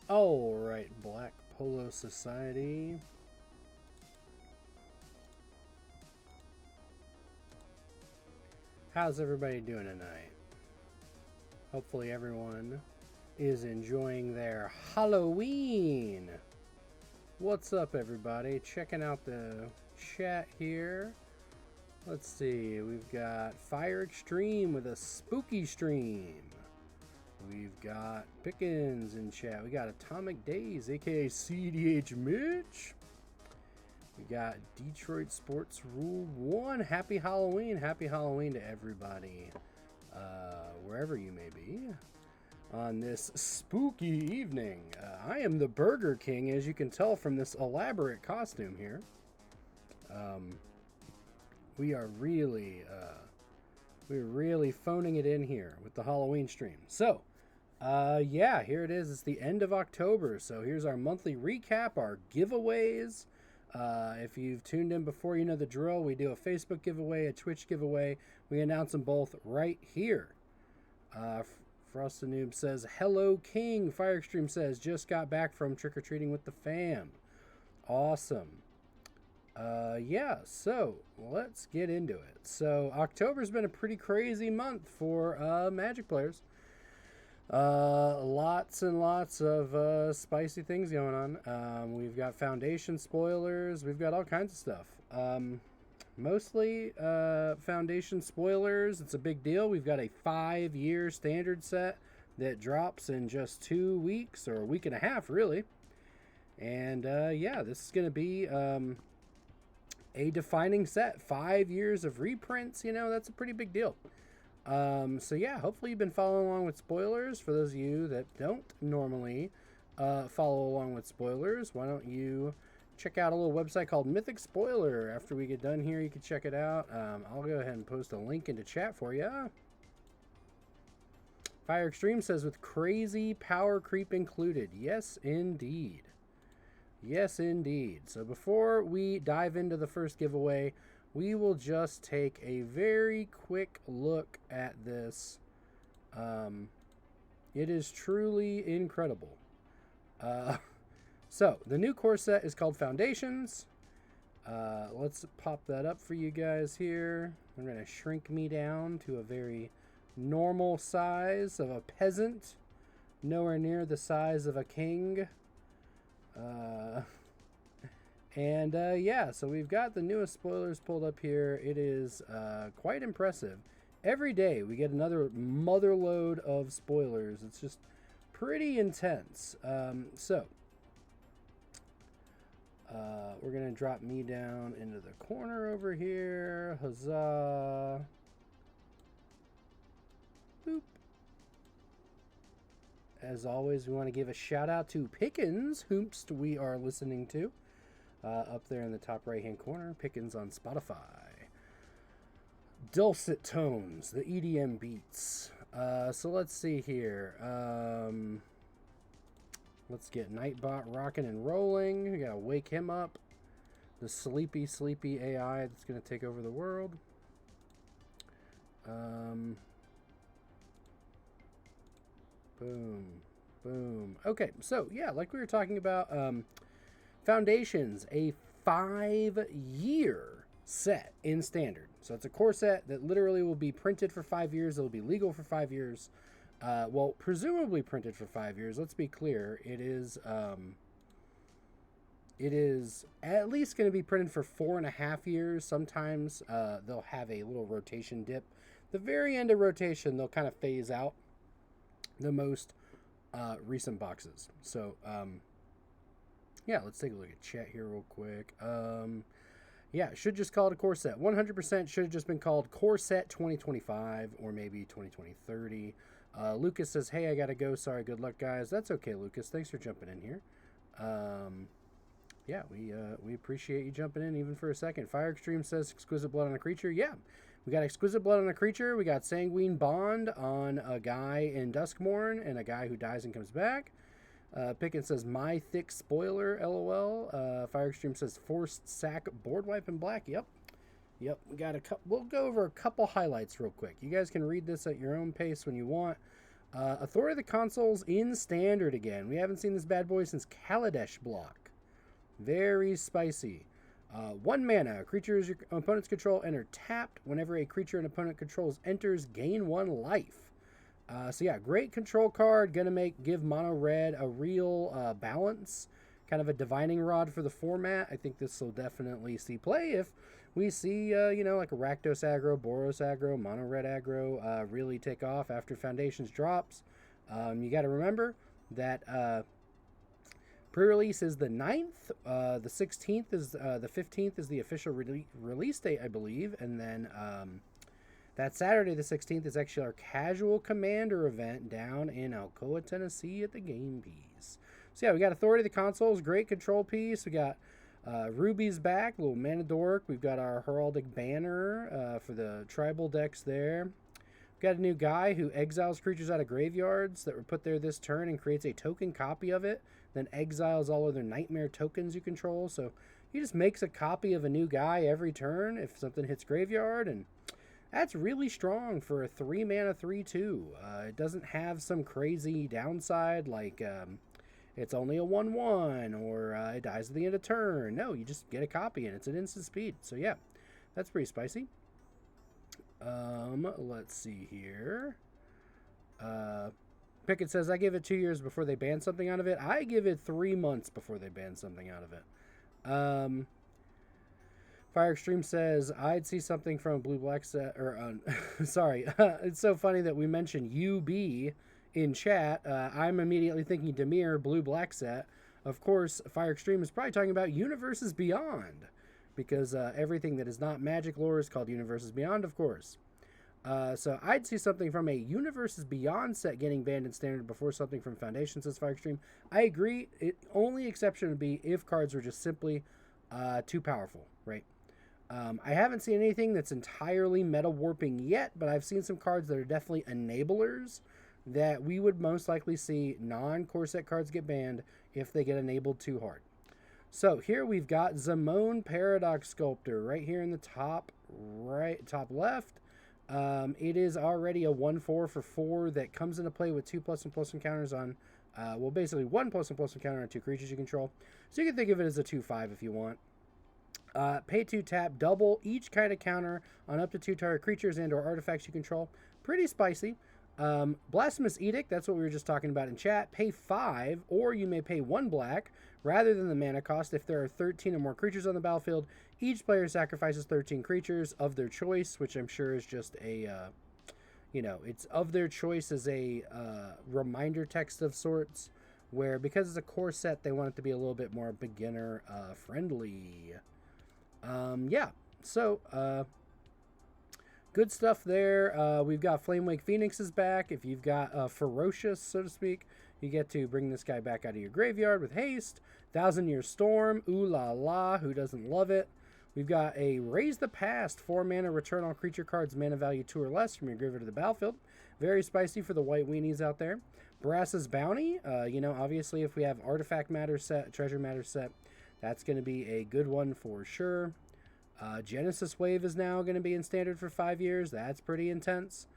Alright, BlackPoloSociety. How's everybody doing tonight? Hopefully everyone is enjoying their Halloween. What's up, everybody? Checking out the chat here. Let's see, we've got Fire Extreme with a spooky stream. We've got Pickens in chat. We got Atomic Days, aka CDH Mitch. We got Detroit Sports Rule 1. Happy Halloween. Happy Halloween to everybody, wherever you may be, on this spooky evening. I am the Burger King, as you can tell from this elaborate costume here. We're really phoning it in here with the Halloween stream. So, yeah, here it is. It's the end of October. So here's our monthly recap, our giveaways. If you've tuned in before, you know the drill. We do a Facebook giveaway, a Twitch giveaway. We announce them both right here. Frost the Noob says, "Hello, King." Fire Extreme says, "Just got back from trick-or-treating with the fam." Awesome. Yeah, so let's get into it. So October's been a pretty crazy month for Magic players. Lots and lots of spicy things going on. We've got Foundation spoilers. We've got all kinds of stuff. Mostly Foundation spoilers. It's a big deal. We've got a 5-year standard set that drops in just 2 weeks, or a week and a half, really. And yeah, this is going to be a defining set. 5 years of reprints, you know, that's a pretty big deal. So yeah, hopefully you've been following along with spoilers. For those of you that don't normally follow along with spoilers, why don't you check out a little website called Mythics Spoiler. After we get done here, you can check it out. I'll go ahead and post a link into chat for you. Fire Extreme says, with crazy power creep included. Yes, indeed. Yes, indeed. So before we dive into the first giveaway, we will just take a very quick look at this. It is truly incredible. So the new core set is called Foundations. Let's pop that up for you guys here. I'm going to shrink me down to a very normal size of a peasant, nowhere near the size of a king. Yeah, so we've got the newest spoilers pulled up here. It is quite impressive. Every day we get another motherload of spoilers. It's just pretty intense. We're going to drop me down into the corner over here. Huzzah. Boop. As always, we want to give a shout out to Pickens, whomst we are listening to. Up there in the top right-hand corner, Pickens on Spotify. Dulcet tones, the EDM beats. So let's see here. Let's get Nightbot rocking and rolling. We gotta wake him up. The sleepy AI that's gonna take over the world. Boom. Boom. Okay, so yeah, like we were talking about, Foundations, a 5-year set in standard. So it's a core set that literally will be printed for 5 years. It'll be legal for 5 years. Well, presumably printed for 5 years. Let's be clear. It is at least going to be printed for 4.5 years. Sometimes they'll have a little rotation dip. The very end of rotation, they'll kind of phase out the most recent boxes. So, yeah, let's take a look at chat here real quick. Yeah, should just call it a core set. 100% should have just been called core set 2025 or maybe 2020-30. Lucas says, hey, I got to go. Sorry, good luck, guys. That's okay, Lucas. Thanks for jumping in here. Yeah, we appreciate you jumping in even for a second. Fire Extreme says exquisite blood on a creature. Yeah, we got exquisite blood on a creature. We got sanguine bond on a guy in Duskmourn and a guy who dies and comes back. Pickens says Mythics spoiler, lol. Fire Extreme says forced sack board wipe in black. Yep. We got we'll go over a couple highlights real quick. You guys can read this at your own pace when you want. Authority of the Consoles in standard again. We haven't seen this bad boy since Kaladesh block. Very spicy. 1 mana. Creatures your opponent's control enter tapped. Whenever a creature an opponent controls enters, gain 1 life. So yeah, great control card. Gonna give mono red a real balance. Kind of a divining rod for the format. I think this will definitely see play if we see, like a Rakdos aggro, Boros aggro, mono red aggro really take off after Foundations drops. You got to remember that pre-release is the 9th. The 16th is the 15th is the official release date, I believe, and then that Saturday the 16th is actually our Casual Commander event down in Alcoa, Tennessee at the Game Piece. So yeah, we got Authority of the Consoles, great control piece. We got Ruby's back, little mana dork. We've got our Heraldic Banner for the tribal decks there. We've got a new guy who exiles creatures out of graveyards that were put there this turn and creates a token copy of it, then exiles all other nightmare tokens you control. So he just makes a copy of a new guy every turn if something hits graveyard, and that's really strong for a 3 mana 3/2. It doesn't have some crazy downside like it's only a 1/1 or it dies at the end of turn. No, you just get a copy and it's an instant speed. So yeah, that's pretty spicy. Let's see here. Pickett says, I give it 2 years before they ban something out of it. I give it 3 months before they ban something out of it. Fire Extreme says, I'd see something from a blue-black set, or, sorry, it's so funny that we mentioned UB in chat. I'm immediately thinking Dimir, blue-black set. Of course, Fire Extreme is probably talking about Universes Beyond, because everything that is not Magic lore is called Universes Beyond, of course. So I'd see something from a Universes Beyond set getting banned in Standard before something from Foundation, says Fire Extreme. I agree. Only exception would be if cards were just simply too powerful, right? I haven't seen anything that's entirely meta warping yet, but I've seen some cards that are definitely enablers that we would most likely see non-core set cards get banned if they get enabled too hard. So here we've got Zamone Paradox Sculptor right here in the top left. It is already a 1/4 for 4 that comes into play with 2+1/+1 counters on, basically 1+1/+1 counter on 2 creatures you control. So you can think of it as a 2/5 if you want. Pay 2 tap, double each kind of counter on up to 2 target creatures and or artifacts you control. Pretty spicy. Blasphemous Edict, that's what we were just talking about in chat. Pay 5, or you may pay 1 black rather than the mana cost if there are 13 or more creatures on the battlefield. Each player sacrifices 13 creatures of their choice, which I'm sure is just a, it's of their choice as a reminder text of sorts, where because it's a core set, they want it to be a little bit more beginner friendly. Yeah, so good stuff there. We've got Flamewake Phoenix is back. If you've got Ferocious, so to speak, you get to bring this guy back out of your graveyard with haste. 1,000-Year Storm, ooh la la, who doesn't love it? We've got a Raise the Past, 4 mana, return all creature cards, mana value 2 or less from your graveyard to the battlefield. Very spicy for the white weenies out there. Brass's Bounty, obviously if we have Artifact Matter set, Treasure Matter set, that's going to be a good one for sure. Genesis Wave is now going to be in Standard for 5 years. That's pretty intense.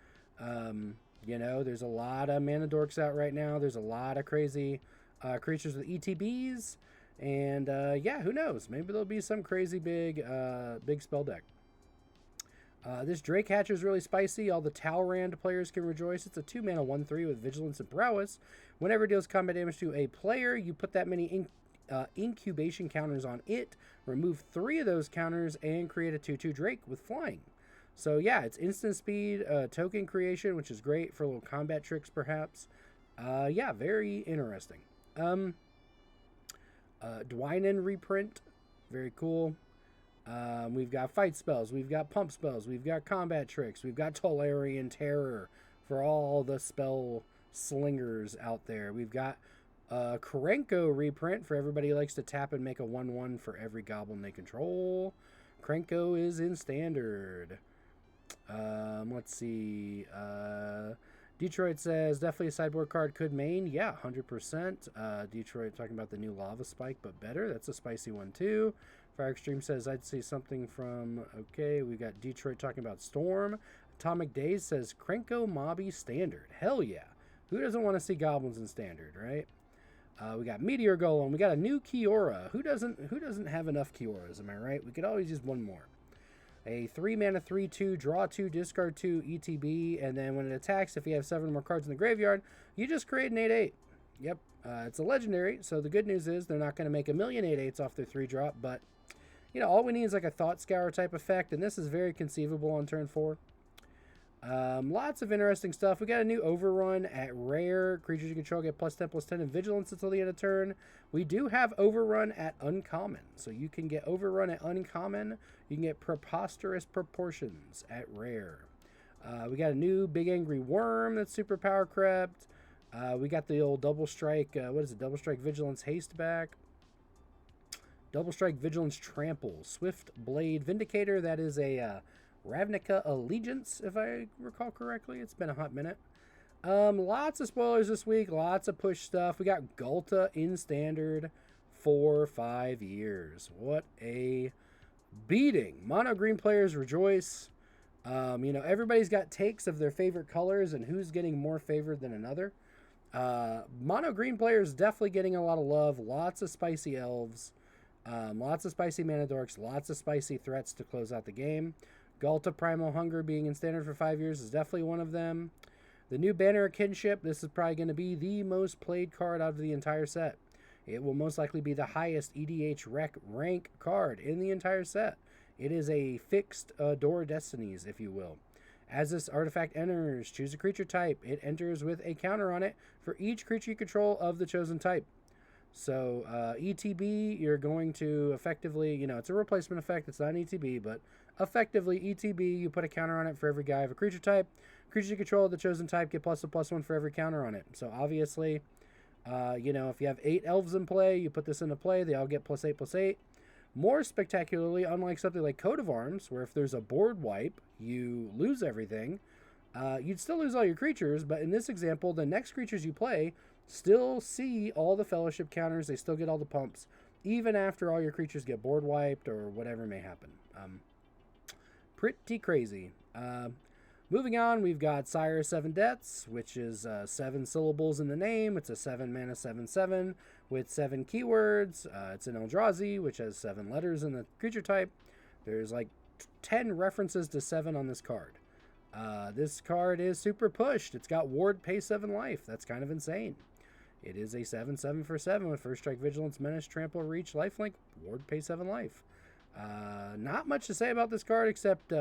You know, there's a lot of mana dorks out right now. There's a lot of crazy creatures with ETBs. And yeah, who knows? Maybe there'll be some crazy big spell deck. This Drake Hatcher is really spicy. All the Talrand players can rejoice. It's a 2-mana 1/3 with Vigilance and Prowess. Whenever it deals combat damage to a player, you put that many incubation counters on it, remove 3 of those counters, and create a 2/2 Drake with flying. So yeah, it's instant speed, token creation, which is great for little combat tricks perhaps. Yeah, very interesting. Dwynen reprint, very cool. We've got fight spells, we've got pump spells, we've got combat tricks, we've got Tolarian Terror for all the spell slingers out there. We've got Krenko reprint for everybody who likes to tap and make a 1/1 for every goblin they control. Krenko is in standard. Let's see. Detroit says, definitely a sideboard card could main. Yeah, 100%. Detroit talking about the new Lava Spike, but better. That's a spicy one, too. Fire Extreme says, I'd say something from... Okay, we got Detroit talking about Storm. Atomic Days says, Krenko Mobby Standard. Hell yeah. Who doesn't want to see goblins in Standard, right? We got Meteor Golem. We got a new Kiora. Who doesn't have enough Kioras, am I right? We could always use one more. A 3-mana 3/2, draw 2, discard 2, ETB, and then when it attacks, if you have 7 or more cards in the graveyard, you just create an 8/8. Yep, it's a legendary, so the good news is they're not going to make a million 8/8s off their 3-drop, but, you know, all we need is like a Thought Scour type effect, and this is very conceivable on turn 4. Lots of interesting stuff. We got a new Overrun at Rare. Creatures you control get +10/+10 in Vigilance until the end of turn. We do have Overrun at Uncommon, so you can get Overrun at Uncommon. You can get Preposterous Proportions at Rare. We got a new Big Angry Worm that's super power crept. We got the old Double Strike, what is it? Double Strike Vigilance Haste back. Double Strike Vigilance Trample. Swift Blade Vindicator. That is a Ravnica Allegiance, if I recall correctly. It's been a hot minute. Lots of spoilers this week. Lots of push stuff. We got Ghalta in Standard for 5 years. What a beating. Mono green players rejoice. You know, everybody's got takes of their favorite colors and who's getting more favored than another. Mono green players definitely getting a lot of love. Lots of spicy elves. Lots of spicy mana dorks. Lots of spicy threats to close out the game. Ghalta Primal Hunger being in Standard for 5 years is definitely one of them. The new Banner of Kinship, this is probably going to be the most played card out of the entire set. It will most likely be the highest EDH rank card in the entire set. It is a fixed Door Destinies, if you will. As this artifact enters, choose a creature type. It enters with a counter on it for each creature you control of the chosen type. So ETB, you're going to effectively, you know, it's a replacement effect. It's not an ETB, but effectively ETB, you put a counter on it for every guy of a creature type. Creatures you control of the chosen type get +1/+1 for every counter on it. So obviously, you know, if you have 8 elves in play, you put this into play. They all get +8/+8. More spectacularly, unlike something like Coat of Arms, where if there's a board wipe, you lose everything. You'd still lose all your creatures, but in this example, the next creatures you play still see all the fellowship counters. They still get all the pumps, even after all your creatures get board wiped or whatever may happen. Pretty crazy. Moving on, we've got Sire of 7 Deaths, which is 7 syllables in the name. It's a 7-mana 7/7 with 7 keywords. It's an Eldrazi, which has 7 letters in the creature type. There's like 10 references to 7 on this card. This card is super pushed. It's got Ward, Pay 7 life. That's kind of insane. It is a 7/7 for 7 with First Strike, Vigilance, Menace, Trample, Reach, Lifelink, Ward, Pay 7 life. Not much to say about this card except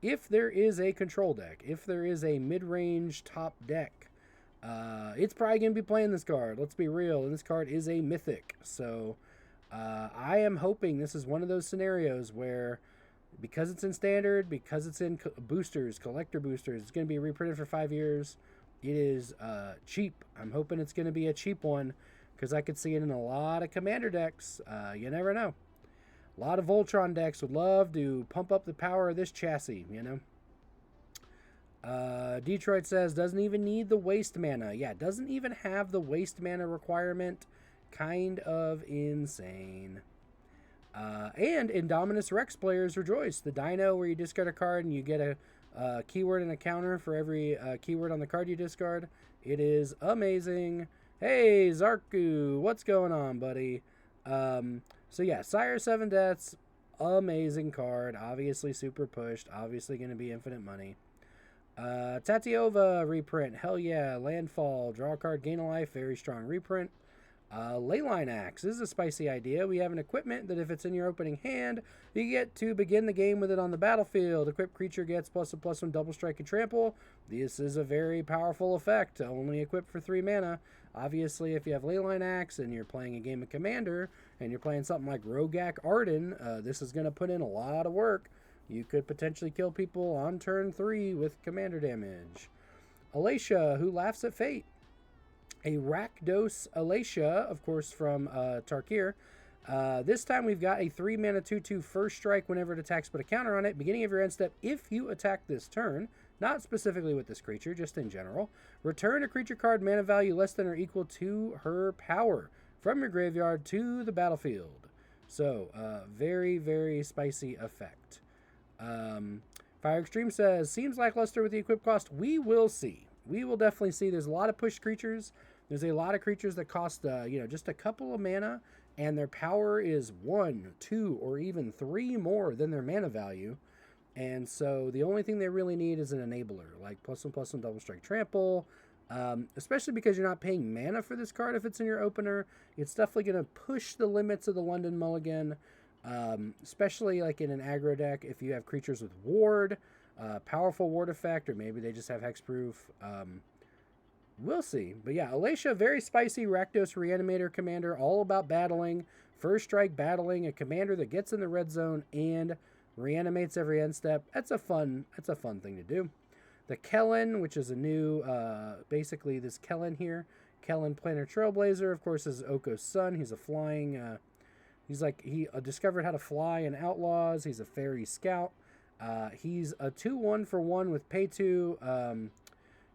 if there is a control deck, if there is a mid-range top deck, it's probably going to be playing this card. Let's be real. And this card is a Mythic. So I am hoping this is one of those scenarios where, because it's in Standard, because it's in boosters, collector boosters, it's going to be reprinted for 5 years. It is cheap. I'm hoping it's going to be a cheap one because I could see it in a lot of Commander decks. You never know. A lot of Voltron decks would love to pump up the power of this chassis, you know. Detroit says, doesn't even need the waste mana. Yeah, doesn't even have the waste mana requirement. Kind of insane. And Indominus Rex players rejoice. The Dino where you discard a card and you get Keyword and a counter for every keyword on the card you discard. It is amazing. Hey, Zarku, what's going on, buddy? So yeah, Sire 7 Deaths, amazing card. Obviously super pushed. Obviously going to be infinite money. Tatiova reprint. Hell yeah. Landfall. Draw a card, gain a life. Very strong reprint. Leyline Axe. This is a spicy idea. We have an equipment that if it's in your opening hand, you get to begin the game with it on the battlefield. Equipped creature gets +1/+1 double strike and trample. This is a very powerful effect. Only equipped for 3 mana. Obviously, if you have Leyline Axe and you're playing a game of Commander and you're playing something like Rogak Arden, this is going to put in a lot of work. You could potentially kill people on turn 3 with commander damage. Alacia, Who Laughs at Fate. A Rakdos Alacia, of course, from Tarkir. This time we've got a 3 mana 2/2 first strike whenever it attacks, put a counter on it. Beginning of your end step, if you attack this turn, not specifically with this creature, just in general, return a creature card mana value less than or equal to her power from your graveyard to the battlefield. So, very, very spicy effect. Fire Extreme says, seems lackluster with the equip cost. We will see. We will definitely see. There's a lot of push creatures. There's a lot of creatures that cost, just a couple of mana, and their power is 1, 2, or even 3 more than their mana value. And so the only thing they really need is an enabler, like +1/+1 double strike trample. Especially because you're not paying mana for this card if it's in your opener. It's definitely going to push the limits of the London Mulligan. Especially like in an aggro deck, if you have creatures with ward, powerful ward effect, or maybe they just have hexproof. We'll see. But yeah, Alacia, very spicy Rakdos Reanimator commander, all about battling. First strike battling, a commander that gets in the red zone and reanimates every end step. That's a fun thing to do. The Kellen, which is a new, basically this Kellen here. Kellen Planner Trailblazer, of course, is Oko's son. He's a flying, he discovered how to fly in Outlaws. He's a fairy scout. He's a 2/1 for 1 with pay 2.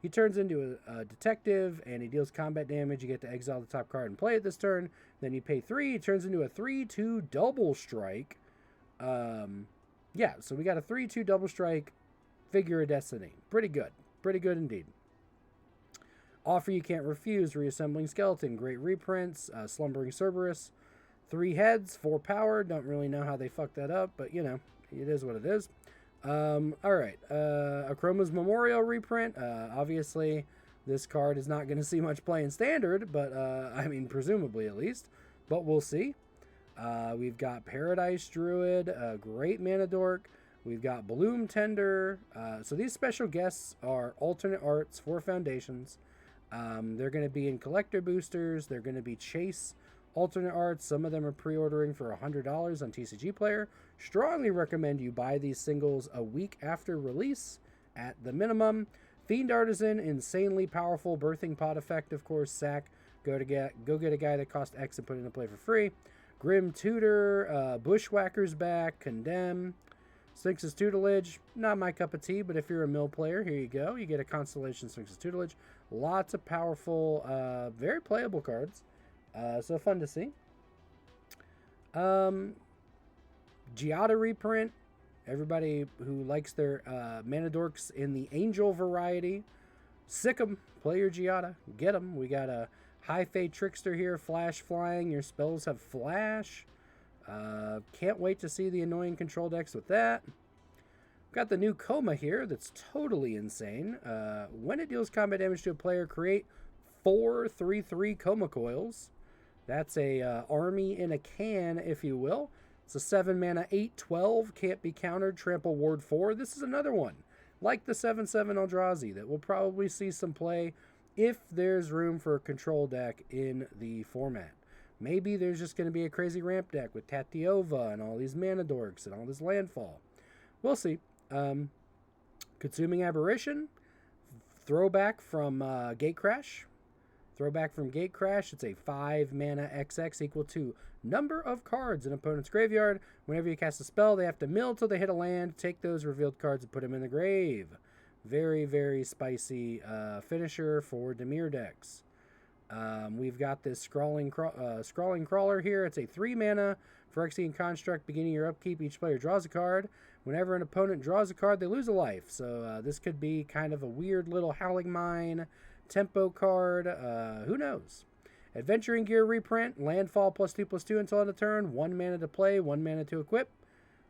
He turns into a detective and he deals combat damage. You get to exile the top card and play it this turn. Then you pay 3. He turns into a 3/2 double strike. Yeah, so we got a 3/2 double strike Figure of Destiny. Pretty good. Pretty good indeed. Offer You Can't Refuse. Reassembling Skeleton. Great reprints. Slumbering Cerberus. 3 heads, 4 power. Don't really know how they fucked that up, but it is what it is. Alright. Akroma's Memorial reprint. Obviously, this card is not going to see much play in Standard, but, presumably at least. But we'll see. We've got Paradise Druid, great mana dork. We've got Bloom Tender. So these special guests are alternate arts for Foundations. They're going to be in collector boosters. They're going to be chase alternate arts. Some of them are pre-ordering for $100 on TCG Player. Strongly recommend you buy these singles a week after release at the minimum. Fiend Artisan, insanely powerful birthing pod effect, of course. Sack, go get a guy that cost X and put it into play for free. Grim Tutor, Bushwhacker's back, Condemn. Sphinx's Tutelage, not my cup of tea, but if you're a mill player, here you go. You get a Constellation Sphinx's Tutelage. Lots of powerful, very playable cards. So fun to see. Giada reprint. Everybody who likes their mana dorks in the Angel variety, sick 'em. Play your Giada. Get 'em. We got a High Fade Trickster here. Flash flying. Your spells have flash. Can't wait to see the annoying control decks with that. Got the new Coma here that's totally insane. When it deals combat damage to a player, create 4 3/3 Coma Coils. That's a army in a can, if you will. It's a 7 mana 8/12, can't be countered, trample ward 4. This is another one, like the 7/7 Eldrazi, that will probably see some play if there's room for a control deck in the format. Maybe there's just going to be a crazy ramp deck with Tatiova and all these mana dorks and all this landfall. We'll see. Consuming Aberration. Throwback from Gatecrash. It's a 5 mana XX equal to number of cards in opponent's graveyard. Whenever you cast a spell, they have to mill till they hit a land. Take those revealed cards and put them in the grave. Very, very spicy finisher for Dimir decks. We've got this Scrawling Crawler here. It's a 3 mana Phyrexian Construct. Beginning your upkeep, each player draws a card. Whenever an opponent draws a card, they lose a life. So this could be kind of a weird little Howling Mine tempo card. Who knows? Adventuring Gear reprint. Landfall +2/+2 until end of turn. 1 mana to play, 1 mana to equip.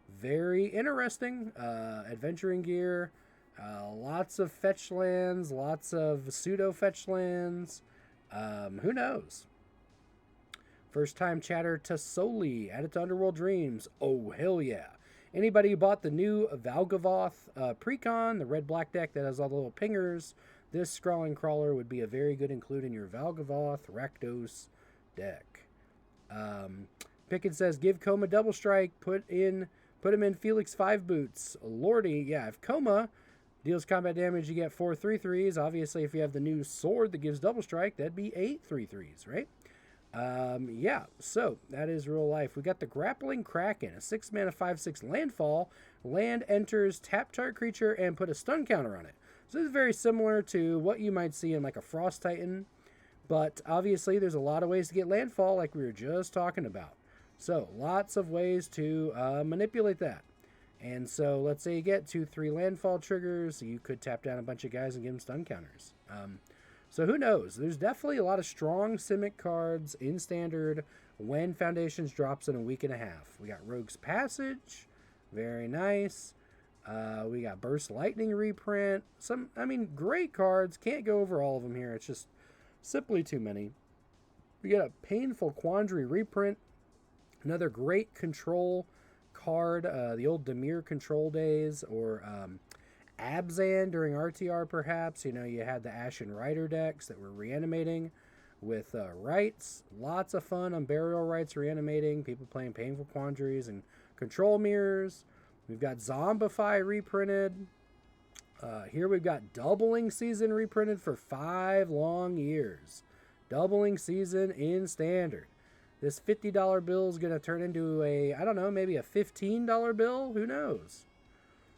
Very interesting. Adventuring Gear. Lots of fetch lands. Lots of pseudo fetch lands. Who knows? First time chatter to Soli. Added to Underworld Dreams. Oh, hell yeah. Anybody who bought the new Valgavoth Precon, the red-black deck that has all the little pingers, this Scrawling Crawler would be a very good include in your Valgavoth Rakdos deck. Pickett says, give Coma Double Strike, put him in Felix 5 boots. Lordy, yeah, if Coma deals combat damage, you get 4 3/3s. Obviously, if you have the new sword that gives Double Strike, that'd be 8 3/3s, right? Yeah, so that is real life. We got the Grappling Kraken, a 6 mana 5/6 landfall. Land enters, tap target creature, and put a stun counter on it. So this is very similar to what you might see in like a Frost Titan, but obviously there's a lot of ways to get landfall like we were just talking about. So lots of ways to manipulate that. And so let's say you get 2-3 landfall triggers, you could tap down a bunch of guys and give them stun counters. So who knows? There's definitely a lot of strong Simic cards in Standard when Foundations drops in a week and a half. We got Rogue's Passage. Very nice. We got Burst Lightning reprint. Great cards. Can't go over all of them here. It's just simply too many. We got a Painful Quandary reprint. Another great control card. The old Dimir control days, or Abzan during RTR, perhaps. You know, you had the Ashen Rider decks that were reanimating with Rites. Lots of fun on Burial Rites reanimating. People playing Painful Quandaries and Control Mirrors. We've got Zombify reprinted. Here we've got Doubling Season reprinted for 5 long years. Doubling Season in Standard. This $50 bill is going to turn into a, I don't know, maybe a $15 bill? Who knows?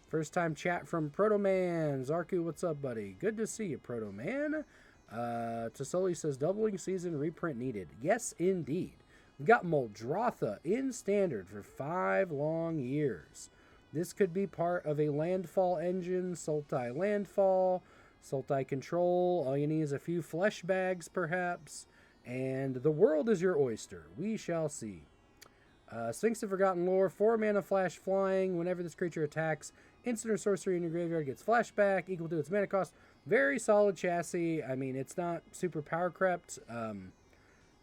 First time chat from Proto-Man. Zarku, what's up, buddy? Good to see you, Proto-Man. Tassoli says, Doubling Season reprint needed. Yes, indeed. We've got Muldrotha in Standard for 5 long years. This could be part of a Landfall engine, Sultai Landfall, Sultai Control. All you need is a few flesh bags, perhaps. And the world is your oyster. We shall see. Sphinx of Forgotten Lore, 4 mana flash flying. Whenever this creature attacks, instant or sorcery in your graveyard gets flashback, equal to its mana cost. Very solid chassis. I mean, it's not super power crept. Some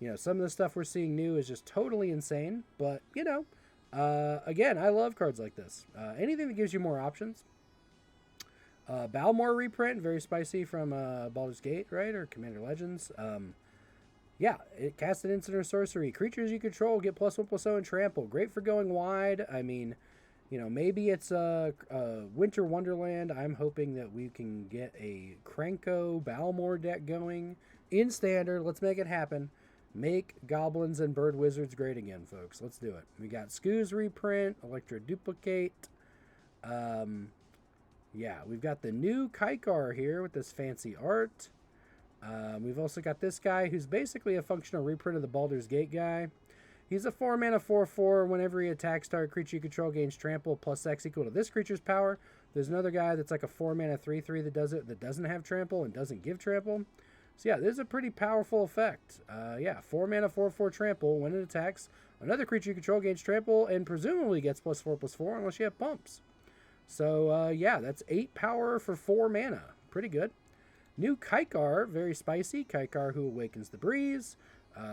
of the stuff we're seeing new is just totally insane. But, again, I love cards like this. Anything that gives you more options. Balmor reprint, very spicy from Baldur's Gate, right? Or Commander Legends. Yeah, it casts an instant or sorcery. Creatures you control get +1/+0 and trample. Great for going wide. I mean, maybe it's a Winter Wonderland. I'm hoping that we can get a Krenko Balmor deck going in Standard. Let's make it happen. Make Goblins and Bird Wizards great again, folks. Let's do it. We got Skoo's reprint, Electro Duplicate. Yeah, we've got the new Kaikar here with this fancy art. We've also got this guy who's basically a functional reprint of the Baldur's Gate guy. He's a 4 mana 4/4. Whenever he attacks, target creature you control gains trample +X equal to this creature's power. There's another guy that's like a 4 mana 3/3 that does it, that doesn't have trample and doesn't give trample. So yeah, this is a pretty powerful effect. 4 mana 4/4 trample. When it attacks, another creature you control gains trample and presumably gets +4/+4 unless you have pumps. So yeah, that's 8 power for 4 mana. Pretty good. New Kaikar, very spicy. Kaikar who awakens the breeze.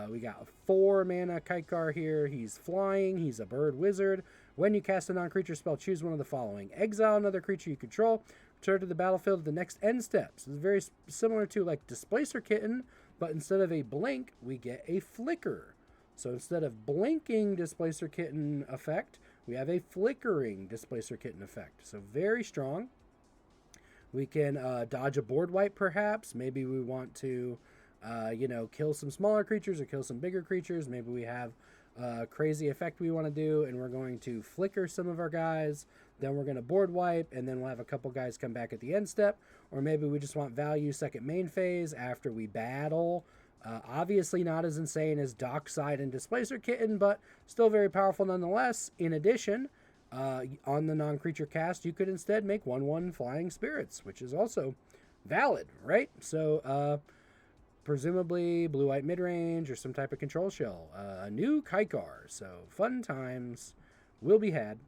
We got a 4 mana Kaikar here. He's flying. He's a bird wizard. When you cast a non-creature spell, choose one of the following. Exile another creature you control. Return to the battlefield at the next end step. So it's very similar to like Displacer Kitten, but instead of a blink, we get a flicker. So instead of blinking Displacer Kitten effect, we have a flickering Displacer Kitten effect. So very strong. We can dodge a board wipe, perhaps. Maybe we want to, kill some smaller creatures or kill some bigger creatures. Maybe we have a crazy effect we want to do, and we're going to flicker some of our guys. Then we're going to board wipe, and then we'll have a couple guys come back at the end step. Or maybe we just want value second main phase after we battle. Obviously not as insane as Dockside and Displacer Kitten, but still very powerful nonetheless. In addition, On the non-creature cast, you could instead make 1/1 flying spirits, which is also valid, right? So, presumably blue-white mid-range or some type of control shell. A new Kaikar, so fun times will be had.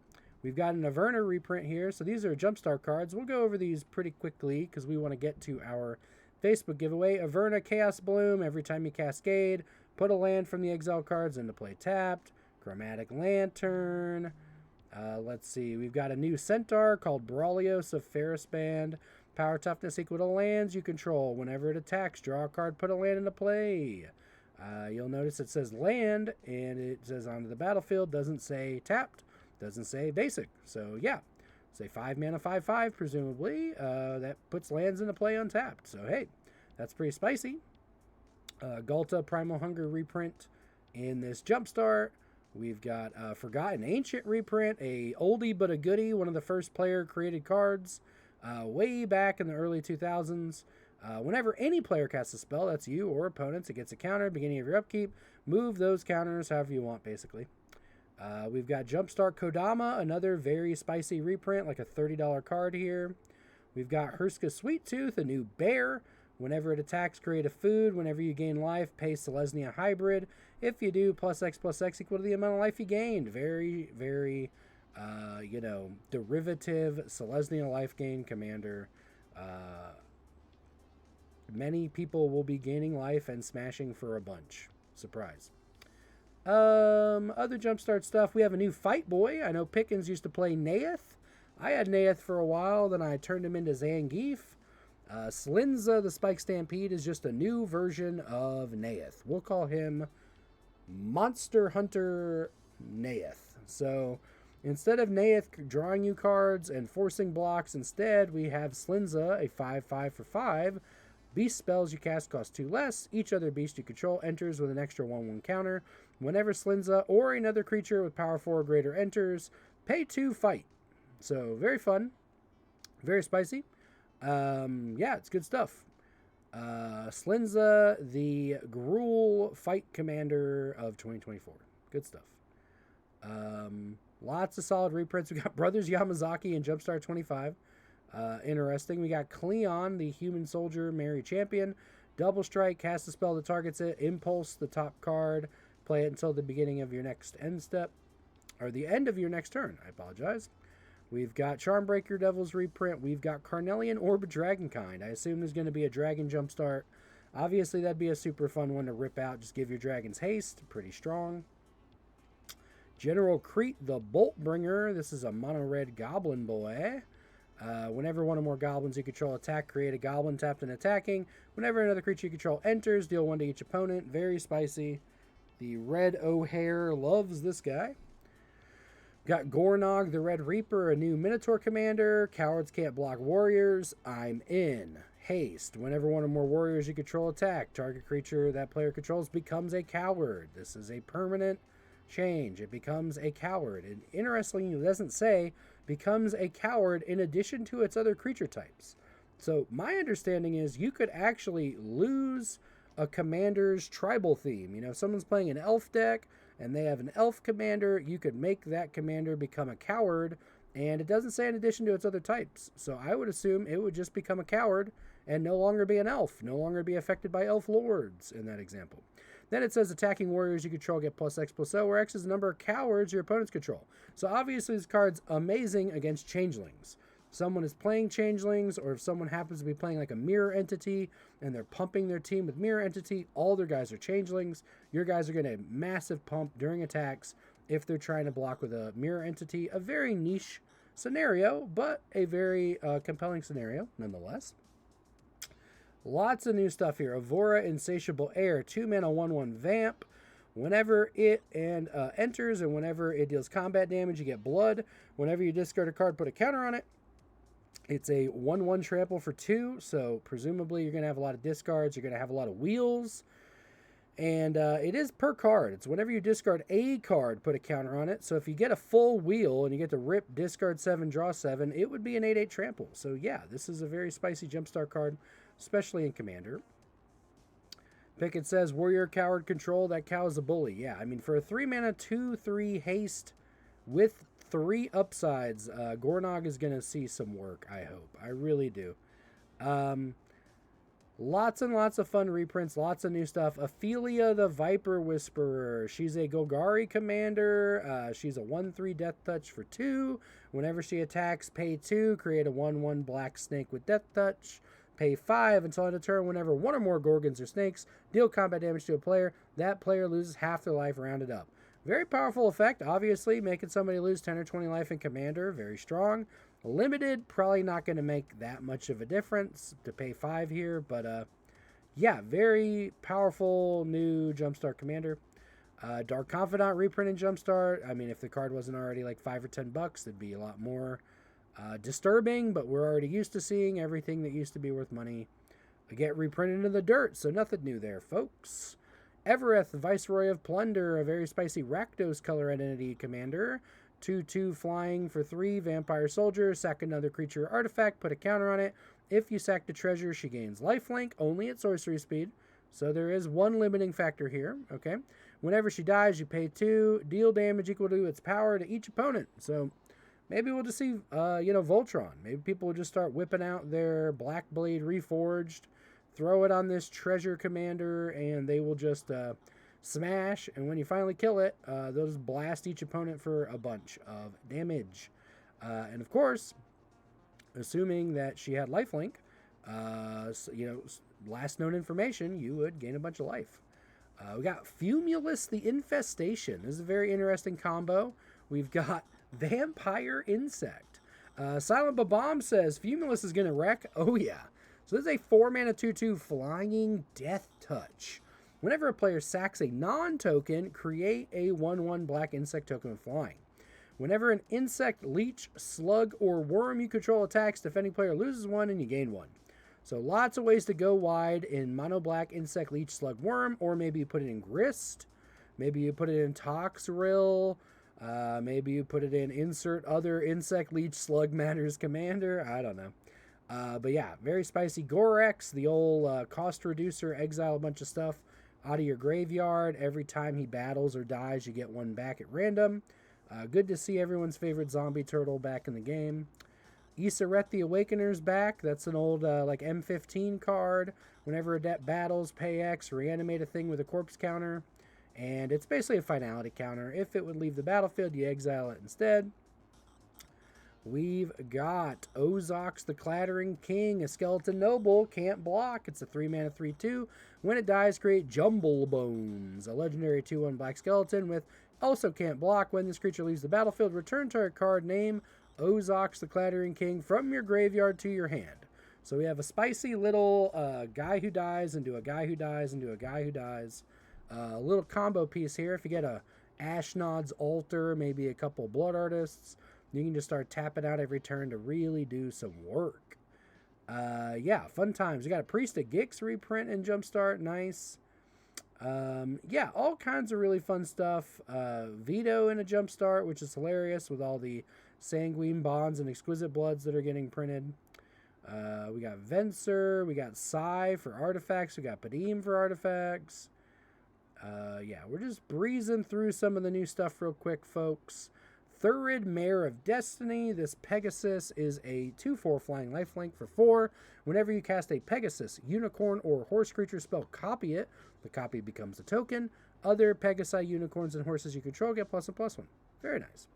We've got an Averna reprint here, so these are Jumpstart cards. We'll go over these pretty quickly because we want to get to our Facebook giveaway. Averna Chaos Bloom, every time you cascade, put a land from the exile cards into play tapped. Chromatic Lantern. Let's see, we've got a new Centaur called Brawlios of Ferris Band. Power toughness equal to lands you control. Whenever it attacks, draw a card, put a land into play. You'll notice it says land, and it says onto the battlefield. Doesn't say tapped, doesn't say basic. So yeah, say 5 mana, 5/5 presumably. That puts lands into play untapped. So hey, that's pretty spicy. Galta Primal Hunger reprint in this Jumpstart. We've got Forgotten Ancient reprint, a oldie but a goodie, one of the first player created cards way back in the early 2000s. Whenever any player casts a spell, that's you or opponents, it gets a counter beginning of your upkeep. Move those counters however you want, basically. We've got Jumpstart Kodama, another very spicy reprint, like a $30 card here. We've got Hurska Sweet Tooth, a new bear. Whenever it attacks, create a food. Whenever you gain life, pay Selesnya Hybrid. If you do, +X equal to the amount of life you gained. Very, very, derivative Selesnya life gain commander. Many people will be gaining life and smashing for a bunch. Surprise. Other Jumpstart stuff. We have a new Fight Boy. I know Pickens used to play Naeth. I had Naeth for a while, then I turned him into Zangief. Slinza, the Spike Stampede, is just a new version of Naeth. We'll call him Monster Hunter Naeth. So instead of Naeth drawing you cards and forcing blocks, instead we have Slinza, a 5/5 for 5. Beast spells you cast cost 2 less. Each other beast you control enters with an extra 1/1 counter. Whenever Slinza or another creature with power 4 or greater enters, pay 2 fight. So very fun. Very spicy. Yeah, it's good stuff. Slinza, the Gruul Fight Commander of 2024. Good stuff. Lots of solid reprints. We got Brothers Yamazaki and Jumpstart 25. Interesting. We got Cleon, the Human Soldier, Merry Champion. Double Strike, cast a spell that targets it. Impulse, the top card. Play it until the beginning of your next end step. Or the end of your next turn. I apologize. We've got Charmbreaker Devil's reprint. We've got Carnelian Orb Dragonkind. I assume there's going to be a Dragon Jumpstart. Obviously, that'd be a super fun one to rip out. Just give your dragons haste. Pretty strong. General Crete, the Boltbringer. This is a mono-red Goblin Boy. Whenever one or more goblins you control attack, create a goblin tapped and attacking. Whenever another creature you control enters, deal 1 to each opponent. Very spicy. The Red O'Hare loves this guy. Got Gornog, the Red Reaper, a new Minotaur commander. Cowards can't block warriors. I'm in. Haste. Whenever one or more warriors you control attack, target creature that player controls becomes a coward. This is a permanent change. It becomes a coward. And interestingly, it doesn't say becomes a coward in addition to its other creature types. So my understanding is you could actually lose a commander's tribal theme. You know, if someone's playing an elf deck and they have an elf commander, you could make that commander become a coward, and it doesn't say in addition to its other types. So I would assume it would just become a coward and no longer be an elf, no longer be affected by elf lords in that example. Then it says attacking warriors you control get +X/+O, where X is the number of cowards your opponents control. So obviously this card's amazing against changelings. Someone is playing changelings, or if someone happens to be playing like a mirror entity and they're pumping their team with mirror entity, all their guys are changelings. Your guys are going to have massive pump during attacks if they're trying to block with a mirror entity. A very niche scenario, but a very compelling scenario nonetheless. Lots of new stuff here. Avora Insatiable Air, 2 mana 1/1 vamp. Whenever it enters and whenever it deals combat damage, you get blood. Whenever you discard a card, put a counter on it. It's a 1/1 trample for 2, so presumably you're going to have a lot of discards. You're going to have a lot of wheels. And it is per card. It's whenever you discard a card, put a counter on it. So if you get a full wheel and you get to rip, discard 7, draw 7, it would be an 8/8 trample. So yeah, this is a very spicy Jumpstart card, especially in Commander. Pickett says, Warrior Coward Control, that cow is a bully. Yeah, I mean, for a 3 mana 2/3 haste with 3 upsides. Gornog is going to see some work, I hope. I really do. Lots and lots of fun reprints, lots of new stuff. Ophelia the Viper Whisperer. She's a Golgari commander. She's a 1/3 Death Touch for 2. Whenever she attacks, pay 2. Create a 1/1 black snake with Death Touch. Pay 5 until end of turn. Whenever 1 or more Gorgons or snakes deal combat damage to a player, that player loses half their life rounded up. Very powerful effect, obviously, making somebody lose 10 or 20 life in Commander. Very strong. Limited, probably not going to make that much of a difference to pay 5 here, but yeah, very powerful new Jumpstart Commander. Dark Confidant reprint in Jumpstart. I mean, if the card wasn't already like $5 or $10, it'd be a lot more disturbing, but we're already used to seeing everything that used to be worth money get reprinted into the dirt, so nothing new there, folks. Evereth, Viceroy of Plunder, a very spicy Rakdos color identity commander. 2/2 flying for 3, Vampire Soldier. Sack another creature or artifact, put a counter on it. If you sack the treasure, she gains lifelink, only at sorcery speed. So there is one limiting factor here, okay? Whenever she dies, you pay 2, deal damage equal to its power to each opponent. So maybe we'll just see, Voltron. Maybe people will just start whipping out their Black Blade Reforged, throw it on this treasure commander, and they will just smash, and when you finally kill it, they'll just blast each opponent for a bunch of damage. And of course, assuming that she had lifelink, last known information, you would gain a bunch of life. We got Fumulus the Infestation. This is a very interesting combo. We've got Vampire Insect. Silent Babam says Fumulus is going to wreck. Oh yeah. So this is a 4-mana 2/2 flying Death Touch. Whenever a player sacks a non-token, create a 1/1 black insect token with flying. Whenever an insect, leech, slug, or worm you control attacks, defending player loses 1 and you gain 1. So lots of ways to go wide in mono black insect, leech, slug, worm, or maybe you put it in Grist. Maybe you put it in Toxrill. Maybe you put it in insert other insect, leech, slug matters commander. I don't know. But yeah, very spicy. Gorex, the old cost reducer, exile a bunch of stuff out of your graveyard. Every time he battles or dies, you get 1 back at random. Good to see everyone's favorite zombie turtle back in the game. Issaret the Awakener's back. That's an old M15 card. Whenever a debt battles, pay X, reanimate a thing with a corpse counter. And it's basically a finality counter. If it would leave the battlefield, you exile it instead. We've got Ozox the Clattering King, a skeleton noble, can't block. It's a 3-mana 3/2. When it dies, create Jumble Bones, a legendary 2/1 black skeleton with also can't block. When this creature leaves the battlefield, return target card name Ozox the Clattering King from your graveyard to your hand. So we have a spicy little guy who dies into a guy who dies into a guy who dies. A little combo piece here. If you get a Ashnod's Altar, maybe a couple Blood Artists, you can just start tapping out every turn to really do some work. Yeah, fun times. We got a Priest of Gix reprint in Jumpstart. Nice. Yeah, all kinds of really fun stuff. Veto in a Jumpstart, which is hilarious with all the Sanguine Bonds and Exquisite Bloods that are getting printed. We got Venser. We got Sai for artifacts. We got Padim for artifacts. Yeah, we're just breezing through some of the new stuff real quick, folks. Thurid, Mare of Destiny. This Pegasus is a 2/4 flying lifelink for 4. Whenever you cast a Pegasus, unicorn, or horse creature spell, copy it. The copy becomes a token. Other Pegasi, unicorns, and horses you control get +1/+1. Very nice.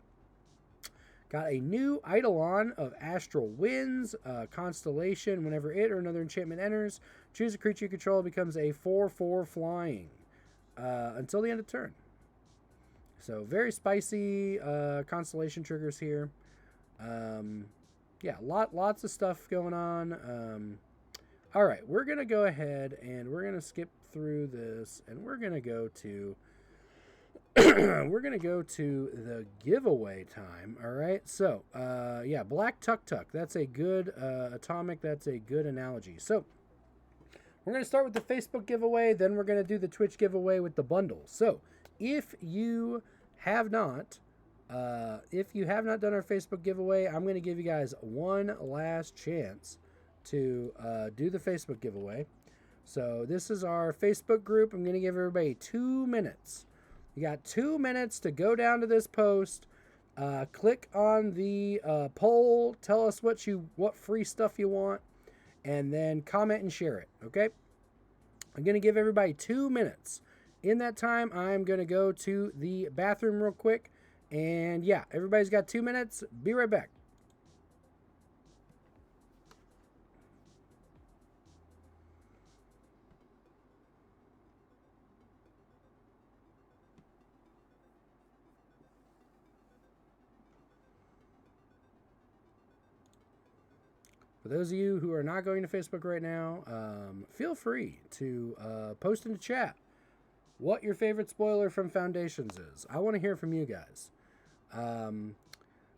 Got a new Eidolon of Astral Winds, Constellation. Whenever it or another enchantment enters, choose a creature you control, becomes a 4/4 flying until the end of turn. So very spicy constellation triggers here. Yeah, lots of stuff going on. All right, we're gonna go ahead and we're gonna skip through this, and we're gonna go to the giveaway time. All right, so yeah, Black Tuk Tuk. That's a good atomic. That's a good analogy. So we're gonna start with the Facebook giveaway, then we're gonna do the Twitch giveaway with the bundle. So if you have not done our Facebook giveaway, I'm going to give you guys one last chance to do the Facebook giveaway. So this is our Facebook group. I'm going to give everybody 2 minutes. You got 2 minutes to go down to this post, Click on the poll. Tell us what free stuff you want, and then comment and share it. Okay. I'm going to give everybody 2 minutes. In that time, I'm going to go to the bathroom real quick. And yeah, everybody's got 2 minutes. Be right back. For those of you who are not going to Facebook right now, feel free to post in the chat what your favorite spoiler from Foundations is. I want to hear from you guys.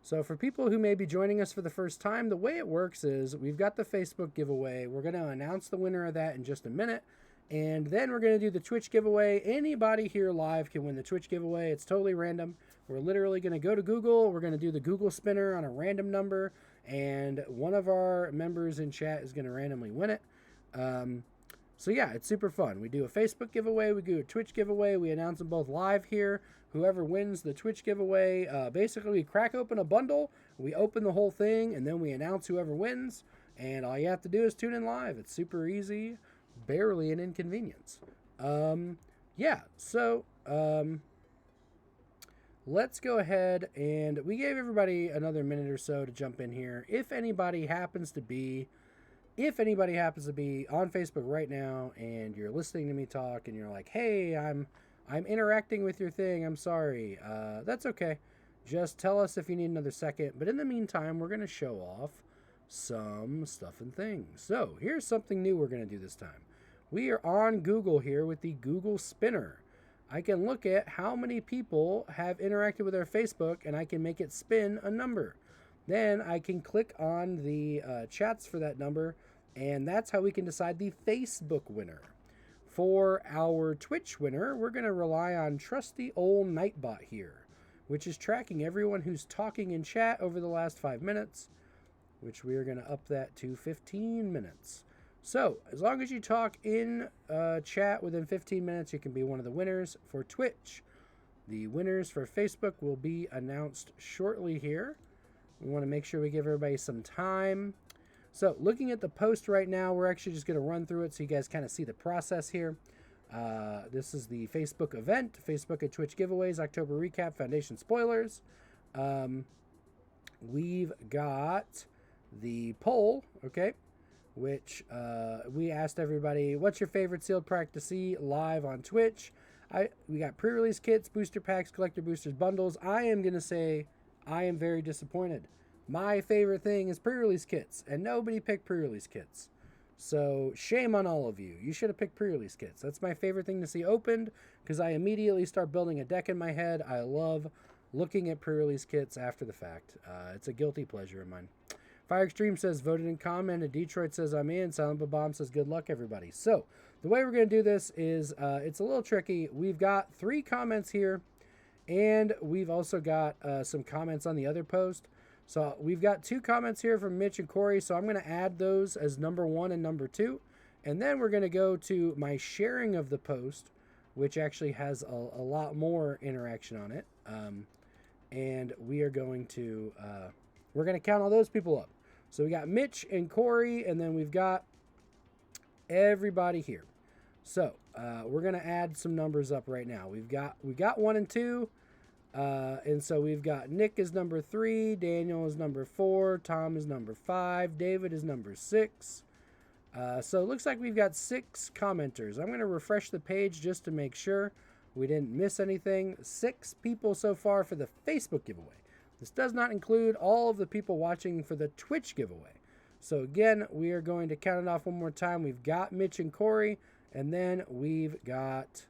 So for people who may be joining us for the first time, the way it works is we've got the Facebook giveaway. We're going to announce the winner of that in just a minute. And then we're going to do the Twitch giveaway. Anybody here live can win the Twitch giveaway. It's totally random. We're literally going to go to Google. We're going to do the Google spinner on a random number. And one of our members in chat is going to randomly win it. So yeah, it's super fun. We do a Facebook giveaway. We do a Twitch giveaway. We announce them both live here. Whoever wins the Twitch giveaway, basically we crack open a bundle. We open the whole thing, and then we announce whoever wins. And all you have to do is tune in live. It's super easy. Barely an inconvenience. Yeah, so let's go ahead, and we gave everybody another minute or so to jump in here. If anybody happens to be on Facebook right now and you're listening to me talk and you're like, hey, I'm interacting with your thing, I'm sorry, that's okay. Just tell us if you need another second. But in the meantime, we're going to show off some stuff and things. So here's something new we're going to do this time. We are on Google here with the Google Spinner. I can look at how many people have interacted with our Facebook, and I can make it spin a number. Then I can click on the chats for that number, and that's how we can decide the Facebook winner. For our Twitch winner, we're going to rely on trusty old Nightbot here, which is tracking everyone who's talking in chat over the last 5 minutes, which we are going to up that to 15 minutes. So, as long as you talk in chat within 15 minutes, you can be one of the winners for Twitch. The winners for Facebook will be announced shortly here. We want to make sure we give everybody some time. So, looking at the post right now, we're actually just going to run through it so you guys kind of see the process here. This is the Facebook event, Facebook and Twitch giveaways, October recap, Foundation spoilers. We've got the poll, okay, which we asked everybody, what's your favorite sealed product to see live on Twitch? We got pre-release kits, booster packs, collector boosters, bundles. I am going to say I am very disappointed. My favorite thing is pre-release kits, and nobody picked pre-release kits. So shame on all of you. You should have picked pre-release kits. That's my favorite thing to see opened, because I immediately start building a deck in my head. I love looking at pre-release kits after the fact. It's a guilty pleasure of mine. Fire Extreme says, voted and commented. Detroit says, I'm in. Silent Bomb says, good luck, everybody. So, the way we're going to do this is, it's a little tricky. We've got 3 comments here, and we've also got some comments on the other post. So, we've got 2 comments here from Mitch and Corey, so I'm going to add those as number 1 and number 2. And then we're going to go to my sharing of the post, which actually has a lot more interaction on it. And we are going to, we're going to count all those people up. So we got Mitch and Corey, and then we've got everybody here. So we're going to add some numbers up right now. We got 1 and 2, and so we've got Nick is number 3, Daniel is number 4, Tom is number 5, David is number 6. So it looks like we've got 6 commenters. I'm going to refresh the page just to make sure we didn't miss anything. 6 people so far for the Facebook giveaway. This does not include all of the people watching for the Twitch giveaway. So again, we are going to count it off one more time. We've got Mitch and Corey, and then we've got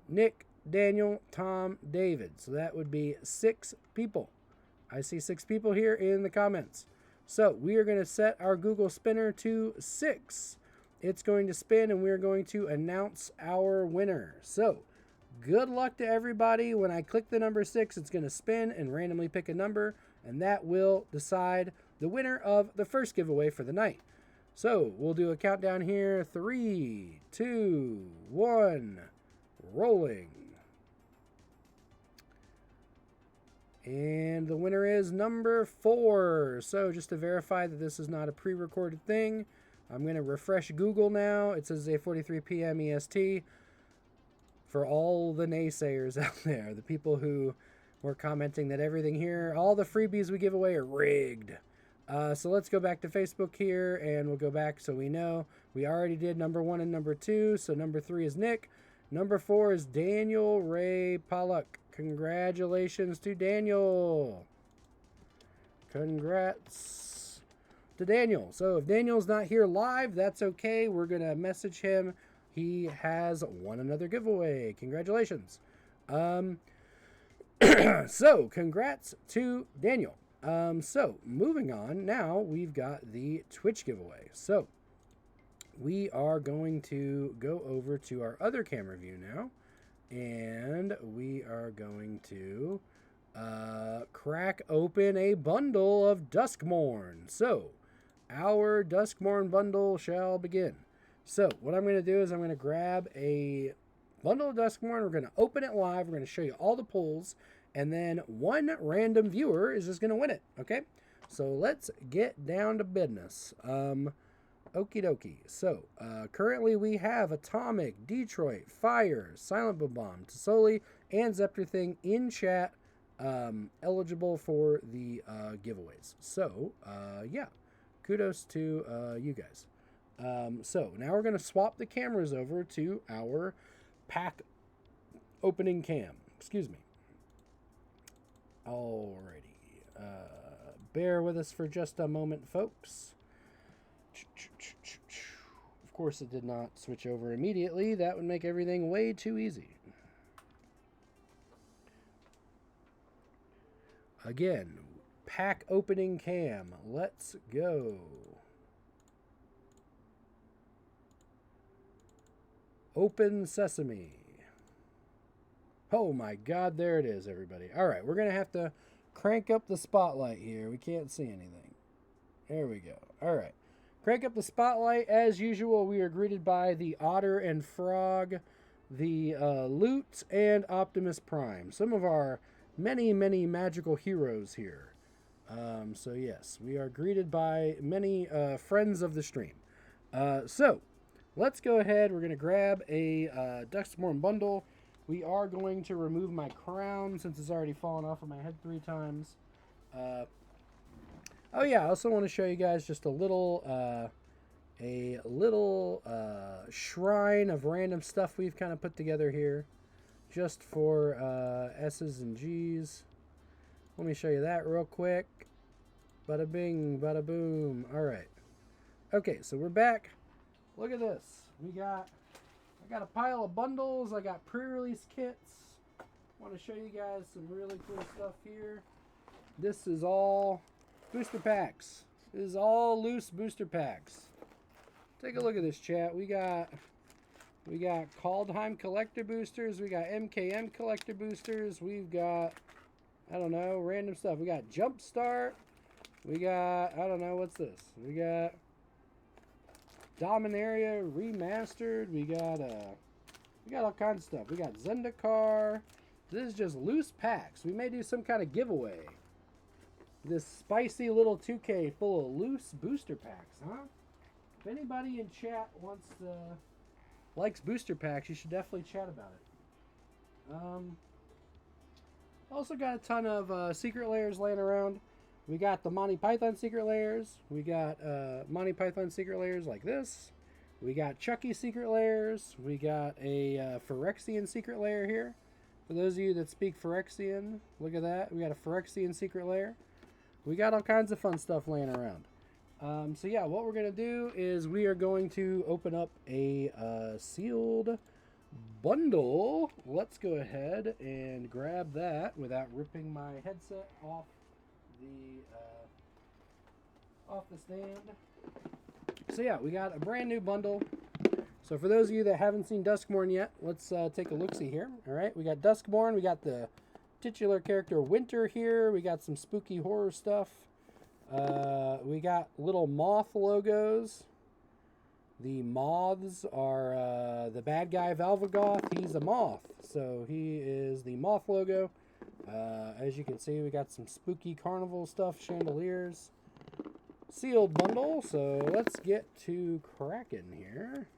Nick, Daniel, Tom, David. So that would be 6 people. I see 6 people here in the comments. So we are going to set our Google spinner to 6. It's going to spin, and we're going to announce our winner. So good luck to everybody. When I click the number 6, it's going to spin and randomly pick a number, and that will decide the winner of the first giveaway for the night. So we'll do a countdown here. 3, 2, 1, rolling. And the winner is number 4. So just to verify that this is not a pre-recorded thing, I'm going to refresh Google now. It says 8:43 p.m. EST. For all the naysayers out there, the people who were commenting that everything here, all the freebies we give away are rigged. So let's go back to Facebook here, and we'll go back so we know. We already did number 1 and number 2, so number 3 is Nick. Number 4 is Daniel Ray Pollock. Congratulations to Daniel. Congrats to Daniel. So if Daniel's not here live, that's okay. We're going to message him. He has won another giveaway. Congratulations. So congrats to Daniel. So moving on, now we've got the Twitch giveaway. So we are going to go over to our other camera view now, and we are going to crack open a bundle of Duskmourn. So our Duskmourn bundle shall begin. So what I'm going to do is I'm going to grab a bundle of Duskmourn. We're going to open it live. We're going to show you all the pulls. And then one random viewer is just going to win it, okay? So let's get down to business. Okie dokie. So currently we have Atomic, Detroit, Fire, Silent Bomb, Tassoli, and Zepter Thing in chat, eligible for the giveaways. So yeah, kudos to you guys. So now we're going to swap the cameras over to our pack opening cam. Excuse me. Alrighty. Bear with us for just a moment, folks. Of course, it did not switch over immediately. That would make everything way too easy. Again, pack opening cam. Let's go. Open sesame. Oh my God, there it is, everybody. All right, we're going to have to crank up the spotlight here. We can't see anything. There we go. All right. Crank up the spotlight. As usual, we are greeted by the Otter and Frog, the Loot, and Optimus Prime. Some of our many, many magical heroes here. So yes, we are greeted by many friends of the stream. So let's go ahead. We're going to grab a Duskmourn bundle. We are going to remove my crown since it's already fallen off of my head 3 times. Oh yeah, I also want to show you guys just a little shrine of random stuff we've kind of put together here, just for S's and G's. Let me show you that real quick. Bada bing, bada boom. All right. Okay, so we're back. Look at this. I got a pile of bundles. I got pre-release kits. I want to show you guys some really cool stuff here. This is all booster packs. This is all loose booster packs. Take a look at this, chat. We got Kaldheim collector boosters. We got MKM collector boosters. We've got, I don't know, random stuff. We got Jumpstart. We got, I don't know, what's this? We got Dominaria remastered. We got all kinds of stuff. We got Zendikar. This is just loose packs. We may do some kind of giveaway. This spicy little 2K full of loose booster packs, huh? If anybody in chat likes booster packs, you should definitely chat about it. Also got a ton of secret layers laying around. We got the Monty Python secret layers. We got Monty Python secret layers like this. We got Chucky secret layers. We got a Phyrexian secret layer here. For those of you that speak Phyrexian, look at that. We got a Phyrexian secret layer. We got all kinds of fun stuff laying around. So yeah, what we're going to do is we are going to open up a sealed bundle. Let's go ahead and grab that without ripping my headset off the stand. So yeah, we got a brand new bundle. So for those of you that haven't seen Duskmourn yet, let's take a look-see here. All right, we got Duskmourn. We got the titular character Winter here. We got some spooky horror stuff. We got little moth logos. The moths are the bad guy Valvagoth. He's a moth, so he is the moth logo. As you can see, we got some spooky carnival stuff, chandeliers, sealed bundle. So let's get to cracking here.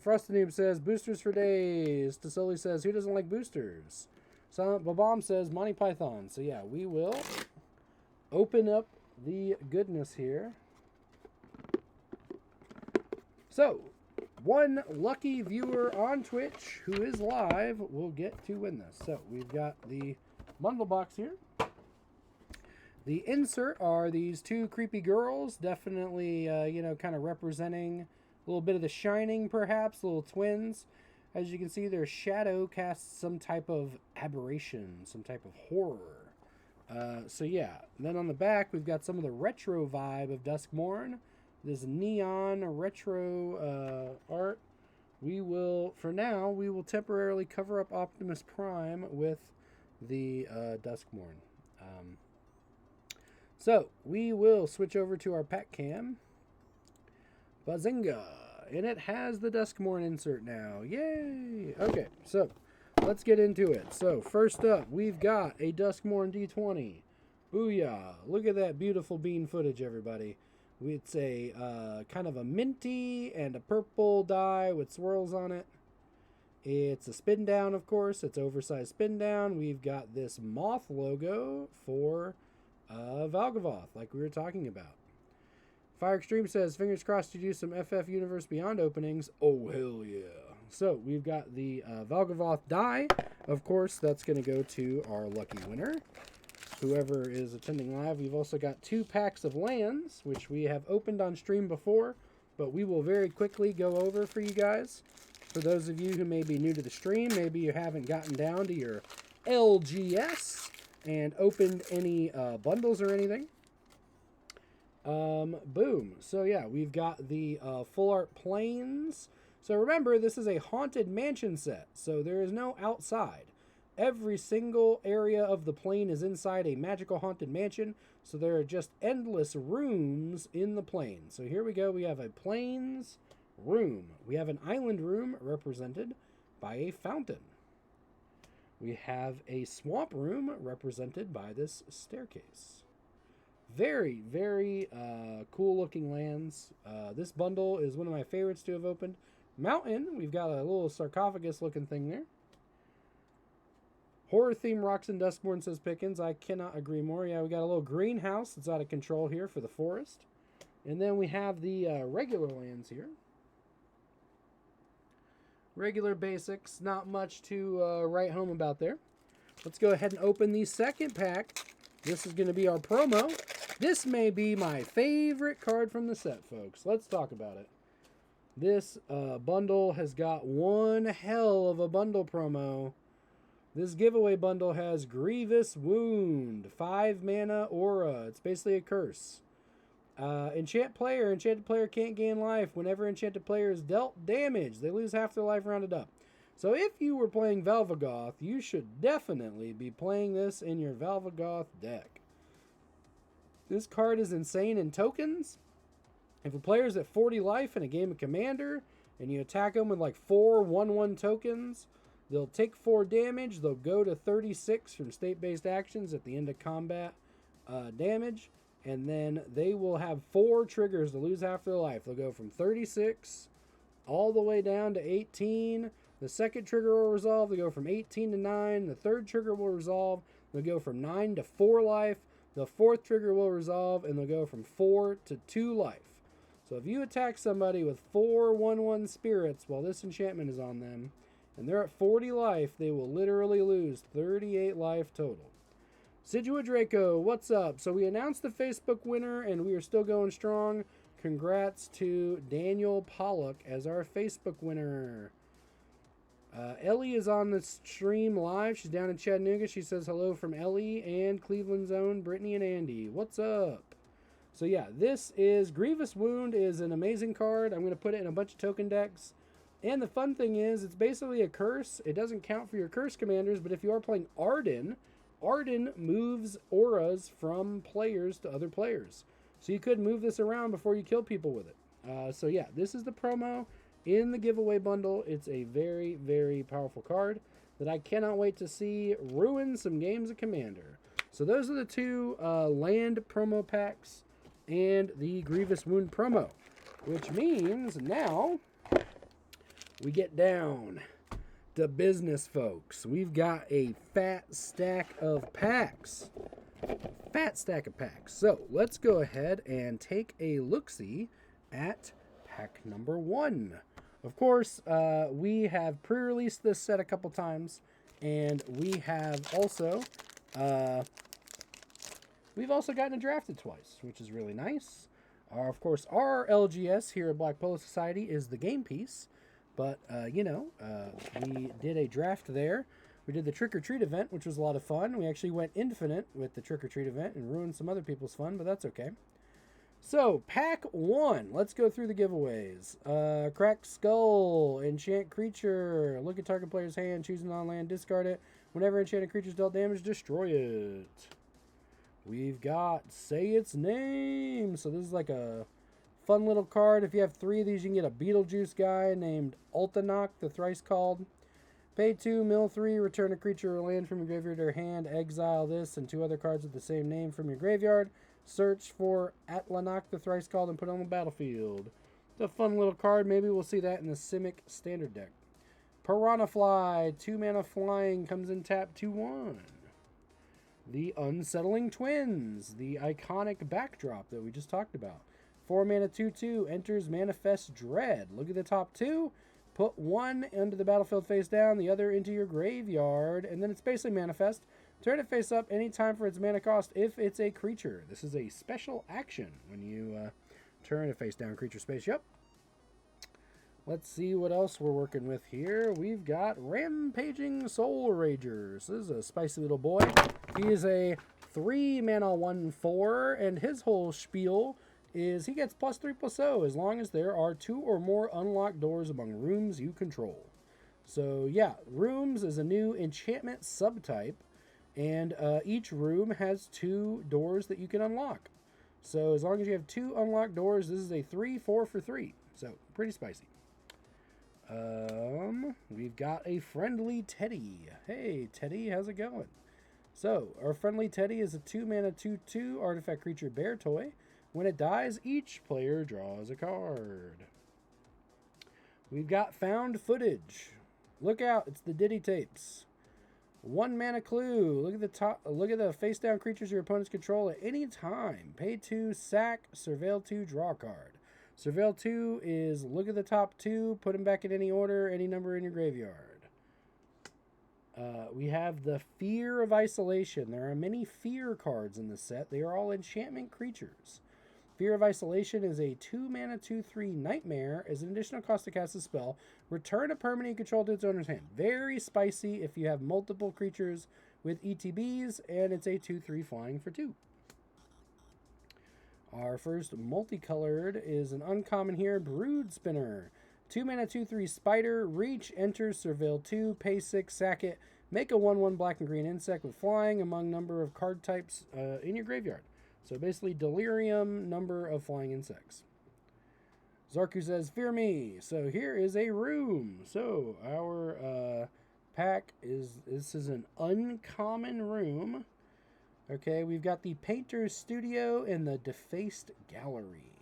Frosted Noob says boosters for days. Tasoli says who doesn't like boosters? Silent Babam says Monty Python. So yeah, we will open up the goodness here. So, one lucky viewer on Twitch who is live will get to win this. So, we've got the bundle box here. The insert are these two creepy girls, definitely, kind of representing a little bit of The Shining, perhaps, little twins. As you can see, their shadow casts some type of aberration, some type of horror. So, yeah. And then on the back, we've got some of the retro vibe of Duskmorn. This neon retro art. We will, for now, we will temporarily cover up Optimus Prime with the Duskmorn. So, we will switch over to our pack cam. Bazinga! And it has the Duskmorn insert now. Yay! Okay, so, let's get into it. So, first up, we've got a Duskmorn D20. Booyah! Look at that beautiful bean footage, everybody. It's a kind of a minty and a purple die with swirls on it. It's a spin down, of course. It's oversized spin down. We've got this moth logo for Valgavoth, like we were talking about. Fire Extreme says, fingers crossed you do some FF Universe Beyond openings. Oh, hell yeah. So, we've got the Valgavoth die. Of course, that's going to go to our lucky winner. Whoever is attending live. We've also got 2 packs of lands, which we have opened on stream before, but we will very quickly go over for you guys. For those of you who may be new to the stream, maybe you haven't gotten down to your LGS and opened any bundles or anything. Boom. So yeah, we've got the full art planes. So remember, this is a haunted mansion set, so there is no outside. Every single area of the plane is inside a magical haunted mansion, so there are just endless rooms in the plane. So here we go. We have a plains room. We have an island room represented by a fountain. We have a swamp room represented by this staircase. Very, very cool looking lands. This bundle is one of my favorites to have opened. Mountain, we've got a little sarcophagus looking thing there. Horror theme rocks and Duskmorn, says Pickens. I cannot agree more. Yeah, we got a little greenhouse that's out of control here for the forest. And then we have the regular lands here. Regular basics. Not much to write home about there. Let's go ahead and open the second pack. This is going to be our promo. This may be my favorite card from the set, folks. Let's talk about it. This bundle has got one hell of a bundle promo. This giveaway bundle has Grievous Wound, 5 mana aura. It's basically a curse. Enchanted player can't gain life. Whenever enchanted player is dealt damage, they lose half their life rounded up. So if you were playing Valvagoth, you should definitely be playing this in your Valvagoth deck. This card is insane in tokens. If a player is at 40 life in a game of Commander, and you attack them with like 4 1/1 tokens, they'll take 4 damage. They'll go to 36 from state-based actions at the end of combat damage. And then they will have 4 triggers to lose half their life. They'll go from 36 all the way down to 18. The second trigger will resolve. They'll go from 18 to 9. The third trigger will resolve. They'll go from 9 to 4 life. The fourth trigger will resolve. And they'll go from 4 to 2 life. So if you attack somebody with 4 1/1 spirits while this enchantment is on them, and they're at 40 life, they will literally lose 38 life total. Sidua Draco, what's up? So we announced the Facebook winner, and we are still going strong. Congrats to Daniel Pollock as our Facebook winner. Ellie is on the stream live. She's down in Chattanooga. She says hello from Ellie and Cleveland's own Brittany and Andy. What's up? So yeah, this is Grievous Wound is an amazing card. I'm going to put it in a bunch of token decks. And the fun thing is, it's basically a curse. It doesn't count for your curse commanders, but if you are playing Arden, Arden moves auras from players to other players. So you could move this around before you kill people with it. So yeah, this is the promo in the giveaway bundle. It's a very, very powerful card. that I cannot wait to see ruin some games of Commander. So those are the two land promo packs and the Grievous Wound promo, which means now we get down to business, folks. We've got a fat stack of packs. So let's go ahead and take a look-see at pack number 1. Of course, we have pre-released this set a couple times, and we have also we've also gotten it drafted twice, which is really nice. Of course, our LGS here at BlackPoloSociety is the game piece, but we did a draft there. We did the Trick or Treat event, which was a lot of fun. We actually went infinite with the Trick or Treat event and ruined some other people's fun, but that's okay. So, pack 1. Let's go through the giveaways. Cracked Skull, Enchant Creature. Look at target player's hand, choose an on-land, discard it. Whenever enchanted creature's dealt damage, destroy it. We've got Say Its Name. So this is like a fun little card. If you have 3 of these, you can get a Beetlejuice guy named Ultanok, the thrice called. Pay 2, mill 3, return a creature or land from your graveyard or hand, exile this and 2 other cards with the same name from your graveyard. Search for Atlanok, the thrice called, and put it on the battlefield. It's a fun little card. Maybe we'll see that in the Simic standard deck. Piranha Fly, 2 mana flying, comes in tap 2/1. The Unsettling Twins, the iconic backdrop that we just talked about. 4 mana 2/2, enters Manifest Dread. Look at the top 2. Put 1 into the battlefield face down, the other into your graveyard, and then it's basically Manifest. Turn it face up anytime for its mana cost if it's a creature. This is a special action when you turn a face down creature space. Yep. Let's see what else we're working with here. We've got Rampaging Soul Ragers. This is a spicy little boy. He is a 3 mana 1/4, and his whole spiel is he gets +3/+0 as long as there are 2 or more unlocked doors among rooms you control. So yeah, rooms is a new enchantment subtype, and each room has 2 doors that you can unlock. So as long as you have 2 unlocked doors, this is a 3/4 for 3. So pretty spicy. We've got a Friendly Teddy. Hey Teddy, how's it going? So our Friendly Teddy is a 2 mana 2/2 artifact creature bear toy. When it dies, each player draws a card. We've got Found Footage. Look out, it's the Diddy tapes. 1 mana clue. Look at the top. Look at the face down creatures your opponents control at any time. Pay 2, sack, surveil 2, draw a card. Surveil 2 is look at the top 2, put them back in any order, any number in your graveyard. We have the Fear of Isolation. There are many fear cards in this set. They are all enchantment creatures. Fear of Isolation is a 2 mana 2/3 nightmare. As an additional cost to cast a spell, return a permanent you control to its owner's hand. Very spicy if you have multiple creatures with ETBs, and it's a 2/3 flying for 2. Our first multicolored is an uncommon here, Brood Spinner. 2 mana 2/3 spider, reach, enters, surveil 2, pay 6, sack it, make a 1/1 black and green insect with flying among number of card types in your graveyard. So basically delirium number of flying insects. Zarku says, fear me. So here is a room. So our pack this is an uncommon room. Okay, we've got the Painter's Studio and the Defaced Gallery.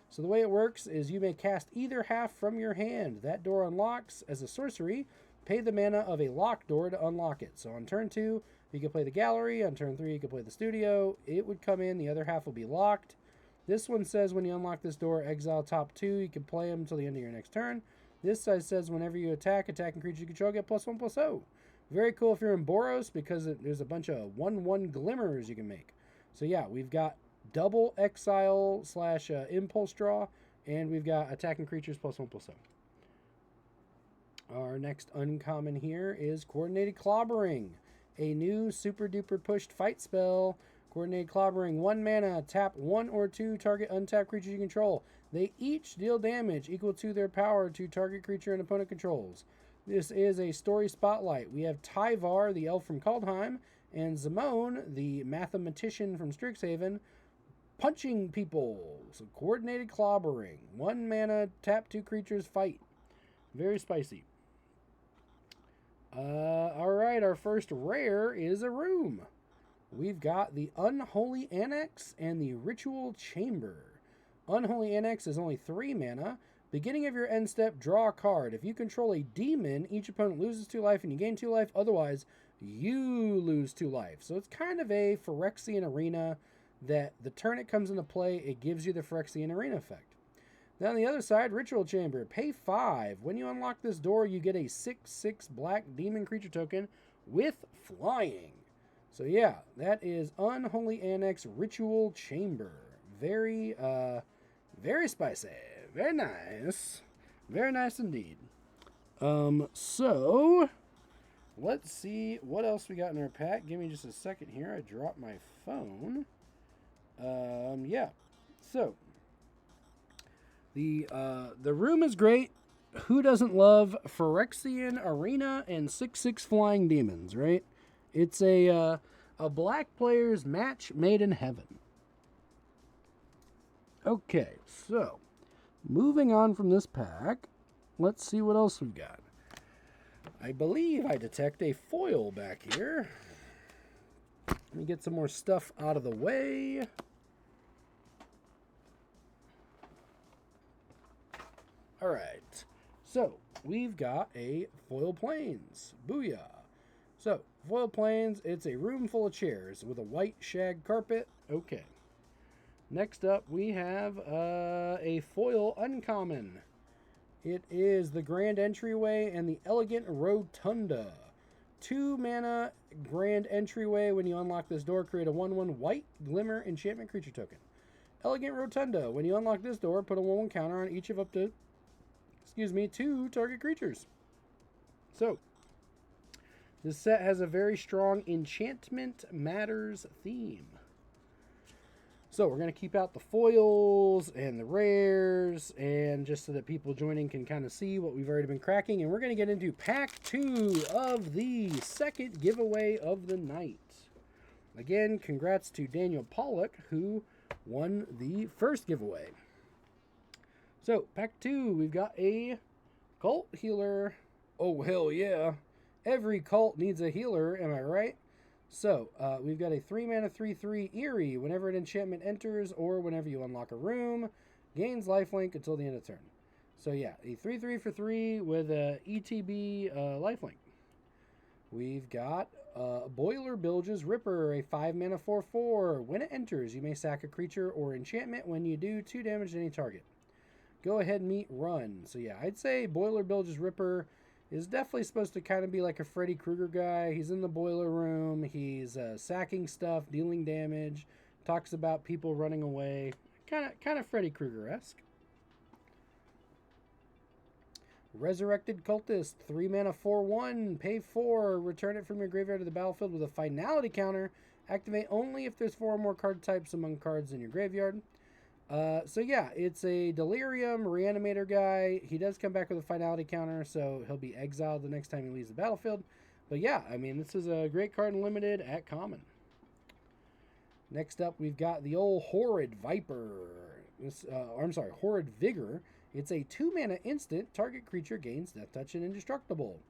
So the way it works is you may cast either half from your hand. That door unlocks as a sorcery. Pay the mana of a locked door to unlock it. So on turn 2, you can play the gallery. On turn 3, you can play the studio. It would come in. The other half will be locked. This one says when you unlock this door, exile top 2. You can play them until the end of your next turn. This side says whenever you attacking creature you control, get +1/+0. Very cool if you're in Boros because there's a bunch of 1/1 glimmers you can make. So yeah, we've got double exile / impulse draw, and we've got attacking creatures +1/+0. Our next uncommon here is Coordinated Clobbering, a new super duper pushed fight spell. Coordinated Clobbering, 1 mana, tap 1 or 2 target untapped creatures you control. They each deal damage equal to their power to target creature and opponent controls. This is a story spotlight. We have Tyvar, the elf from Kaldheim, and Zamone, the mathematician from Strixhaven, punching people. So Coordinated Clobbering, 1 mana, tap 2 creatures, fight. Very spicy. Alright, our first rare is a room. We've got the Unholy Annex and the Ritual Chamber. Unholy Annex is only 3 mana. Beginning of your end step, draw a card. If you control a demon, each opponent loses 2 life and you gain 2 life. Otherwise, you lose 2 life. So it's kind of a Phyrexian Arena that the turn it comes into play, it gives you the Phyrexian Arena effect. Then on the other side, Ritual Chamber. Pay 5. When you unlock this door, you get a 6/6 black demon creature token with flying. So yeah, that is Unholy Annex Ritual Chamber. Very spicy. Very nice. Very nice indeed. So let's see what else we got in our pack. Give me just a second here. I dropped my phone. Yeah. So the room is great. Who doesn't love Phyrexian Arena and 6/6 flying demons, right? It's a black player's match made in heaven. Okay, so moving on from this pack, let's see what else we've got. I believe I detect a foil back here. Let me get some more stuff out of the way. All right, so we've got a Foil Plains. Booyah. So, Foil Plains, it's a room full of chairs with a white shag carpet. Okay. Next up, we have a foil uncommon. It is the Grand Entryway and the Elegant Rotunda. 2 mana Grand Entryway. When you unlock this door, create a 1/1 white glimmer enchantment creature token. Elegant Rotunda. When you unlock this door, put a 1/1 counter on each of up to, 2 target creatures. So, this set has a very strong Enchantment Matters theme. So we're going to keep out the foils and the rares, and just so that people joining can kind of see what we've already been cracking. And we're going to get into pack 2 of the second giveaway of the night. Again, congrats to Daniel Pollock, who won the first giveaway. So, pack 2, we've got a Cult Healer. Oh, hell yeah. Every cult needs a healer, am I right? So, we've got a 3 mana 3/3 Eerie. Whenever an enchantment enters or whenever you unlock a room, gains lifelink until the end of turn. So, yeah, a 3/3 for 3 with a ETB lifelink. We've got Boiler Bilge's Ripper, a 5 mana 4/4. When it enters, you may sack a creature or enchantment. When you do, 2 damage to any target. Go ahead, meet, run. So, yeah, I'd say Boiler Bilge's Ripper is definitely supposed to kind of be like a Freddy Krueger guy. He's in the boiler room. He's sacking stuff, dealing damage. Talks about people running away. Kind of Freddy Krueger-esque. Resurrected Cultist, 3 mana 4/1. Pay 4. Return it from your graveyard to the battlefield with a finality counter. Activate only if there's 4 or more card types among cards in your graveyard. So yeah, it's a Delirium Reanimator guy. He does come back with a finality counter, so he'll be exiled the next time he leaves the battlefield. But yeah, I mean, this is a great card in Limited at common. Next up, we've got the old Horrid Viper. Horrid Vigor. It's a 2 mana instant. Target creature gains Death Touch and Indestructible.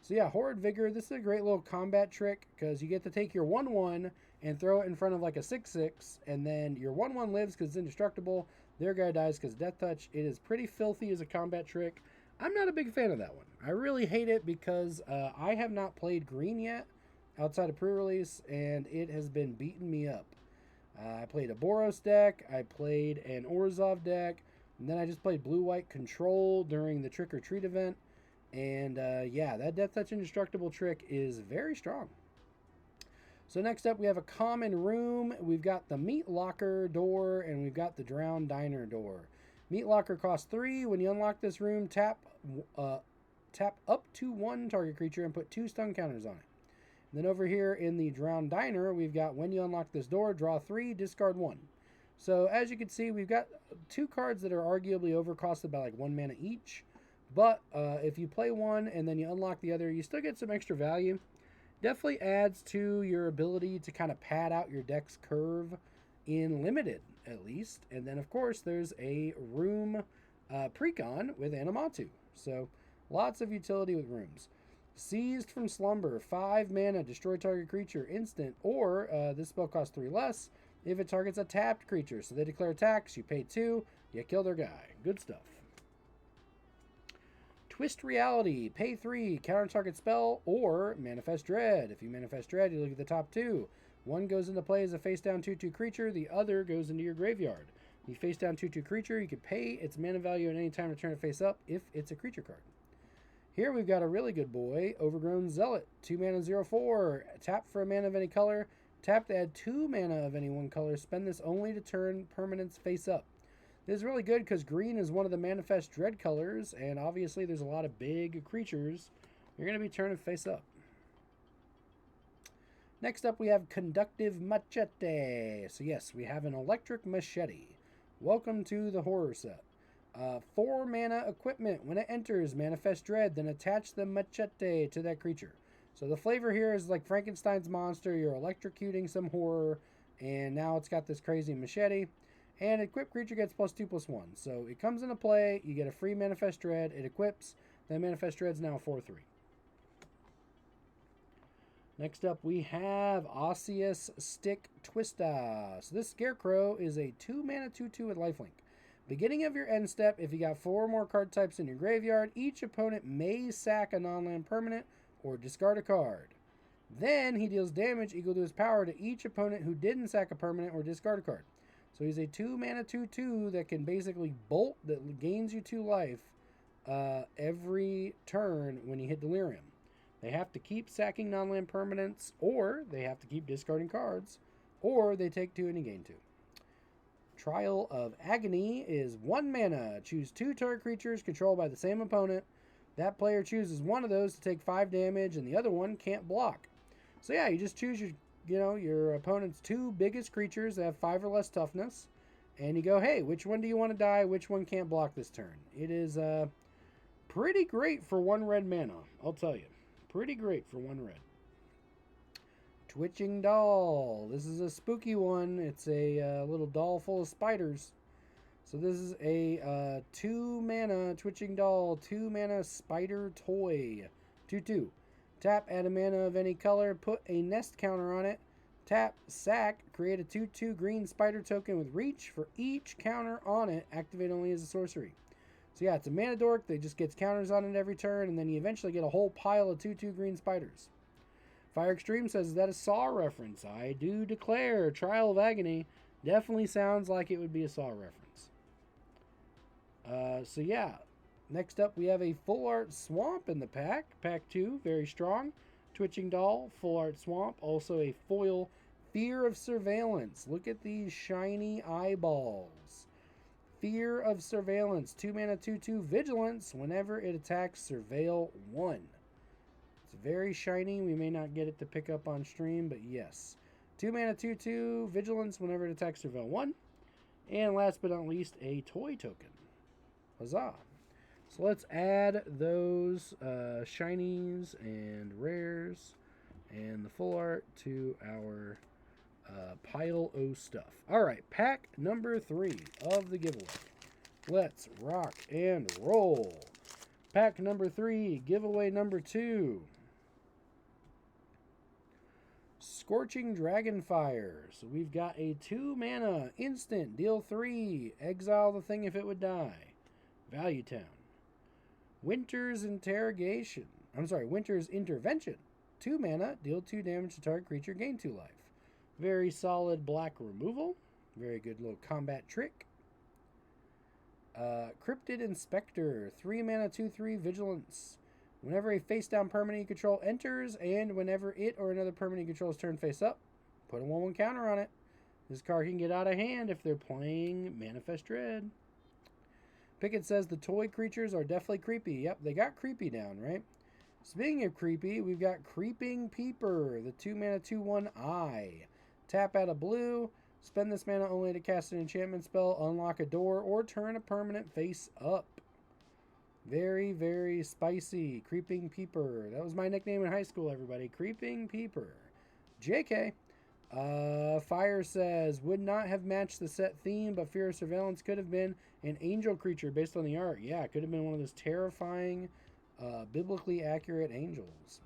So yeah, Horrid Vigor, this is a great little combat trick because you get to take your 1/1 and throw it in front of like a 6/6, and then your 1/1 lives because it's indestructible. Their guy dies because Death Touch. It is pretty filthy as a combat trick. I'm not a big fan of that one. I really hate it because I have not played green yet outside of pre-release, and it has been beating me up. I played a Boros deck, I played an Orzhov deck, and then I just played Blue-White Control during the Trick or Treat event. And yeah, that Death Touch Indestructible trick is very strong. So next up, we have a common room. We've got the Meat Locker door, and we've got the Drowned Diner door. Meat Locker costs 3. When you unlock this room, tap up to 1 target creature and put 2 stun counters on it. And then over here in the Drowned Diner, we've got when you unlock this door, draw 3, discard 1. So as you can see, we've got 2 cards that are arguably overcosted by like 1 mana each. But if you play one and then you unlock the other, you still get some extra value. Definitely adds to your ability to kind of pad out your deck's curve in Limited, at least. And then, of course, there's a room precon with Animatu. So lots of utility with rooms. Seized from Slumber, 5 mana, destroy target creature, instant, or this spell costs 3 less if it targets a tapped creature. So they declare attacks, you pay 2, you kill their guy. Good stuff. Twist Reality, pay 3, counter target spell, or Manifest Dread. If you Manifest Dread, you look at the top 2. One goes into play as a face-down 2/2 creature, the other goes into your graveyard. You face-down 2/2 creature, you can pay its mana value at any time to turn it face up if it's a creature card. Here we've got a really good boy, Overgrown Zealot. 2 mana, 0/4. Tap for a mana of any color. Tap to add 2 mana of any one color. Spend this only to turn permanents face up. This is really good because green is one of the Manifest Dread colors, and obviously there's a lot of big creatures you're going to be turning face up. Next up we have Conductive Machete. So yes, we have an electric machete. Welcome to the horror set. 4 mana equipment. When it enters, Manifest Dread, then attach the machete to that creature. So the flavor here is like Frankenstein's monster. You're electrocuting some horror, and now it's got this crazy machete. And equipped creature gets +2/+1. So it comes into play, you get a free Manifest Dread, it equips, then Manifest Dread's now 4/3. Next up we have Osseous Stick Twista. So this Scarecrow is a 2 mana 2/2 with lifelink. Beginning of your end step, if you got 4 more card types in your graveyard, each opponent may sack a non-land permanent or discard a card. Then he deals damage equal to his power to each opponent who didn't sack a permanent or discard a card. So he's a 2 mana 2/2 that can basically bolt, that gains you 2 life every turn when you hit Delirium. They have to keep sacking non-land permanents, or they have to keep discarding cards, or they take 2 and you gain 2. Trial of Agony is 1 mana. Choose 2 target creatures controlled by the same opponent. That player chooses one of those to take 5 damage, and the other one can't block. So yeah, you just choose your opponent's 2 biggest creatures that have 5 or less toughness, and you go, hey, which one do you want to die? Which one can't block this turn? It is pretty great for 1 red mana, I'll tell you. Pretty great for 1 red. Twitching Doll. This is a spooky one. It's a little doll full of spiders. So this is a 2 mana Twitching Doll, 2 mana spider toy. 2/2. Tap, add a mana of any color, put a nest counter on it. Tap, sack, create a 2/2 green spider token with reach for each counter on it. Activate only as a sorcery. So yeah, it's a mana dork that just gets counters on it every turn, and then you eventually get a whole pile of 2/2 green spiders. Fire Extreme says, is that a Saw reference? I do declare. Trial of Agony definitely sounds like it would be a Saw reference. So yeah, next up we have a Full Art Swamp in the pack. Pack 2, very strong. Twitching Doll, Full Art Swamp, also a foil Fear of Surveillance. Look at these shiny eyeballs. Fear of Surveillance, 2 mana 2/2 Vigilance. Whenever it attacks, surveil 1. It's very shiny. We may not get it to pick up on stream, but yes. 2 mana 2/2 Vigilance. Whenever it attacks, surveil 1. And last but not least, a toy token. Huzzah. So let's add those shinies and rares and the full art to our pile of stuff. All right, pack number 3 of the giveaway. Let's rock and roll. Pack number 3, giveaway number 2. Scorching Dragonfire. So we've got a 2 mana instant, deal 3, exile the thing if it would die. Value Town. Winter's Intervention. 2 mana, deal 2 damage to target creature, gain 2 life. Very solid black removal. Very good little combat trick. Cryptid Inspector. 3 mana, 2/3 Vigilance. Whenever a face-down permanent you control enters, and whenever it or another permanent you control is turned face up, put a 1/1 counter on it. This card can get out of hand if they're playing Manifest Dread. Pickett says the toy creatures are definitely creepy. Yep, they got creepy down, right? Speaking of creepy, we've got Creeping Peeper, the 2 mana 2/1 Eye. Tap out a blue, spend this mana only to cast an enchantment spell, unlock a door, or turn a permanent face up. Very, very spicy. Creeping Peeper. That was my nickname in high school, everybody. Creeping Peeper. JK. Fire says, would not have matched the set theme, but Fear of Surveillance could have been an angel creature based on the art. Yeah, it could have been one of those terrifying Biblically accurate angels.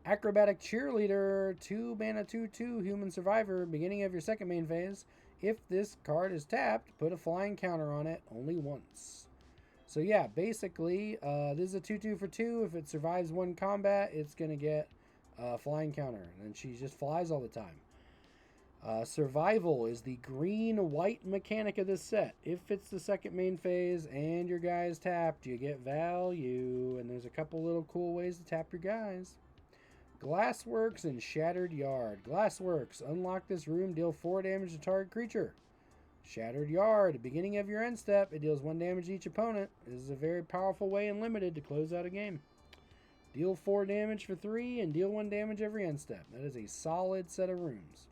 Acrobatic cheerleader, 2 mana 2/2 human survivor, beginning of your second main phase. If this card is tapped, put a flying counter on it only once. So yeah, basically, this is a 2/2 for 2. If it survives one combat, it's going to get a flying counter. And she just flies all the time. Survival is the green-white mechanic of this set. If it's the second main phase and your guy is tapped, you get value. And there's a couple little cool ways to tap your guys. Glassworks and Shattered Yard. Glassworks, unlock this room, deal 4 damage to target creature. Shattered Yard, beginning of your end step, it deals 1 damage to each opponent. This is a very powerful way and limited to close out a game. Deal 4 damage for 3 and deal 1 damage every end step. That is a solid set of rooms.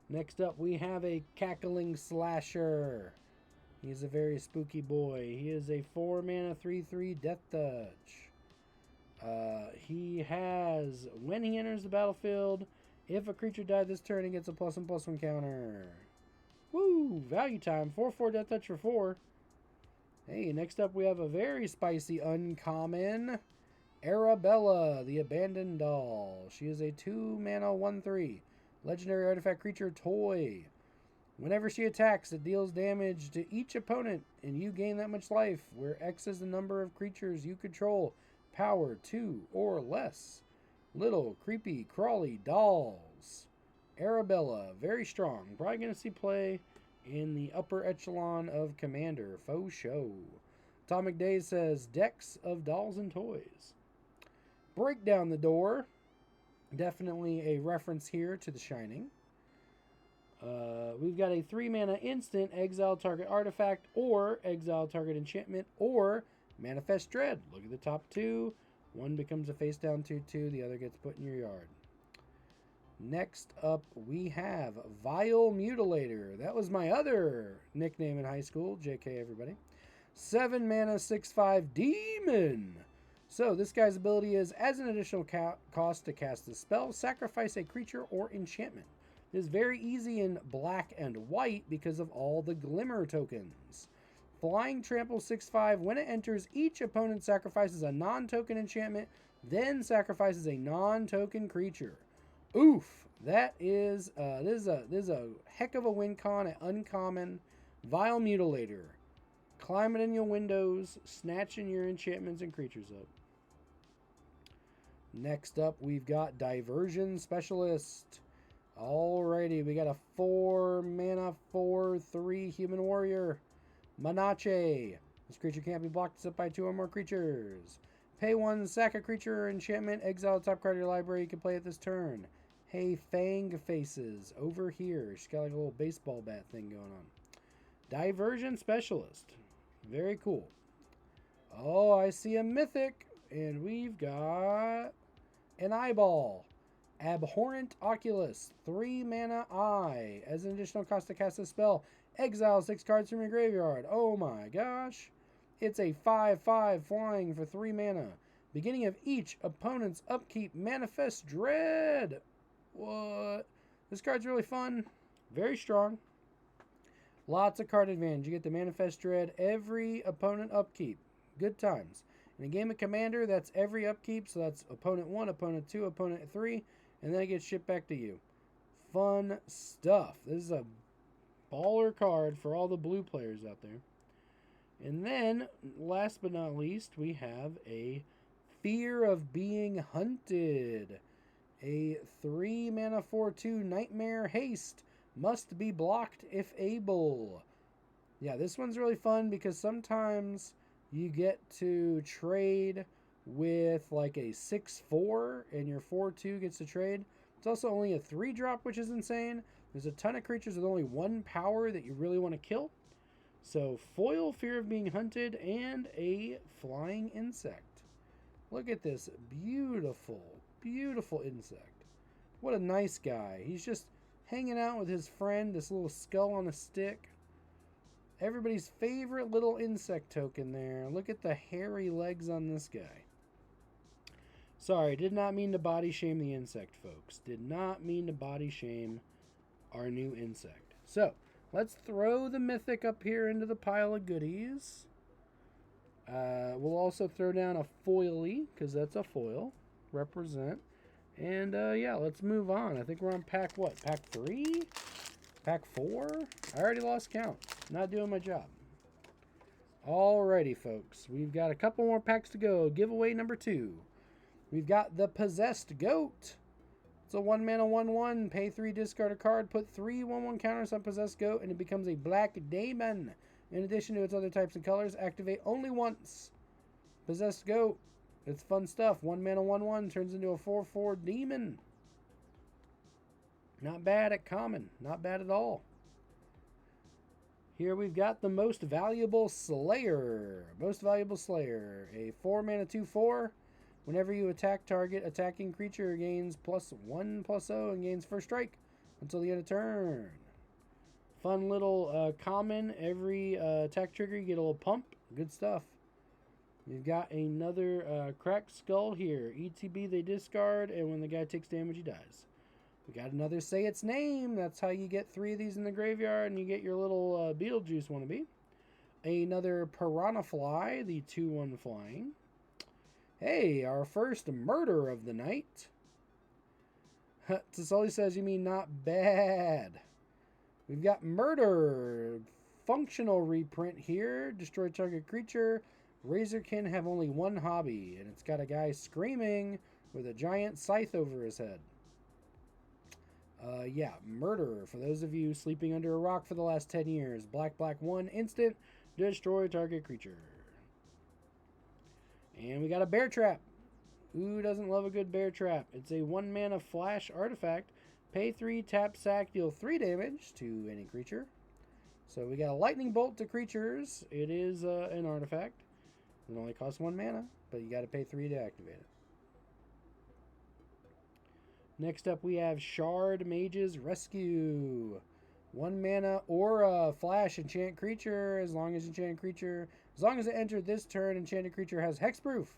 Next up, we have a Cackling Slasher. He's a very spooky boy. He is a 4 mana 3/3 Death Touch. He has, when he enters the battlefield, if a creature died this turn, he gets a +1/+1 counter. Woo! Value time. 4/4 Death Touch for 4. Hey, next up we have a very spicy uncommon. Arabella, the Abandoned Doll. She is a 2 mana 1/3 legendary artifact creature toy. Whenever she attacks, it deals damage to each opponent, and you gain that much life, where X is the number of creatures you control. Power 2 or less. Little creepy crawly dolls. Arabella, very strong. Probably going to see play in the upper echelon of Commander. Faux show. Atomic Days says decks of dolls and toys. Break Down the Door. Definitely a reference here to The Shining. We've got a 3 mana instant, exile target artifact or exile target enchantment or Manifest Dread. Look at the top 2. One becomes a face down 2/2. The other gets put in your yard. Next up, we have Vile Mutilator. That was my other nickname in high school. JK, everybody. 7 mana 6/5 Demon. So this guy's ability is, as an additional cost to cast this spell, sacrifice a creature or enchantment. It is very easy in black and white because of all the Glimmer tokens. Flying Trample 6/5. When it enters, each opponent sacrifices a non-token enchantment, then sacrifices a non-token creature. Oof! That is this is a heck of a win con at uncommon. Vile Mutilator. Climbing in your windows, snatching your enchantments and creatures up. Next up, we've got Diversion Specialist. Alrighty, we got a 4 mana 4/3 Human Warrior. Manache. This creature can't be blocked except by 2 or more creatures. Pay 1, sack a creature or enchantment, exile the top card of your library. You can play it this turn. Hey, Fang Faces. Over here. She's got like a little baseball bat thing going on. Diversion Specialist. Very cool. Oh, I see a Mythic. And we've got an Eyeball. Abhorrent Oculus. 3 mana Eye. As an additional cost to cast a spell, exile 6 cards from your graveyard. Oh my gosh. It's a 5/5 flying for 3 mana. Beginning of each opponent's upkeep, Manifest Dread. What? This card's really fun. Very strong. Lots of card advantage. You get the Manifest Dread every opponent upkeep. Good times. In a game of Commander, that's every upkeep. So that's opponent 1, opponent 2, opponent 3. And then it gets shipped back to you. Fun stuff. This is a baller card for all the blue players out there. And then, last but not least, we have a Fear of Being Hunted. A 3 mana 4/2 Nightmare Haste. Must be blocked if able. Yeah, this one's really fun because sometimes you get to trade with like a 6/4 and your 4/2 gets to trade. It's also only a 3-drop, which is insane. There's a ton of creatures with only 1 power that you really want to kill. So foil Fear of Being Hunted and a flying insect. Look at this beautiful, beautiful insect. What a nice guy. He's just hanging out with his friend, this little skull on a stick. Everybody's favorite little insect token there. Look at the hairy legs on this guy. Sorry, did not mean to body shame the insect, folks. Did not mean to body shame our new insect. So, let's throw the Mythic up here into the pile of goodies. We'll also throw down a foily, because that's a foil. Represent. And, yeah, let's move on. I think we're on pack, what? Pack 3? Pack 4? I already lost count. Not doing my job. Alrighty, folks. We've got a couple more packs to go. Giveaway number 2. We've got the Possessed Goat. It's a 1-mana 1/1. Pay 3, discard a card. Put 3 1/1 counters on Possessed Goat, and it becomes a black demon. In addition to its other types and colors, activate only once. Possessed Goat. It's fun stuff. 1-mana 1/1 turns into a 4/4 demon. Not bad at common. Not bad at all. Here we've got the Most Valuable Slayer. Most Valuable Slayer. A 4-mana 2/4. Whenever you attack target, attacking creature gains +1/+0 and gains first strike until the end of turn. Fun little common. Every attack trigger, you get a little pump. Good stuff. You've got another Cracked Skull here. ETB, they discard, and when the guy takes damage, he dies. We got another Say Its Name. That's how you get 3 of these in the graveyard, and you get your little Beetlejuice wannabe. Another Piranha Fly, the 2/1 flying. Hey, our first murder of the night. Tasoli says, you mean not bad. We've got Murder. Functional reprint here. Destroy target creature. Razorkin have only one hobby, and it's got a guy screaming with a giant scythe over his head. Yeah, Murder. For those of you sleeping under a rock for the last 10 years. Black, 1, instant. Destroy target creature. And we got a Bear Trap. Who doesn't love a good Bear Trap? It's a 1-mana flash artifact. Pay 3, tap, sack, deal 3 damage to any creature. So we got a Lightning Bolt to creatures. It is an artifact. It only costs 1 mana, but you got to pay 3 to activate it. Next up we have Shard Mage's Rescue. 1 mana aura, flash, enchant creature. As long as it entered this turn, enchanted creature has hexproof.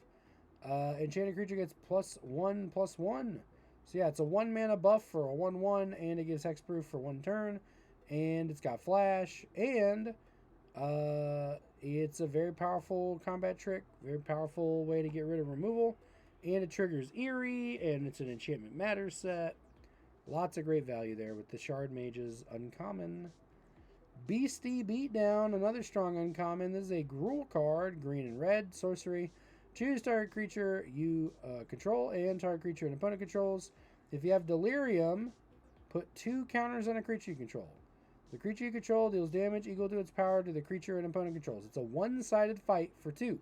Enchanted creature gets +1/+1. So yeah, it's a 1 mana buff for a 1/1, and it gives hexproof for 1 turn. And it's got flash, and it's a very powerful combat trick, very powerful way to get rid of removal. And it triggers Eerie, and it's an Enchantment Matters set. Lots of great value there with the Shard Mage's uncommon. Beastie Beatdown, another strong uncommon. This is a Gruul card, green and red, sorcery. Choose target creature you control and target creature an opponent controls. If you have Delirium, put 2 counters on a creature you control. The creature you control deals damage equal to its power to the creature an opponent controls. It's a one-sided fight for 2.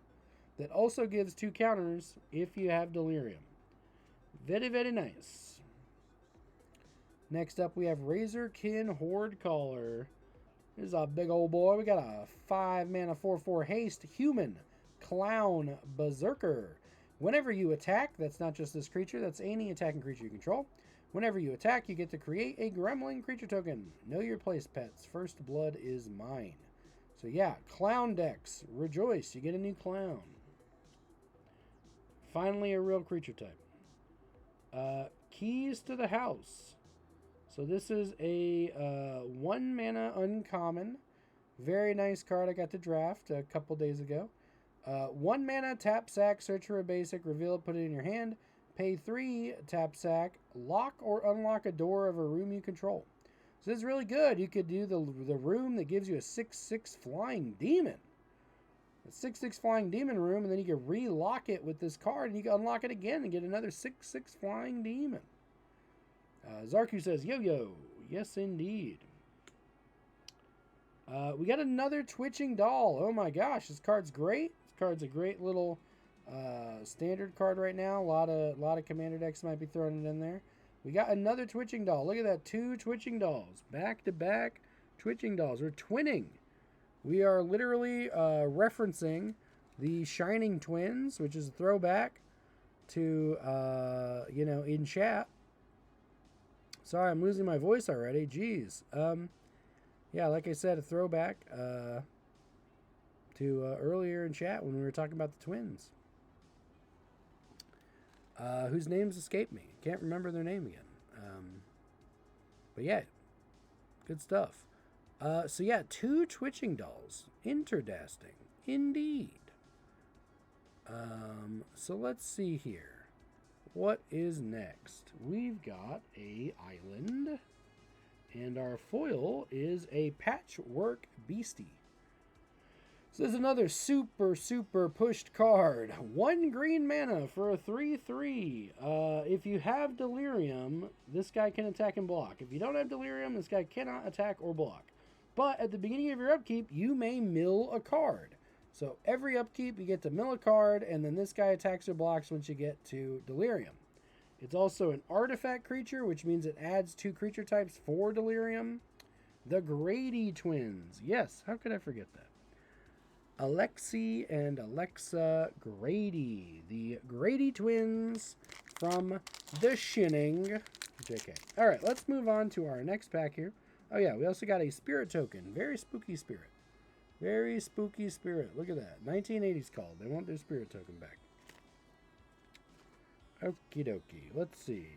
That also gives 2 counters if you have Delirium. Very, very nice. Next up, we have Razorkin Horde Caller. This is a big old boy. We got a 5-mana 4/4 haste human clown berserker. Whenever you attack, that's not just this creature, that's any attacking creature you control. Whenever you attack, you get to create a gremlin creature token. Know your place, pets. First blood is mine. So yeah, clown decks. Rejoice, you get a new clown. Finally, a real creature type. Keys to the House. So this is a 1 mana uncommon. Very nice card I got to draft a couple days ago. 1 mana, tap, sack, search for a basic, reveal it, put it in your hand. Pay 3, tap, sack, lock or unlock a door of a room you control. So this is really good. You could do the room that gives you a 6/6 flying demon. A 6/6 flying demon room, and then you can relock it with this card, and you can unlock it again and get another 6/6 flying demon. Zarku says, yo. Yes, indeed. We got another Twitching Doll. Oh my gosh, this card's great. This card's a great little standard card right now. A lot of commander decks might be throwing it in there. We got another Twitching Doll. Look at that, 2 Twitching Dolls. Back-to-back Twitching Dolls. We're twinning. We are literally referencing the Shining Twins, which is a throwback to, in chat. Sorry, I'm losing my voice already. Jeez. Yeah, like I said, a throwback to earlier in chat when we were talking about the twins. Whose names escape me. Can't remember their name again. But yeah, good stuff. So yeah, 2 Twitching Dolls. Interdasting. Indeed. So let's see here. What is next? We've got a island, and our foil is a patchwork beastie. So this is another super pushed card. 1 green mana for a 3/3. If you have Delirium, this guy can attack and block. If you don't have Delirium, this guy cannot attack or block. But at the beginning of your upkeep, you may mill a card. So every upkeep, you get to mill a card, and then this guy attacks or blocks once you get to Delirium. It's also an artifact creature, which means it adds 2 creature types for Delirium. The Grady Twins. Yes, how could I forget that? Alexi and Alexa Grady. The Grady Twins from the Shinning. JK. Alright, let's move on to our next pack here. Oh yeah, we also got a spirit token. Very spooky spirit. Very spooky spirit. Look at that. 1980s called. They want their spirit token back. Okie dokie. Let's see.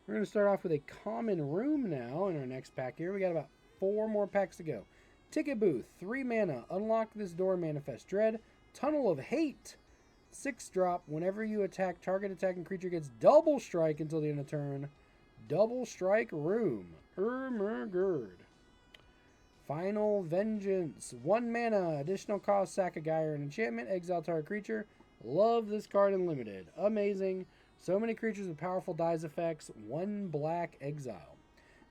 We're going to start off with a common room now in our next pack here. We got about 4 more packs to go. Ticket Booth, 3 mana. Unlock this door, manifest dread. Tunnel of Hate, 6 drop. Whenever you attack, target attacking creature gets double strike until the end of turn. Double strike room. Ermurgurd. Final Vengeance, 1 mana. Additional cost, sack a guy or an enchantment. Exile target creature. Love this card in limited. Amazing. So many creatures with powerful dies effects. 1 black exile.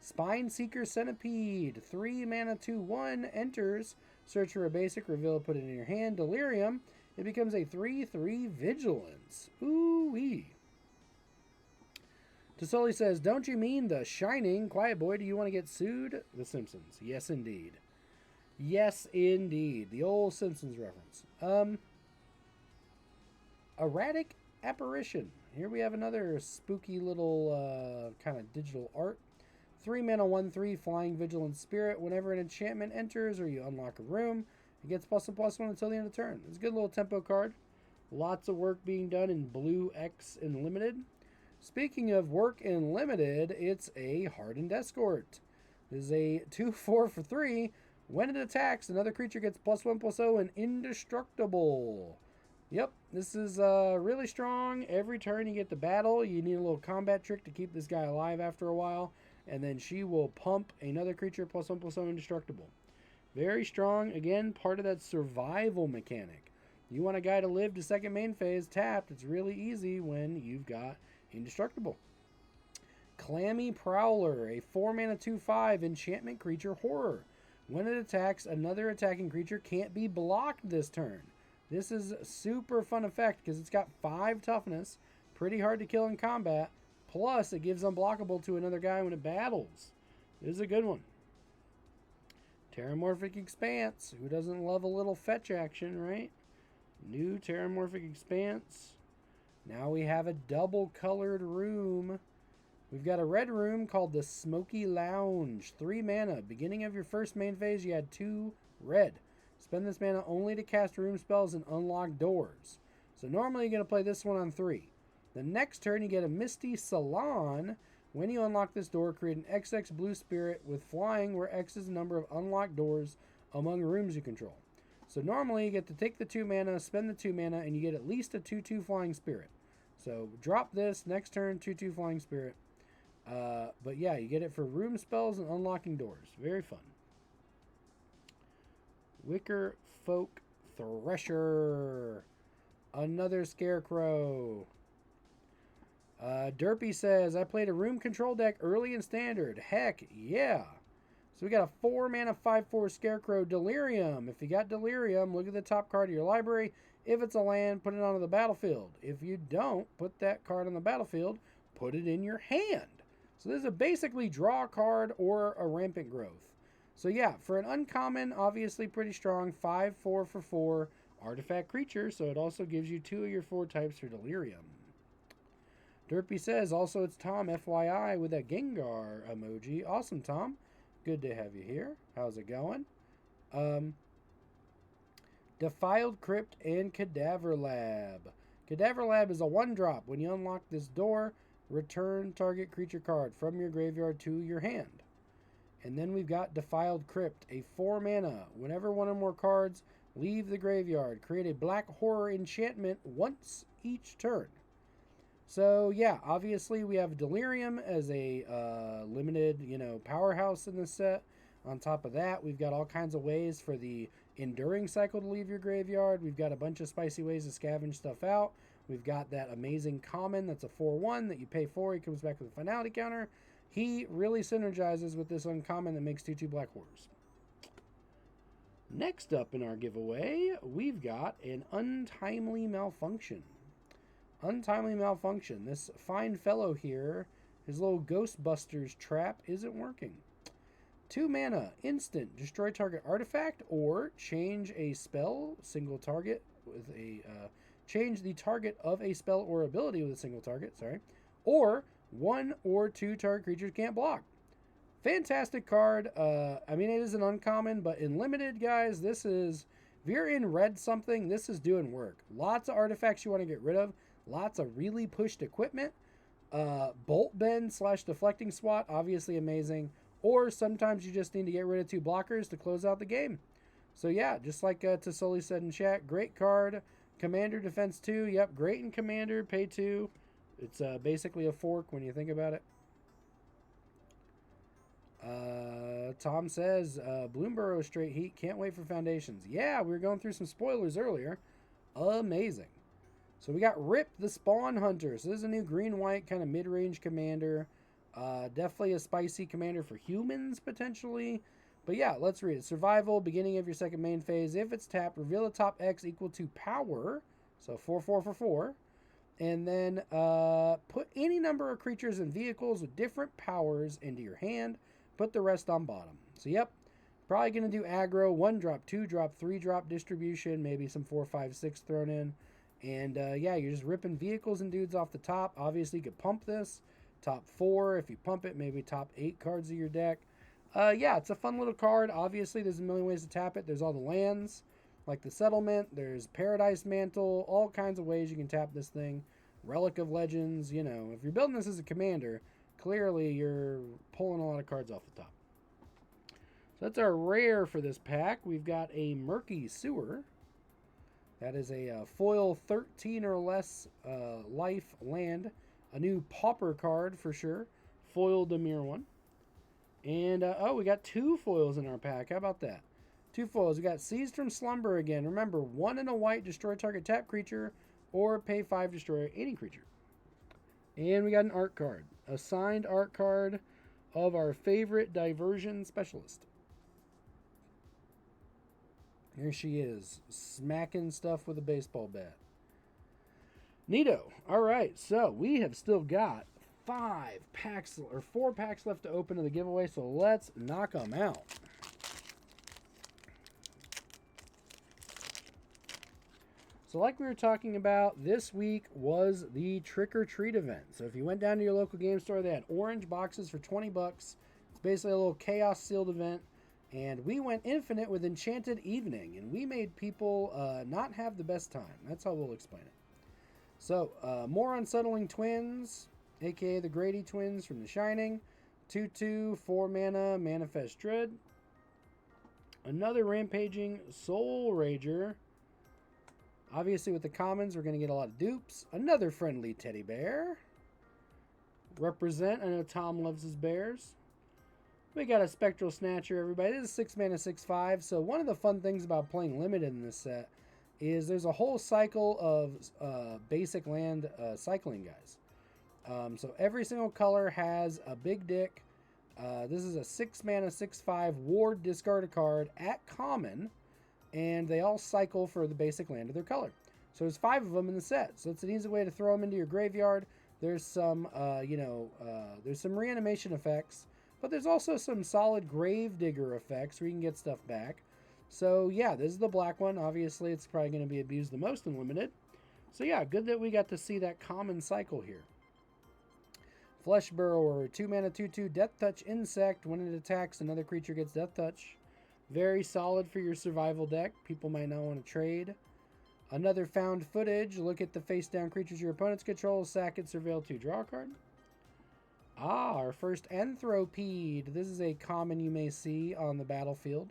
Spine Seeker Centipede, 3 mana 2/1, enters. Search for a basic, reveal, put it in your hand. Delirium, it becomes a 3/3 Vigilance. Ooh-wee. Tasoli says, don't you mean The Shining? Quiet Boy, do you want to get sued? The Simpsons. Yes, indeed. Yes, indeed. The old Simpsons reference. Erratic Apparition. Here we have another spooky little kind of digital art. 3 mana 1/3 Flying Vigilant Spirit. Whenever an enchantment enters or you unlock a room, it gets +1/+1 until the end of the turn. It's a good little tempo card. Lots of work being done in Blue X in Limited. Speaking of work in Limited, it's a Hardened Escort. This is a 2/4 for 3. When it attacks, another creature gets +1/+0 and indestructible. Yep, this is really strong. Every turn you get to battle, you need a little combat trick to keep this guy alive after a while. And then she will pump another creature +1/+0 indestructible. Very strong. Again, part of that survival mechanic. You want a guy to live to second main phase tapped. It's really easy when you've got indestructible. Clammy Prowler, a 4 mana 2/5 enchantment creature horror. When it attacks, another attacking creature can't be blocked this turn. This is a super fun effect because it's got 5 toughness. Pretty hard to kill in combat. Plus, it gives unblockable to another guy when it battles. This is a good one. Terramorphic Expanse. Who doesn't love a little fetch action, right? New Terramorphic Expanse. Now we have a double-colored room. We've got a red room called the Smoky Lounge. 3 mana. Beginning of your first main phase, you had 2 red. Spend this mana only to cast room spells and unlock doors. So normally you're going to play this one on 3. The next turn, you get a Misty Salon. When you unlock this door, create an XX blue spirit with flying, where X is the number of unlocked doors among rooms you control. So normally, you get to take the 2 mana, spend the 2 mana, and you get at least a 2/2 flying spirit. So drop this, next turn, 2/2 flying spirit. But yeah, you get it for room spells and unlocking doors. Very fun. Wicker Folk Thresher. Another Scarecrow. Derpy says, I played a room control deck early in Standard. Heck, yeah. So we got a 4 mana 5/4 Scarecrow Delirium. If you got Delirium, look at the top card of your library. If it's a land, put it onto the battlefield. If you don't put that card on the battlefield, put it in your hand. So this is a basically draw a card or a Rampant Growth. So yeah, for an uncommon, obviously pretty strong 5/4 for 4 artifact creature. So it also gives you 2 of your 4 types for Delirium. Derpy says, also it's Tom, FYI, with a Gengar emoji. Awesome, Tom. Good to have you here. How's it going? Defiled Crypt and Cadaver Lab. Cadaver Lab is a 1-drop. When you unlock this door, return target creature card from your graveyard to your hand. And then we've got Defiled Crypt, a 4 mana. Whenever one or more cards Leave the graveyard. Create a black horror enchantment once each turn. So, yeah, obviously we have Delirium as a limited, powerhouse in this set. On top of that, we've got all kinds of ways for the Enduring Cycle to leave your graveyard. We've got a bunch of spicy ways to scavenge stuff out. We've got that amazing common that's a 4/1 that you pay for. He comes back with a finality counter. He really synergizes with this uncommon that makes 2/2 black horrors. Next up in our giveaway, we've got an Untimely Malfunction. Untimely Malfunction. This fine fellow here, his little Ghostbusters trap isn't working. 2 mana, instant, destroy target artifact, or change a spell, single target, with a, change the target of a spell or ability with a single target, or 1 or 2 target creatures can't block. Fantastic card. I mean, it is an uncommon, but in limited, guys, this is, if you're in red something, this is doing work. Lots of artifacts you want to get rid of. Lots of really pushed equipment. Bolt bend / deflecting swat, obviously amazing. Or sometimes you just need to get rid of 2 blockers to close out the game. So yeah, just like Tasoli said in chat, great card. Commander defense 2, yep, great in Commander, pay 2. It's basically a fork when you think about it. Tom says, Bloomburrow straight heat, can't wait for Foundations. Yeah, we were going through some spoilers earlier. Amazing. So we got Rip the Spawn Hunter. So this is a new green-white kind of mid-range commander. Definitely a spicy commander for humans, potentially. But yeah, let's read it. Survival, beginning of your second main phase. If it's tapped, reveal the top X equal to power. So 4/4 for 4. And then put any number of creatures and vehicles with different powers into your hand. Put the rest on bottom. So yep, probably going to do aggro, 1-drop, 2-drop, 3-drop distribution, maybe some 4, 5, 6 thrown in. And yeah, you're just ripping vehicles and dudes off the top. Obviously, you could pump this. Top 4, if you pump it, maybe top 8 cards of your deck. Yeah, it's a fun little card. Obviously, there's a million ways to tap it. There's all the lands, like the Settlement. There's Paradise Mantle. All kinds of ways you can tap this thing. Relic of Legends. You know, if you're building this as a commander, clearly you're pulling a lot of cards off the top. So that's our rare for this pack. We've got a Murky Sewer. That is a foil 13 or less life land. A new Pauper card for sure. Foil Demir one. And, oh, we got 2 foils in our pack. How about that? 2 foils. We got Seized from Slumber again. Remember, 1 and a white, destroy target tap creature, or pay 5, destroy any creature. And we got an art card. A signed art card of our favorite diversion specialist. Here she is, smacking stuff with a baseball bat. Neato. All right, so we have still got 4 packs left to open in the giveaway, so let's knock them out. So like we were talking about, this week was the Trick or Treat event. So if you went down to your local game store, they had orange boxes for 20 bucks. It's basically a little chaos sealed event. And we went infinite with Enchanted Evening, and we made people not have the best time. That's how we'll explain it. So, more Unsettling Twins, aka the Grady Twins from The Shining. 2/2, 4 mana, Manifest Dread. Another Rampaging Soul Rager. Obviously, with the commons, we're going to get a lot of dupes. Another Friendly Teddy Bear. Represent, I know Tom loves his bears. We got a Spectral Snatcher, everybody. This is 6 mana, 6/5. So one of the fun things about playing limited in this set is there's a whole cycle of basic land cycling, guys. So every single color has a big dick. This is a 6 mana, 6/5 ward, discard a card at common, and they all cycle for the basic land of their color. So there's 5 of them in the set. So it's an easy way to throw them into your graveyard. There's some, there's some reanimation effects. But there's also some solid Gravedigger effects where you can get stuff back. So yeah, this is the black one. Obviously, it's probably going to be abused the most in Limited. So yeah, good that we got to see that common cycle here. Flesh Burrower, 2 mana, 2/2, Death Touch Insect. When it attacks, another creature gets Death Touch. Very solid for your survival deck. People might not want to trade. Another Found Footage. Look at the face down creatures your opponents control. Sack it, surveil 2, draw a card. Ah, our first Anthropede. This is a common you may see on the battlefield.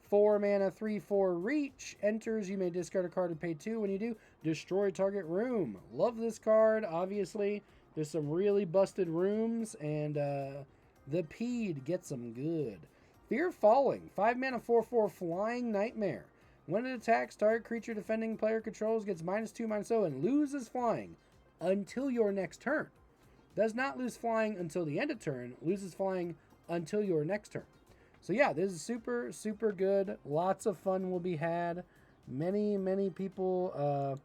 4 mana, 3/4 reach. Enters, you may discard a card and pay 2. When you do, destroy target room. Love this card, obviously. There's some really busted rooms, and the Peed gets them good. Fear of Falling, 5 mana, 4/4 flying nightmare. When it attacks, target creature defending player controls gets -2/-0 and loses flying until your next turn. Does not lose flying until the end of turn, loses flying until your next turn. So yeah, this is super, super good. Lots of fun will be had. Many, many people,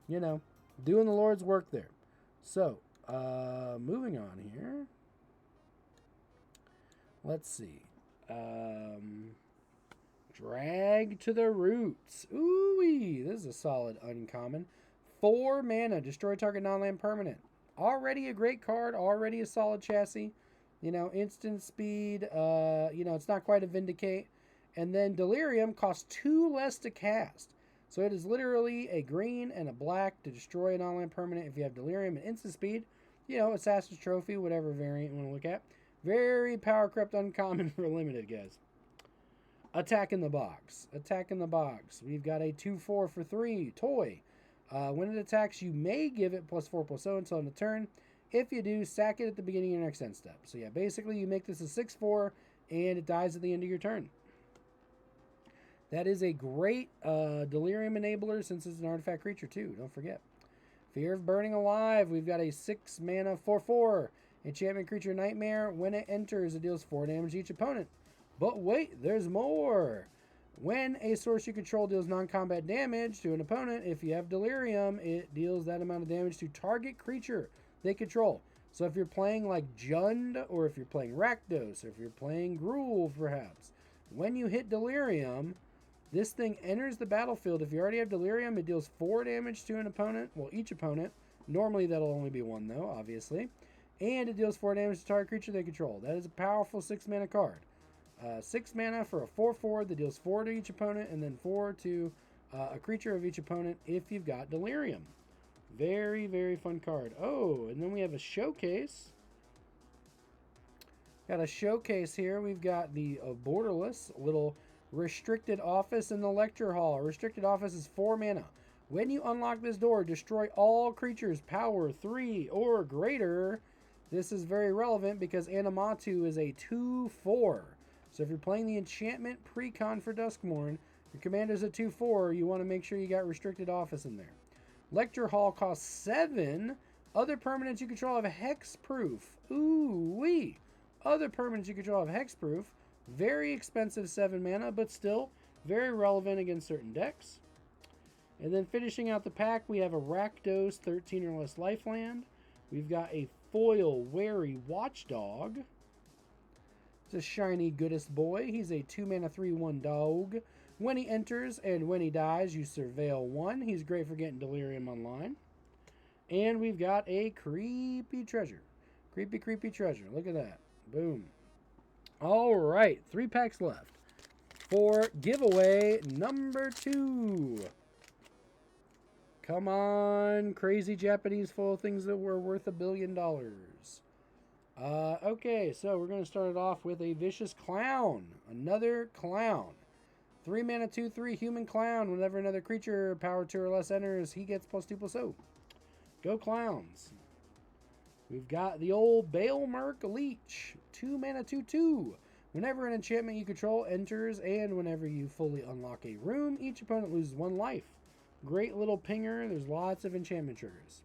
you know, doing the Lord's work there. So, moving on here. Let's see. Drag to the Roots. Ooh-wee. This is a solid uncommon. 4 mana. Destroy target non-land permanent. Already a great card. Already a solid chassis. You know, instant speed. You know, it's not quite a Vindicate. And then Delirium costs 2 less to cast. So it is literally a green and a black to destroy a non-land permanent if you have Delirium and instant speed. You know, Assassin's Trophy, whatever variant you want to look at. Very power crept uncommon for limited, guys. Attack in the Box. Attack in the Box. We've got a 2/4 for 3 toy. When it attacks, you may give it +4/+0 until end of turn. If you do, sack it at the beginning of your next end step. So yeah, basically you make this a 6/4 and it dies at the end of your turn. That is a great Delirium enabler since it's an artifact creature too. Don't forget. Fear of Burning Alive. We've got a 6 mana 4/4 enchantment creature Nightmare. When it enters, it deals 4 damage to each opponent. But wait, there's more. When a source you control deals non-combat damage to an opponent, if you have Delirium, it deals that amount of damage to target creature they control. So if you're playing like Jund, or if you're playing Rakdos, or if you're playing Gruul, perhaps, when you hit Delirium, this thing enters the battlefield. If you already have Delirium, it deals 4 damage to an opponent. Well, each opponent. Normally, that'll only be 1, though, obviously. And it deals 4 damage to target creature they control. That is a powerful 6 mana card. 6 mana for a 4/4 that deals 4 to each opponent, and then 4 to a creature of each opponent if you've got Delirium. Very, very fun card. Oh, and then we have a showcase. Got a showcase here. We've got the Borderless, little Restricted Office in the Lecture Hall. Restricted Office is 4 mana. When you unlock this door, destroy all creatures power 3 or greater. This is very relevant because Animatu is a 2/4. So if you're playing the enchantment precon for Duskmourn, your commander's a 2/4, you want to make sure you got Restricted Office in there. Lecture Hall costs 7. Other permanents you control have hexproof. Ooh-wee. Other permanents you control have hexproof. Very expensive 7 mana, but still very relevant against certain decks. And then finishing out the pack, we have a Rakdos 13 or less Lifeland. We've got a Foil Wary Watchdog. It's a shiny goodest boy. He's a 2 mana 3/1 dog. When he enters and when he dies, you surveil 1. He's great for getting Delirium online. And we've got a creepy treasure. Creepy, creepy treasure. Look at that. Boom. All right. 3 packs left for giveaway number 2. Come on. Crazy Japanese full of things that were worth $1 billion. Okay, so we're going to start it off with a Vicious Clown. Another clown. 3 mana 2/3 human clown. Whenever another creature power 2 or less enters, he gets +2/+0. Go clowns. We've got the old Baelmerk Leech. 2 mana 2/2. Whenever an enchantment you control enters and whenever you fully unlock a room, each opponent loses 1 life. Great little pinger. There's lots of enchantment triggers.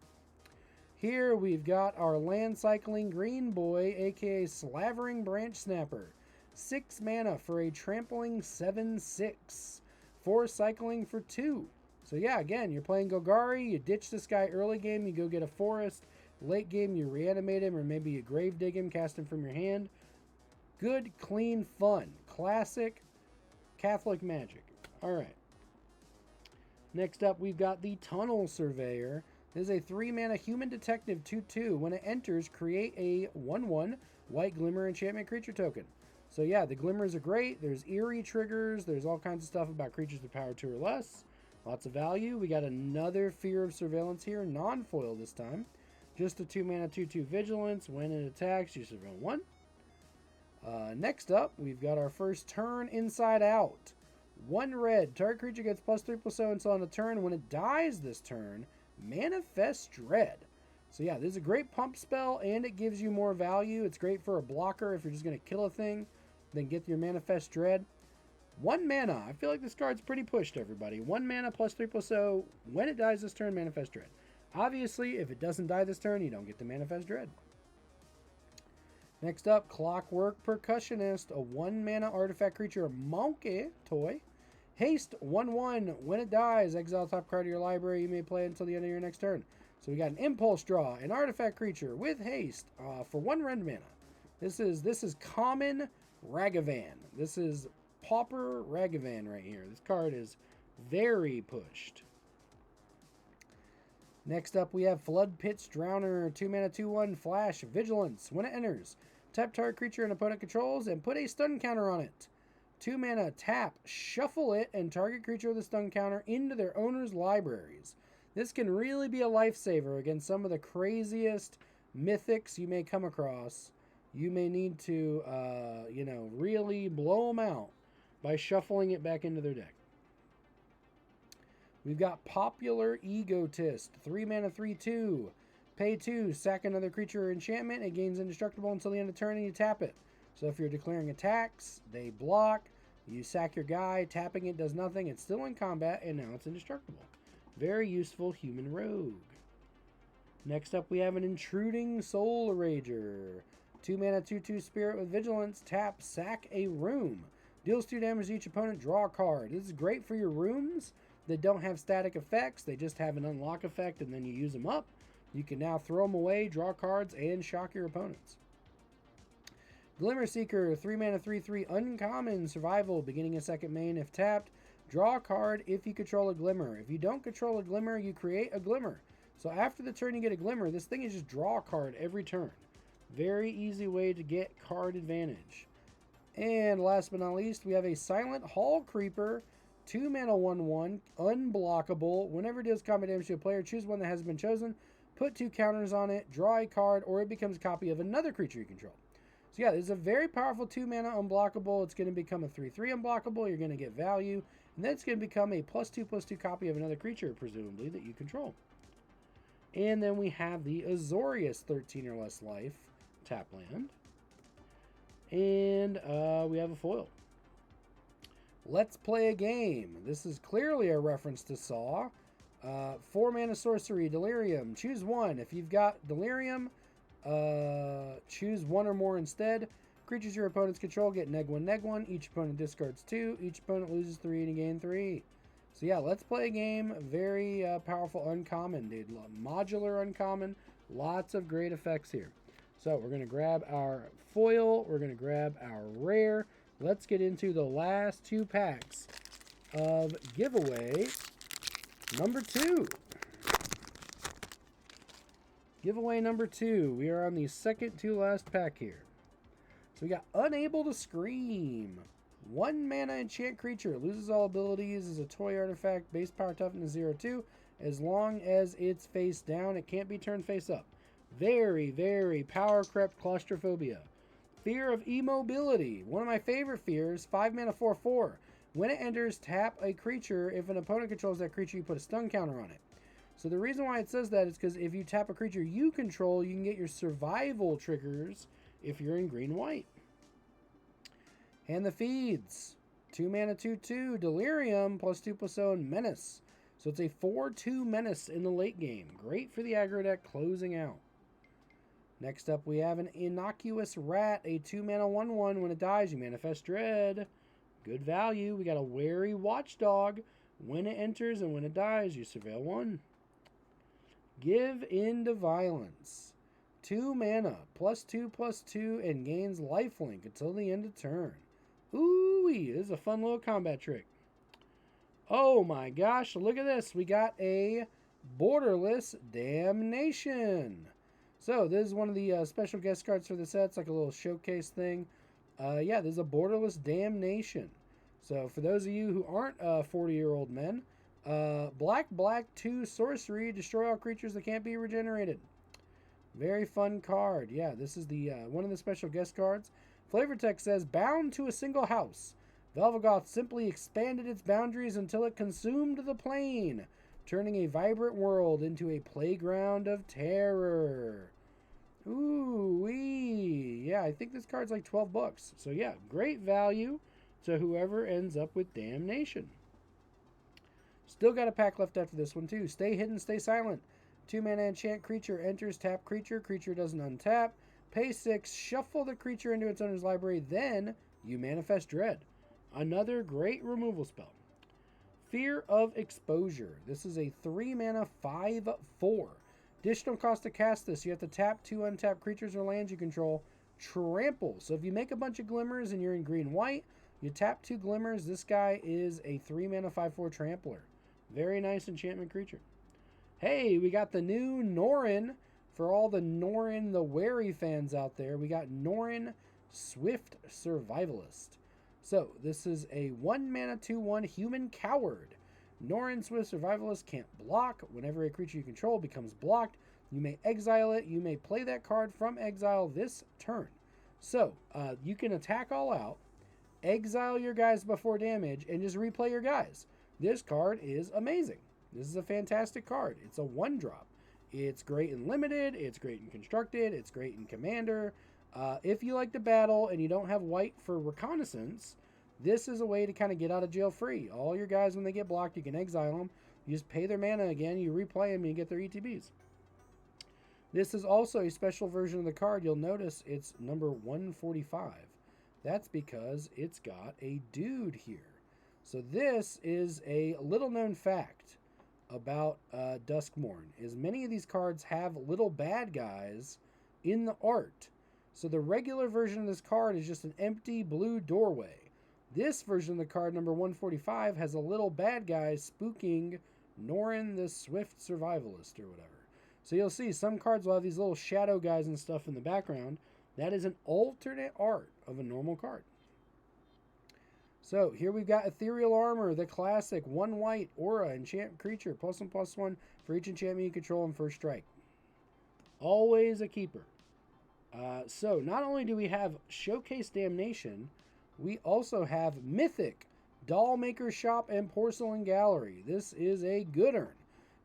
Here we've got our land cycling green boy, aka Slavering Branch Snapper. 6 mana for a trampling 7/6. 4 cycling for 2. So yeah, again, you're playing Golgari, you ditch this guy early game, you go get a forest. Late game, you reanimate him, or maybe you grave dig him, cast him from your hand. Good, clean, fun. Classic Catholic magic. Alright. Next up, we've got the Tunnel Surveyor. This is a 3 mana human detective 2/2. When it enters, create a 1/1 white glimmer enchantment creature token. So yeah, the glimmers are great. There's eerie triggers. There's all kinds of stuff about creatures with power 2 or less. Lots of value. We got another Fear of Surveillance here. Non-foil this time. Just a 2 mana 2/2 vigilance. When it attacks, you surveil 1. Next up, we've got our first turn Inside Out. 1 red. Target creature gets +3/+0 until on a turn. When it dies this turn, Manifest Dread. So yeah, this is a great pump spell, and it gives you more value. It's great for a blocker if you're just going to kill a thing, then get your Manifest Dread. 1 mana. I feel like this card's pretty pushed, everybody. 1 mana +3/+0. When it dies this turn, Manifest Dread. Obviously, if it doesn't die this turn, you don't get the Manifest Dread. Next up, Clockwork Percussionist. A 1 mana artifact creature, Monkey toy. Haste 1/1. When it dies, exile top card of your library. You may play it until the end of your next turn. So we got an Impulse Draw, an artifact creature with haste for 1 red mana. This is common Ragavan. This is Pauper Ragavan right here. This card is very pushed. Next up, we have Flood Pit's Drowner. 2 mana, 2/1 flash Vigilance. When it enters, tap target creature an opponent controls and put a stun counter on it. 2 mana, tap, shuffle it, and target creature with a stun counter into their owner's libraries. This can really be a lifesaver against some of the craziest mythics you may come across. You may need to, really blow them out by shuffling it back into their deck. We've got Popular Egotist. 3 mana, 3/2. Pay 2, sack another creature or enchantment. It gains indestructible until the end of turn and you tap it. So if you're declaring attacks, they block. You sack your guy, tapping it does nothing. It's still in combat, and now it's indestructible. Very useful human rogue. Next up, we have an Intruding Soul Rager. 2 mana, 2/2 spirit with vigilance. Tap, sack a room. Deals 2 damage to each opponent, draw a card. This is great for your rooms that don't have static effects. They just have an unlock effect, and then you use them up. You can now throw them away, draw cards, and shock your opponents. Glimmer Seeker, 3 mana, 3/3 uncommon survival, beginning a second main. If tapped, draw a card if you control a Glimmer. If you don't control a Glimmer, you create a Glimmer. So after the turn you get a Glimmer, this thing is just draw a card every turn. Very easy way to get card advantage. And last but not least, we have a Silent Hall Creeper, 2 mana, 1/1, unblockable. Whenever it deals combat damage to a player, choose one that has been chosen, put 2 counters on it, draw a card, or it becomes a copy of another creature you control. So yeah, this is a very powerful 2 mana unblockable. It's going to become a 3/3 unblockable. You're going to get value. And then it's going to become a +2/+2 copy of another creature, presumably, that you control. And then we have the Azorius, 13 or less life, tap land. And we have a foil. Let's play a game. This is clearly a reference to Saw. 4 mana sorcery, Delirium. Choose one. If you've got Delirium, choose one or more instead. Creatures your opponents control get -1/-1. Each opponent discards 2. Each opponent loses 3 and you gain 3. So yeah, let's play a game. Very powerful uncommon, dude. Modular uncommon. Lots of great effects here. So we're going to grab our foil. We're going to grab our rare. Let's get into the last 2 packs of giveaway number 2. Giveaway number 2. We are on the second to last pack here. So we got Unable to Scream. 1 mana enchant creature. Loses all abilities. Is a toy artifact. Base power toughness 0/2. As long as it's face down, it can't be turned face up. Very, very power crept claustrophobia. Fear of Immobility. One of my favorite fears. 5 mana 4/4. When it enters, tap a creature. If an opponent controls that creature, you put a stun counter on it. So the reason why it says that is because if you tap a creature you control, you can get your survival triggers if you're in green-white. And the Feeds. 2 mana 2/2. Delirium +2/+0 and Menace. So it's a 4/2 Menace in the late game. Great for the aggro deck closing out. Next up, we have an Innocuous Rat. A 2 mana 1/1. When it dies, you manifest Dread. Good value. We got a Wary Watchdog. When it enters and when it dies, you surveil 1. Give Into Violence. 2 mana, +2/+2, and gains lifelink until the end of turn. Ooh-wee, this is a fun little combat trick. Oh my gosh, look at this. We got a Borderless Damnation. So this is one of the special guest cards for the set. It's like a little showcase thing. Yeah, this is a Borderless Damnation. So for those of you who aren't 40-year-old men, black 2 sorcery, destroy all creatures that can't be regenerated. Very fun card. Yeah, this is the one of the special guest cards. Flavor text says, bound to a single house. Velvagoth simply expanded its boundaries until it consumed the plane, turning a vibrant world into a playground of terror. Ooh wee. Yeah, I think this card's like $12. So yeah, great value to whoever ends up with Damnation. Still got a pack left after this one too. Stay Hidden, Stay Silent. 2-mana enchant creature enters, tap creature. Creature doesn't untap. Pay 6, shuffle the creature into its owner's library, then you manifest Dread. Another great removal spell. Fear of Exposure. This is a 3-mana 5/4. Additional cost to cast this, you have to tap 2 untapped creatures or lands you control. Trample. So if you make a bunch of glimmers and you're in green-white, you tap 2 glimmers. This guy is a 3-mana 5/4 trampler. Very nice enchantment creature. Hey, we got the new Norin. For all the Norin the Wary fans out there, we got Norin Swift Survivalist. So this is a 1-mana 2/1 human coward. Norin Swift Survivalist can't block. Whenever a creature you control becomes blocked, you may exile it. You may play that card from exile this turn. So you can attack all out, exile your guys before damage, and just replay your guys. This card is amazing. This is a fantastic card. It's a 1-drop. It's great in Limited. It's great in Constructed. It's great in Commander. If you like to battle and you don't have white for Reconnaissance, this is a way to kind of get out of jail free. All your guys, when they get blocked, you can exile them. You just pay their mana again. You replay them and you get their ETBs. This is also a special version of the card. You'll notice it's number 145. That's because it's got a dude here. So this is a little known fact about Duskmourn, is many of these cards have little bad guys in the art. So the regular version of this card is just an empty blue doorway. This version of the card, number 145, has a little bad guy spooking Norin the Swift Survivalist or whatever. So you'll see some cards will have these little shadow guys and stuff in the background. That is an alternate art of a normal card. So here we've got Ethereal Armor, the classic 1 white aura enchant creature, +1/+1 for each enchantment you control on first strike. Always a keeper. So not only do we have Showcase Damnation, we also have Mythic, Dollmaker Shop, and Porcelain Gallery. This is a good earn.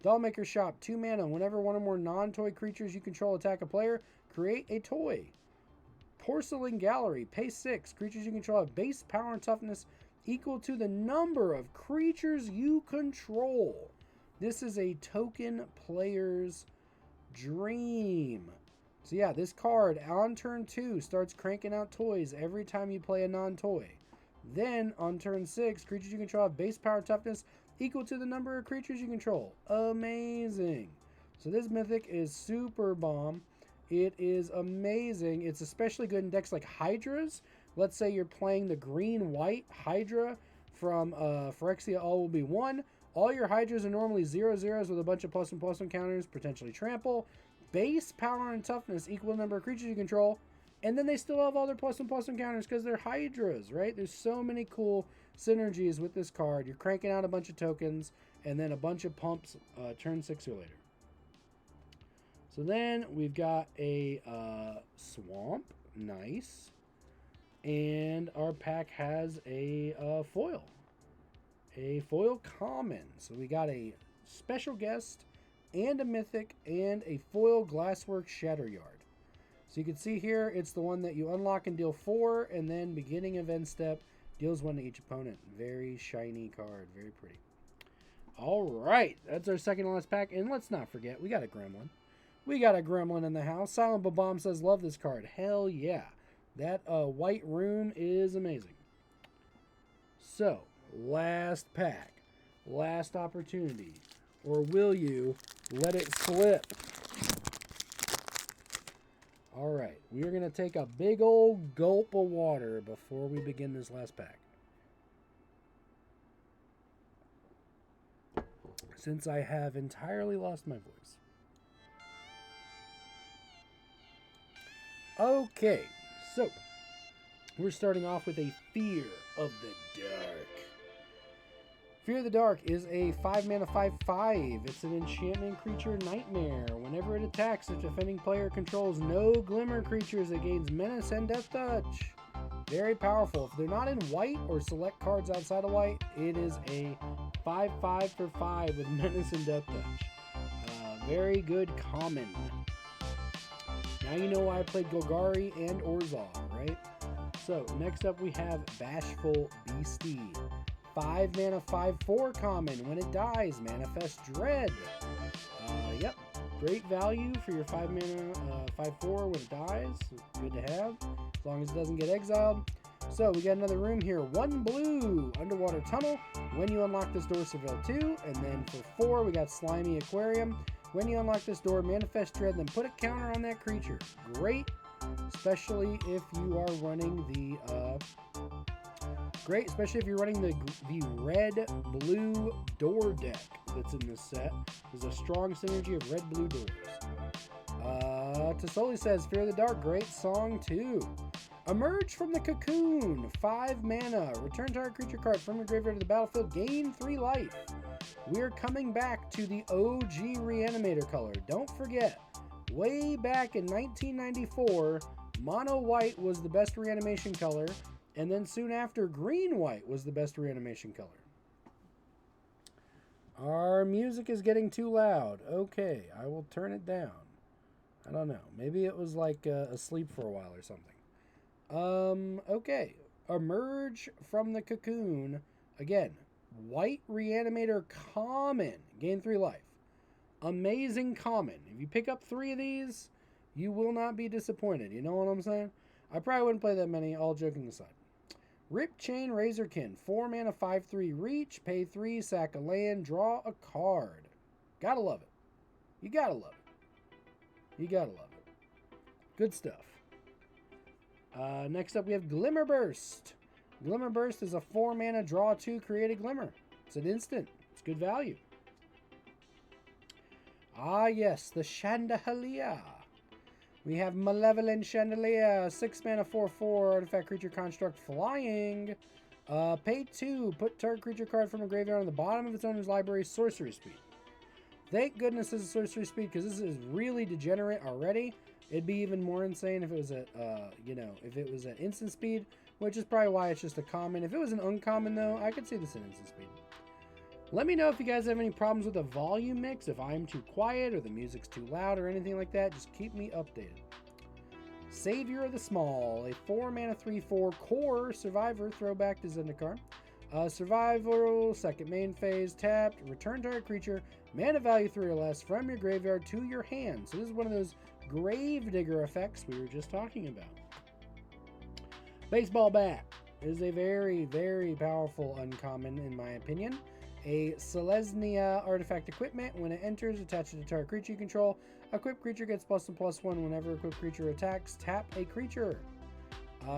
Dollmaker Shop, 2 mana. Whenever one or more non-toy creatures you control attack a player, create a toy. Porcelain Gallery, pay 6. Creatures you control have base power and toughness equal to the number of creatures you control. This is a token player's dream. So yeah, this card on turn 2 starts cranking out toys every time you play a non-toy. Then on turn 6, creatures you control have base power toughness equal to the number of creatures you control. Amazing. So this Mythic is super bomb. It is amazing. It's especially good in decks like Hydras. Let's say you're playing the green-white Hydra from Phyrexia All Will Be 1. All your Hydras are normally 0/0s with a bunch of +1/+1 counters, potentially trample. Base power and toughness equal number of creatures you control. And then they still have all their +1/+1 counters because they're Hydras, right? There's so many cool synergies with this card. You're cranking out a bunch of tokens and then a bunch of pumps turn 6 or later. So then we've got a Swamp. Nice. And our pack has a foil. A foil common. So we got a special guest and a Mythic and a foil Glasswork Shatteryard. So you can see here, it's the one that you unlock and deal 4, and then beginning of end step, deals 1 to each opponent. Very shiny card. Very pretty. All right. That's our second to last pack. And let's not forget, we got a Gremlin. We got a Gremlin in the house. Silent Babam says, love this card. Hell yeah. That white room is amazing. So, last pack. Last opportunity. Or will you let it slip? All right. We are going to take a big old gulp of water before we begin this last pack. Since I have entirely lost my voice. Okay, so we're starting off with a Fear of the Dark. Fear of the Dark is a 5-mana 5/5. It's an enchantment creature nightmare. Whenever it attacks, the defending player controls no glimmer creatures, it gains menace and death touch. Very powerful. If they're not in white or select cards outside of white, it is a 5/5 for 5 with Menace and Death Touch. Very good common. Now you know why I played Golgari and Orzhov, right? So, next up we have Bashful Beastie. 5 mana, 5/4 common. When it dies, manifest Dread. Yep. Great value for your 5 mana, 5/4 when it dies. Good to have, as long as it doesn't get exiled. So, we got another room here. 1 blue, Underwater Tunnel. When you unlock this door, surveil 2. And then for 4, we got Slimy Aquarium. When you unlock this door, manifest Dread, then put a counter on that creature. Great, especially if you are running the red-blue door deck that's in this set. There's a strong synergy of red-blue doors. Tasoli says, Fear the Dark, great song too. Emerge from the Cocoon, 5 mana. Return target creature card from your graveyard to the battlefield, gain 3 life. We're coming back to the OG Reanimator color. Don't forget, way back in 1994, Mono White was the best reanimation color, and then soon after, Green White was the best reanimation color. Our music is getting too loud. Okay, I will turn it down. I don't know. Maybe it was like asleep for a while or something. Okay. Emerge from the Cocoon. Again, White Reanimator common. Gain 3 life. Amazing common. If you pick up 3 of these, you will not be disappointed. You know what I'm saying? I probably wouldn't play that many, all joking aside. Rip Chain Razorkin. 4 mana, 5/3 reach. Pay 3, sack a land, draw a card. Gotta love it. You gotta love it. You gotta love it. Good stuff. Next up, we have Glimmer Burst. Glimmer Burst is a 4 mana, draw 2, create a Glimmer. It's an instant. It's good value. Ah, yes, the Chandelier. We have Malevolent Chandelier, 6 mana, 4/4, artifact creature construct flying. Pay 2, put target creature card from a graveyard on the bottom of its owner's library, sorcery speed. Thank goodness this is sorcery speed, because this is really degenerate already. It'd be even more insane if it was at, if it was at instant speed, which is probably why it's just a common. If it was an uncommon, though, I could see this in instant speed. Let me know if you guys have any problems with the volume mix, if I'm too quiet or the music's too loud or anything like that. Just keep me updated. Savior of the Small, a 4 mana 3/4 core survivor, throwback to Zendikar. Survival, second main phase, tapped, return target creature, mana value 3 or less from your graveyard to your hand. So this is one of those Gravedigger effects we were just talking about. Baseball Bat is a very, very powerful uncommon in my opinion. A Selesnya artifact equipment. When it enters, attached to target creature you control. Equipped creature gets +1/+1 whenever equipped creature attacks. Tap a creature.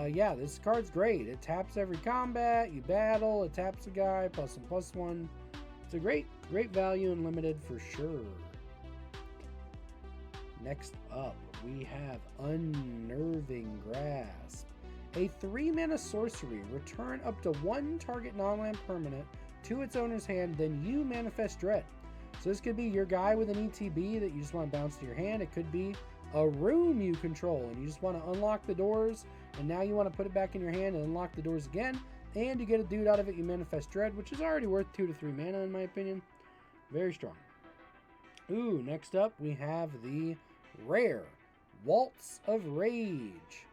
Yeah, this card's great. It taps every combat. You battle. It taps a guy. +1/+1. It's a great value and limited for sure. Next up, we have Unnerving Grasp. A 3 mana sorcery. Return up to 1 target non-land permanent to its owner's hand, then you manifest Dread. So this could be your guy with an ETB that you just want to bounce to your hand. It could be a room you control and you just want to unlock the doors, and now you want to put it back in your hand and unlock the doors again, and you get a dude out of it, you manifest Dread, which is already worth 2 to 3 mana in my opinion. Very strong. Ooh, next up we have the rare Waltz of Rage.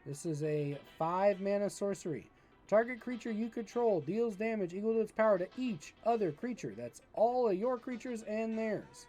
This is a 5 mana sorcery. Target creature you control deals damage equal to its power to each other creature. That's all of your creatures and theirs.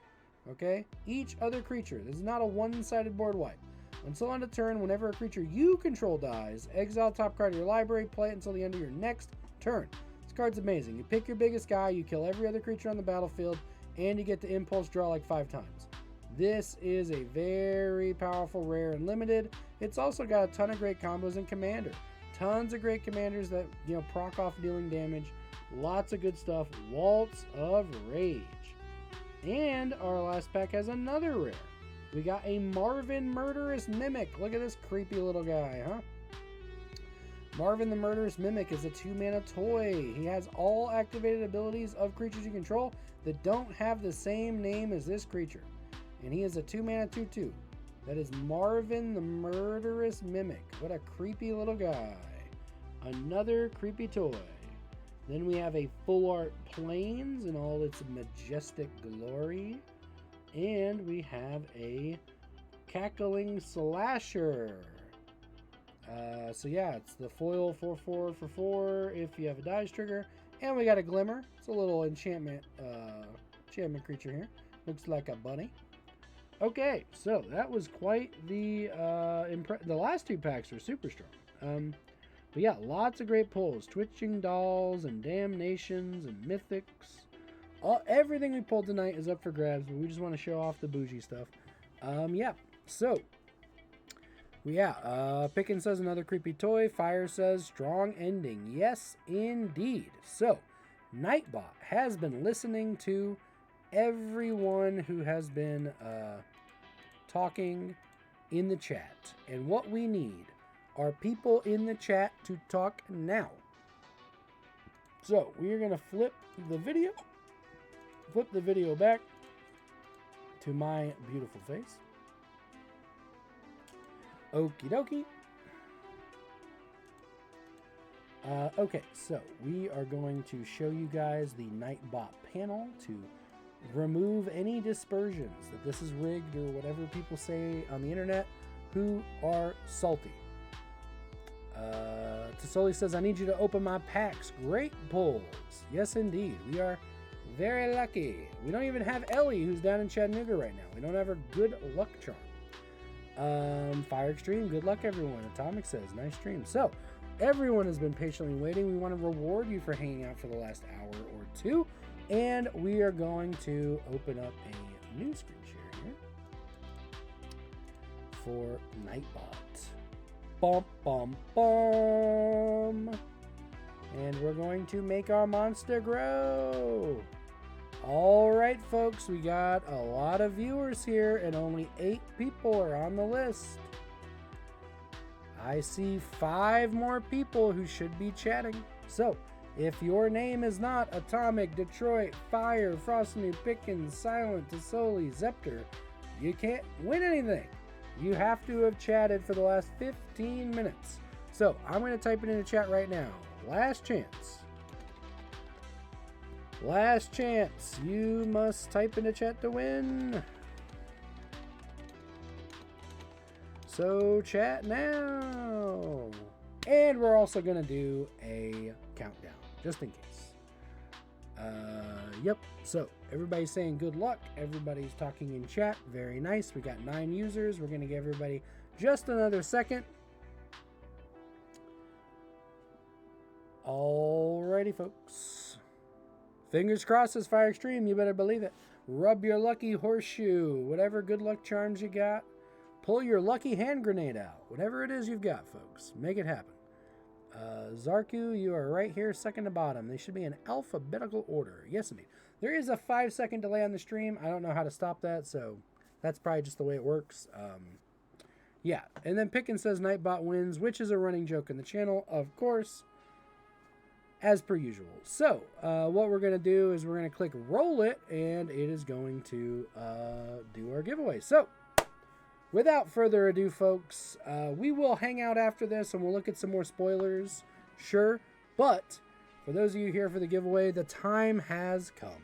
Okay? Each other creature. This is not a one-sided board wipe. Until end of turn, whenever a creature you control dies, exile top card of your library, play it until the end of your next turn. This card's amazing. You pick your biggest guy, you kill every other creature on the battlefield, and you get to impulse draw like 5 times. This is a very powerful rare and limited. It's also got a ton of great combos in Commander. Tons of great commanders that, proc off dealing damage. Lots of good stuff. Waltz of Rage. And our last pack has another rare. We got a Marvin Murderous Mimic. Look at this creepy little guy, huh? Marvin the Murderous Mimic is a 2 mana toy. He has all activated abilities of creatures you control that don't have the same name as this creature. And he is a 2 mana 2/2. That is Marvin the Murderous Mimic. What a creepy little guy. Another creepy toy. Then we have a full art Plains in all its majestic glory. And we have a cackling slasher. So yeah, it's the foil 4/4 for 4 if you have a dice trigger. And we got a glimmer. It's a little enchantment creature here. Looks like a bunny. Okay, so that was quite the the last two packs were super strong. But yeah, lots of great pulls. Twitching Dolls and Damnations and Mythics. Everything we pulled tonight is up for grabs, but we just want to show off the bougie stuff. Yeah, so Pickin says another creepy toy. Fire says strong ending. Yes, indeed. So, Nightbot has been listening to everyone who has been talking in the chat. And what we need are people in the chat to talk now. So, we are going to flip the video back to my beautiful face. Okie dokie. Okay, so we are going to show you guys the Nightbot panel to remove any dispersions that this is rigged or whatever people say on the internet who are salty. Tasoli says, I need you to open my packs. Great pulls. Yes, indeed. We are very lucky. We don't even have Ellie, who's down in Chattanooga right now. We don't have her good luck charm. Fire Extreme, good luck everyone. Atomic says, nice stream. So, everyone has been patiently waiting. We want to reward you for hanging out for the last hour or two. And we are going to open up a new screen share here for Nightbot. Bum, bum, bum. And we're going to make our monster grow. All right, folks, we got a lot of viewers here and only 8 people are on the list. I see 5 more people who should be chatting. So, if your name is not Atomic, Detroit, Fire, Frostnew, Pickens, Silent, Tasoli, Zepter, you can't win anything. You have to have chatted for the last 15 minutes. So, I'm going to type it in the chat right now. Last chance. Last chance. You must type in the chat to win. So chat now. And we're also going to do a countdown, just in case. Yep. So everybody's saying good luck. Everybody's talking in chat. Very nice. We got 9 users. We're going to give everybody just another second. Alrighty, folks. Fingers crossed, says Fire Extreme. You better believe it. Rub your lucky horseshoe. Whatever good luck charms you got. Pull your lucky hand grenade out. Whatever it is you've got, folks. Make it happen. Zarku, you are right here, second to bottom. They should be in alphabetical order. Yes, indeed. There is a 5-second delay on the stream. I don't know how to stop that, so that's probably just the way it works. Yeah. And then Pickin says Nightbot wins, which is a running joke in the channel, of course. As per usual. So, what we're going to do is we're going to click roll it, and it is going to do our giveaway. So, without further ado, folks, we will hang out after this, and we'll look at some more spoilers, sure. But, for those of you here for the giveaway, the time has come.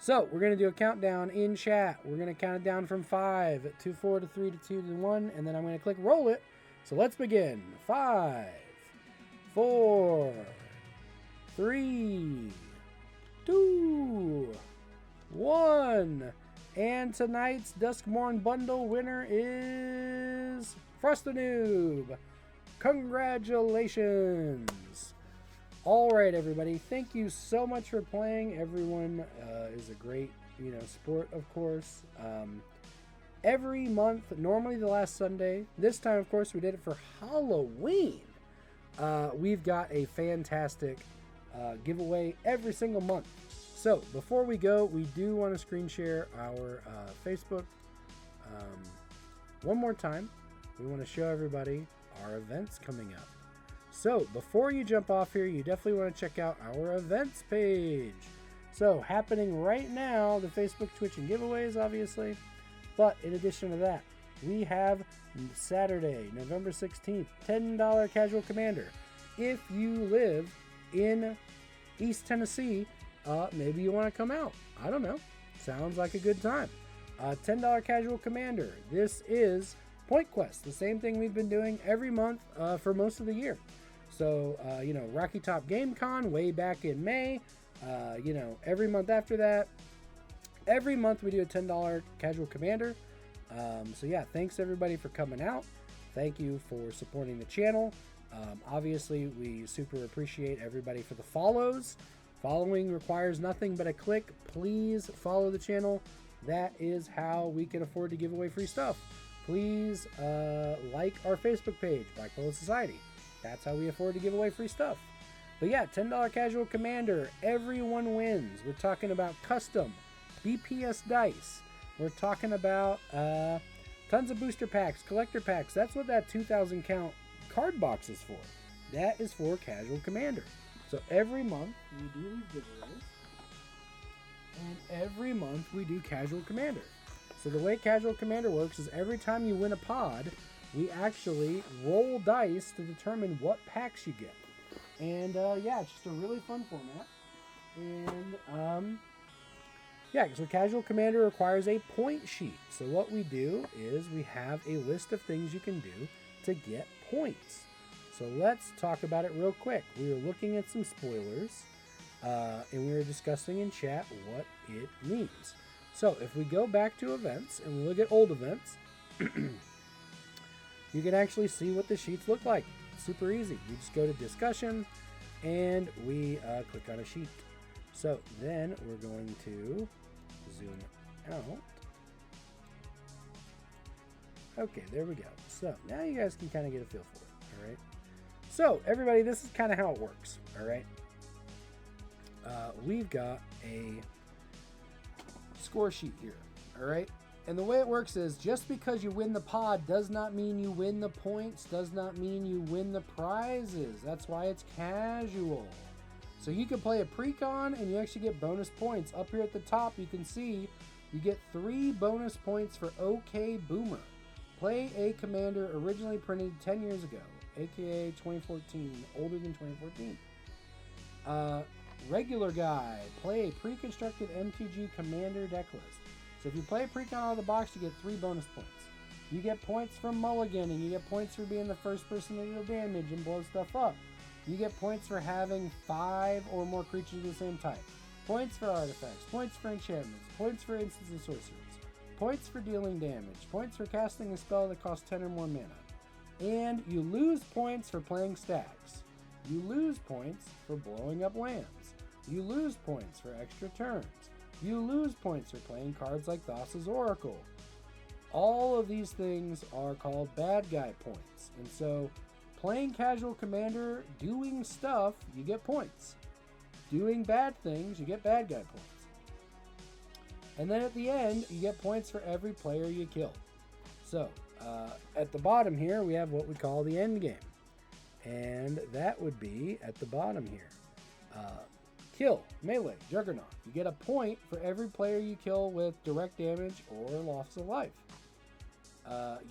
So, we're going to do a countdown in chat. We're going to count it down from 5, to 4, to 3, to 2, to 1, and then I'm going to click roll it. So, let's begin. 5, 4, 3, 2, 1. And tonight's Duskmorn Bundle winner is Frostnoob. Congratulations. All right, everybody. Thank you so much for playing. Everyone is a great, sport, of course. Every month, normally the last Sunday. This time, of course, we did it for Halloween. We've got a fantastic giveaway every single month. So before we go, we do want to screen share our Facebook one more time. We want to show everybody our events coming up. So before you jump off here, you definitely want to check out our events page. So happening right now, the Facebook, Twitch, and giveaways, obviously. But in addition to that, we have Saturday, November 16th, $10 Casual Commander. If you live in East Tennessee, maybe you want to come out. I don't know. Sounds like a good time. $10 Casual Commander. This is Point Quest, the same thing we've been doing every month for most of the year. So, Rocky Top Game Con way back in May. Every month after that. Every month we do a $10 Casual Commander. Thanks everybody for coming out. Thank you for supporting the channel. Obviously, we super appreciate everybody for the follows. Following requires nothing but a click. Please follow the channel. That is how we can afford to give away free stuff. Please like our Facebook page, BlackPoloSociety. That's how we afford to give away free stuff. But yeah, $10 Casual Commander. Everyone wins. We're talking about custom BPS dice. We're talking about tons of booster packs, collector packs. That's what that 2,000 count card box is for. That is for Casual Commander. So every month we do these giveaways. And every month we do Casual Commander. So the way Casual Commander works is every time you win a pod, we actually roll dice to determine what packs you get. And it's just a really fun format. And so Casual Commander requires a point sheet. So what we do is we have a list of things you can do to get points. So let's talk about it real quick. We were looking at some spoilers, and we were discussing in chat what it means. So if we go back to events and we look at old events, you can actually see what the sheets look like. It's super easy. You just go to discussion and we click on a sheet. So then we're going to zoom out. Okay, there we go. So now you guys can kind of get a feel for it. All right. So everybody, this is kind of how it works. All right. We've got a score sheet here. All right. And the way it works is just because you win the pod does not mean you win the points, does not mean you win the prizes. That's why it's casual. So you can play a pre-con and you actually get bonus points. Up here at the top, you can see you get 3 bonus points for OK Boomer. Play a commander originally printed 10 years ago, aka 2014, older than 2014. Regular guy, play a pre-constructed MTG commander deck list. So if you play a pre-con out of the box, you get 3 bonus points. You get points for mulliganing. You get points for being the first person to deal damage and blow stuff up. You get points for having 5 or more creatures of the same type. Points for artifacts. Points for enchantments. Points for instants and sorceries. Points for dealing damage. Points for casting a spell that costs 10 or more mana. And you lose points for playing stacks. You lose points for blowing up lands. You lose points for extra turns. You lose points for playing cards like Thassa's Oracle. All of these things are called bad guy points. And so, playing Casual Commander, doing stuff, you get points. Doing bad things, you get bad guy points. And then at the end, you get points for every player you kill. So, at the bottom here, we have what we call the end game. And that would be at the bottom here. Kill, melee, Juggernaut. You get a point for every player you kill with direct damage or loss of life.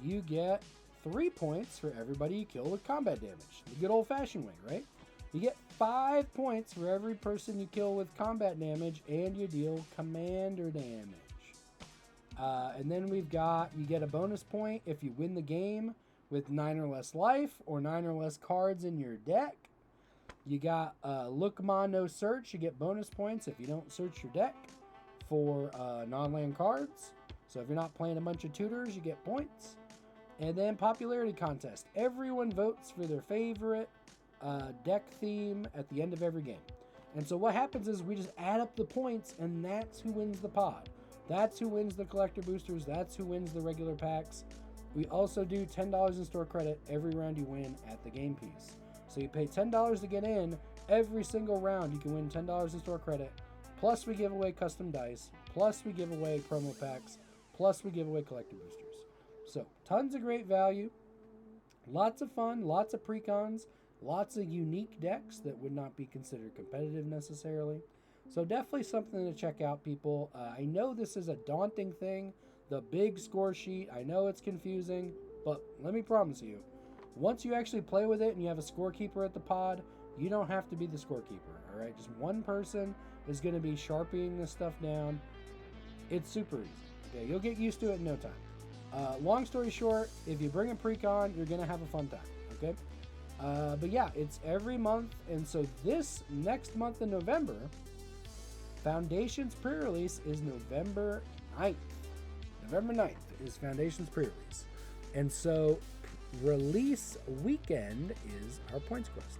You get 3 points for everybody you kill with combat damage. The good old-fashioned way, right? You get 5 points for every person you kill with combat damage, and you deal commander damage. And then we've got, you get a bonus point if you win the game with 9 or less life, or 9 or less cards in your deck. You got Look Ma No Search. You get bonus points if you don't search your deck for non-land cards. So if you're not playing a bunch of tutors, you get points. And then popularity contest. Everyone votes for their favorite deck theme at the end of every game. And so what happens is we just add up the points, and that's who wins the pod. That's who wins the collector boosters. That's who wins the regular packs. We also do $10 in store credit every round you win at the game piece. So you pay $10 to get in. Every single round you can win $10 in store credit. Plus we give away custom dice. Plus we give away promo packs. Plus we give away collector boosters. So tons of great value. Lots of fun. Lots of precons. Lots of unique decks that would not be considered competitive necessarily. So definitely something to check out, people. I know this is a daunting thing. the big score sheet. I know it's confusing, but let me promise you, once you actually play with it and you have a scorekeeper at the pod, you don't have to be the scorekeeper, all right? Just one person is going to be sharpening this stuff down. It's super easy, okay? You'll get used to it in no time. Long story short, if you bring a pre-con, you're going to have a fun time, okay? But yeah, it's every month, and so this next month in November, Foundation's pre-release is November 9th. November 9th is Foundation's pre-release. And so release weekend is our points quest.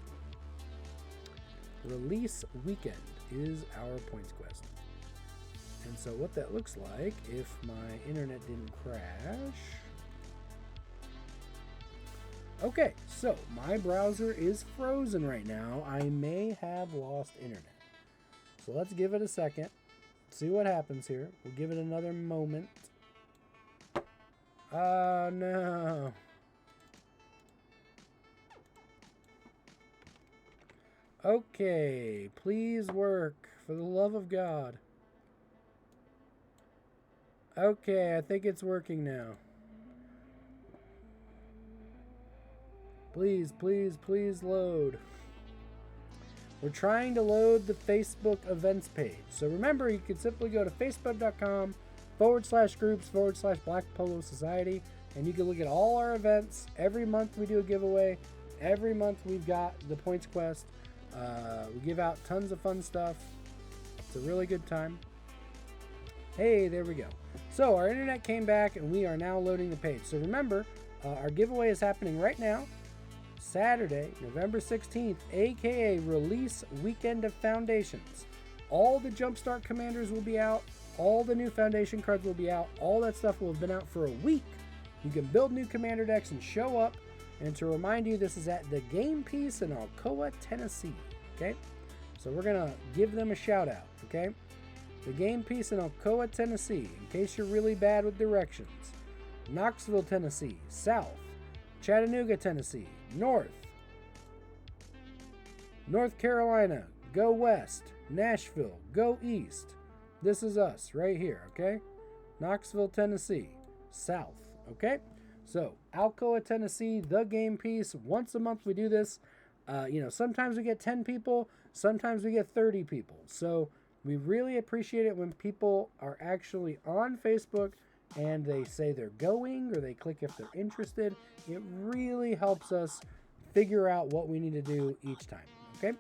Release weekend is our points quest. And so what that looks like, if my internet didn't crash. Okay, so my browser is frozen right now. I may have lost internet. So let's give it a second. See what happens here. We'll give it another moment. Oh no. Okay, please work, for the love of God. Okay, I think it's working now. Please, please, please load. We're trying to load the Facebook events page. So remember, you can simply go to facebook.com/groups/BlackPoloSociety, and you can look at all our events. Every month we do a giveaway. Every month we've got the points quest. We give out tons of fun stuff. It's a really good time. Hey, there we go. So our internet came back and we are now loading the page. So remember, our giveaway is happening right now. Saturday, November 16th, aka release weekend of Foundations. All the Jumpstart commanders will be out. All the new Foundation cards will be out. All that stuff will have been out for a week. You can build new commander decks and show up. And to remind you, this is at the Game Piece in Alcoa, Tennessee. Okay? So we're going to give them a shout out. Okay? The Game Piece in Alcoa, Tennessee, in case you're really bad with directions. Knoxville, Tennessee, south. Chattanooga, Tennessee, north. North Carolina, go west. Nashville, go east. This is us right here, okay? Knoxville, Tennessee, south, okay? So, Alcoa, Tennessee, the Game Piece. Once a month we do this. Sometimes we get 10 people, sometimes we get 30 people. So, we really appreciate it when people are actually on Facebook and they say they're going or they click if they're interested. It really helps us figure out what we need to do each time, okay?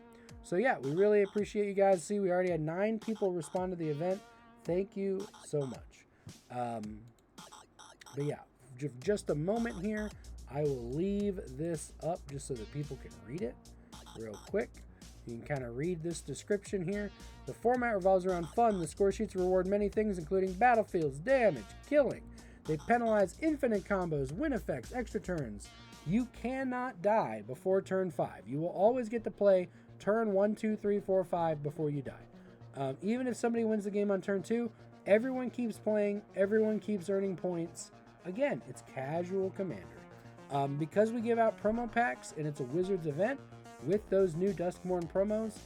So yeah, we really appreciate you guys. See, we already had 9 people respond to the event. Thank you so much. But yeah, just a moment here. I will leave this up just so that people can read it real quick. You can kind of read this description here. The format revolves around fun. The score sheets reward many things, including battlefields, damage, killing. They penalize infinite combos, win effects, extra turns. You cannot die before turn 5. You will always get to play turn 1, 2, 3, 4, 5 before you die. Even if somebody wins the game on turn 2, everyone keeps playing. Everyone keeps earning points. Again, it's Casual Commander. Because we give out promo packs and it's a Wizards event, with those new Duskmourn promos,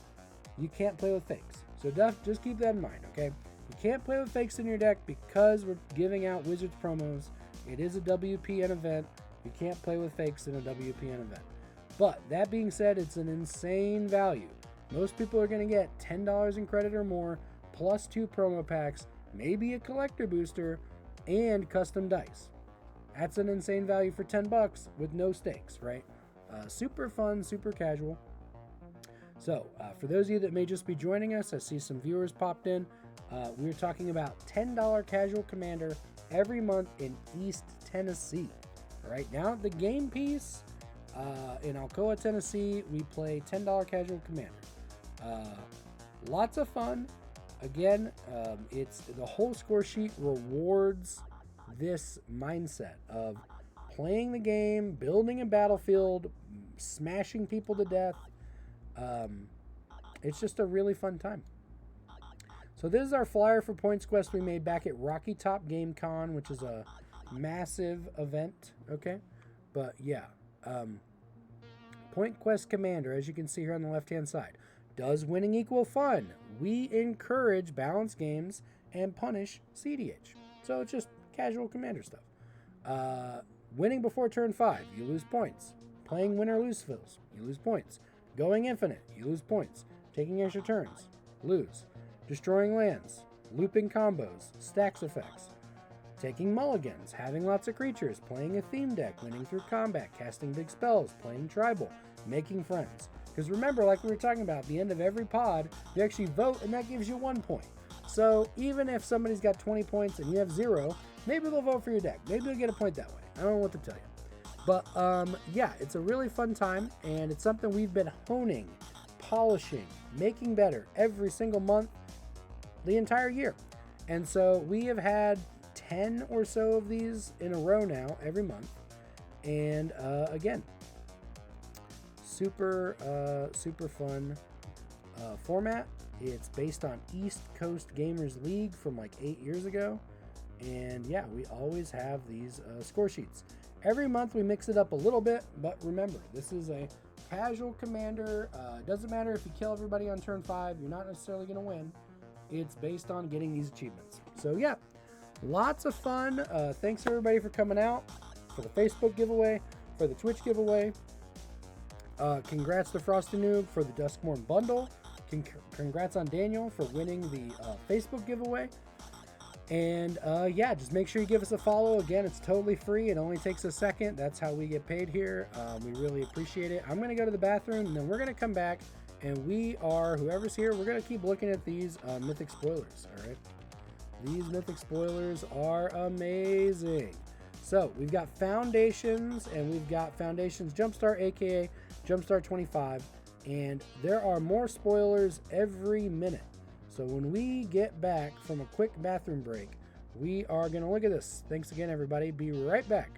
you can't play with fakes. So just keep that in mind, okay? You can't play with fakes in your deck because we're giving out Wizards promos. It is a WPN event. You can't play with fakes in a WPN event. But that being said, it's an insane value. Most people are going to get $10 in credit or more, plus 2 promo packs, maybe a collector booster, and custom dice. That's an insane value for $10 with no stakes, right? Super fun, super casual. So, for those of you that may just be joining us, I see some viewers popped in. We're talking about $10 Casual Commander every month in East Tennessee. Right now, the Game Piece in Alcoa, Tennessee, we play $10 Casual Commander. Lots of fun. Again, it's the whole score sheet rewards this mindset of playing the game, building a battlefield, smashing people to death. It's just a really fun time. So this is our flyer for Points Quest we made back at Rocky Top Game Con, which is a massive event, okay? But yeah, Point Quest Commander, as you can see here on the left-hand side. Does winning equal fun? We encourage balanced games and punish CDH. So it's just Casual Commander stuff. Winning before turn 5, you lose points. Playing win or lose fills, you lose points. Going infinite, you lose points. Taking extra turns, lose. Destroying lands, looping combos, stacks effects. Taking mulligans, having lots of creatures, playing a theme deck, winning through combat, casting big spells, playing tribal, making friends. Because remember, like we were talking about, at the end of every pod, you actually vote and that gives you 1 point. So even if somebody's got 20 points and you have 0, maybe they'll vote for your deck. Maybe they'll get a point that way. I don't know what to tell you. But yeah, it's a really fun time, and it's something we've been honing, polishing, making better every single month, the entire year. And so we have had 10 or so of these in a row now, every month. And again, super fun format. It's based on East Coast Gamers League from like 8 years ago. And yeah, we always have these score sheets. Every month we mix it up a little bit, but remember, this is a casual commander. It doesn't matter if you kill everybody on turn 5, you're not necessarily going to win. It's based on getting these achievements. So yeah, lots of fun. Thanks everybody for coming out for the Facebook giveaway, for the Twitch giveaway. Congrats to Frosty Noob for the Duskmorn bundle. Congrats on Daniel for winning the Facebook giveaway. And yeah, just make sure you give us a follow. Again, it's totally free. It only takes a second. That's how we get paid here. We really appreciate it. I'm going to go to the bathroom, and then we're going to come back. And we are, whoever's here, we're going to keep looking at these Mythic spoilers. All right. These Mythic spoilers are amazing. So we've got Foundations, and we've got Foundations Jumpstart, aka Jumpstart 25. And there are more spoilers every minute. So when we get back from a quick bathroom break, we are going to look at this. Thanks again, everybody. Be right back.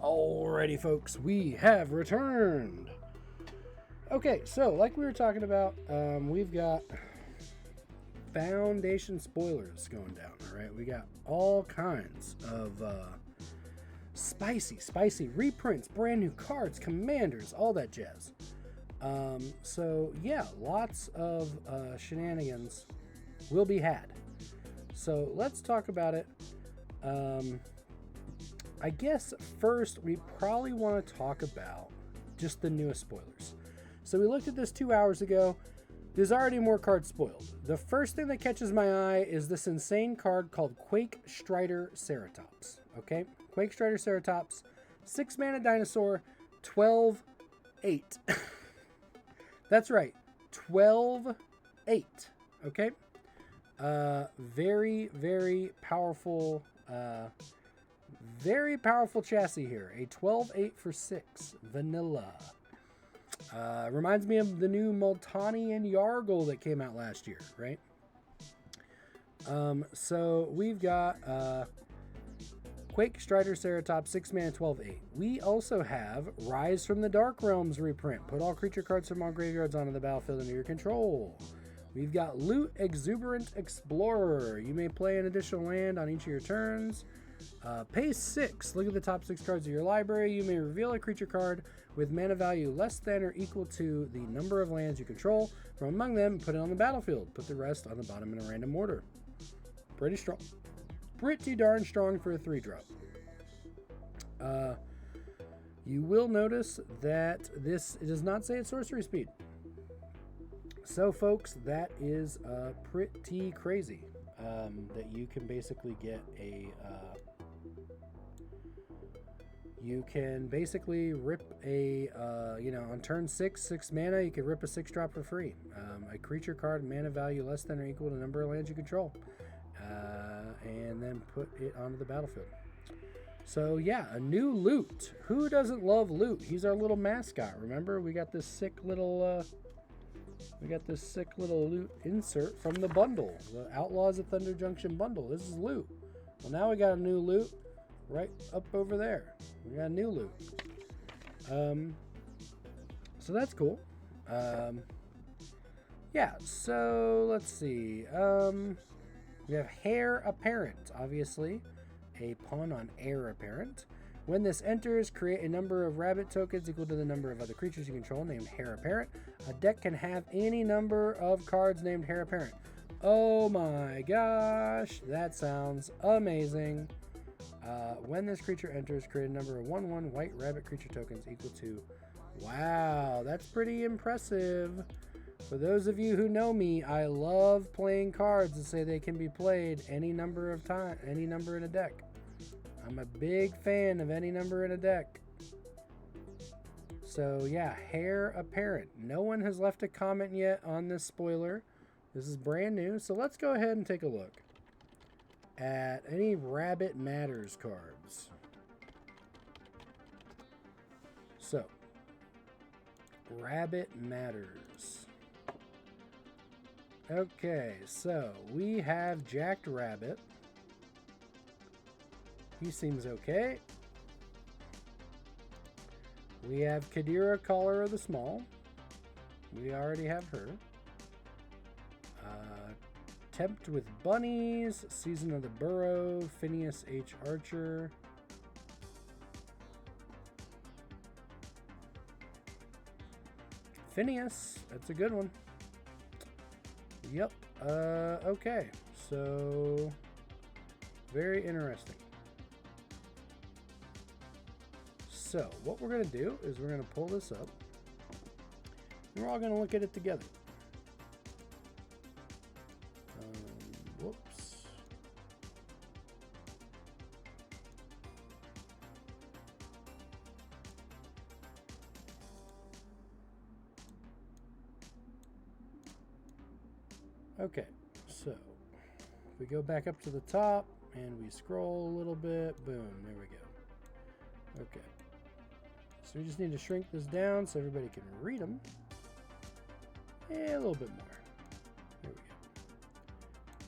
Alrighty, folks, we have returned. Okay, so like we were talking about, we've got Foundation spoilers going down. All right, we got all kinds of spicy reprints, brand new cards, commanders, all that jazz. So yeah, lots of shenanigans will be had. So let's talk about it. I guess first we probably want to talk about just the newest spoilers. So we looked at this 2 hours ago. There's already more cards spoiled. The first thing that catches my eye is this insane card called Quake Strider Ceratops. Okay, Quake Strider Ceratops, 6 mana dinosaur, 12/8. That's right, 12/8. Okay, very powerful. Very powerful chassis here. A 12/8 for 6. Vanilla. Reminds me of the new Multani and Yargle that came out last year, right? So we've got Quake Strider Ceratops, 6 mana, 12/8. We also have Rise from the Dark Realms reprint. Put all creature cards from all graveyards onto the battlefield under your control. We've got Loot Exuberant Explorer. You may play an additional land on each of your turns. Pay 6. Look at the top 6 cards of your library. You may reveal a creature card with mana value less than or equal to the number of lands you control from among them and put it on the battlefield. Put the rest on the bottom in a random order. Pretty strong. Pretty darn strong for a 3-drop. You will notice that this does not say it's sorcery speed. So, folks, that is pretty crazy. That you can basically get a... you can basically rip a, on turn 6 mana, you can rip a 6-drop for free. A creature card, mana value less than or equal to the number of lands you control. And then put it onto the battlefield. So, yeah, a new loot. Who doesn't love loot? He's our little mascot, remember? We got this sick little, loot insert from the bundle. The Outlaws of Thunder Junction bundle. This is loot. Well, now we got a new loot right up over there. We got a new loot. So that's cool. Yeah, so let's see. We have Heir Apparent, obviously. A pun on Heir Apparent. When this enters, create a number of rabbit tokens equal to the number of other creatures you control named Heir Apparent. A deck can have any number of cards named Heir Apparent. Oh my gosh, that sounds amazing. When this creature enters, create a number of 1/1 white rabbit creature tokens equal to... Wow, that's pretty impressive. For those of you who know me, I love playing cards that say they can be played any number of times, any number in a deck. I'm a big fan of any number in a deck. So yeah, Heir Apparent. No one has left a comment yet on this spoiler. This is brand new, so let's go ahead and take a look at any Rabbit Matters cards. So, Rabbit Matters. Okay, so we have Jacked Rabbit. He seems okay. We have Kadira, Caller of the Small. We already have her. Tempt with Bunnies, Season of the Burrow, Phineas H. Archer. Phineas, that's a good one. Yep. Okay. So, very interesting. So, what we're going to do is we're going to pull this up. And we're all going to look at it together. Whoops. Okay, so if we go back up to the top and we scroll a little bit, boom, there we go. Okay, so we just need to shrink this down so everybody can read them. And a little bit more. There we go.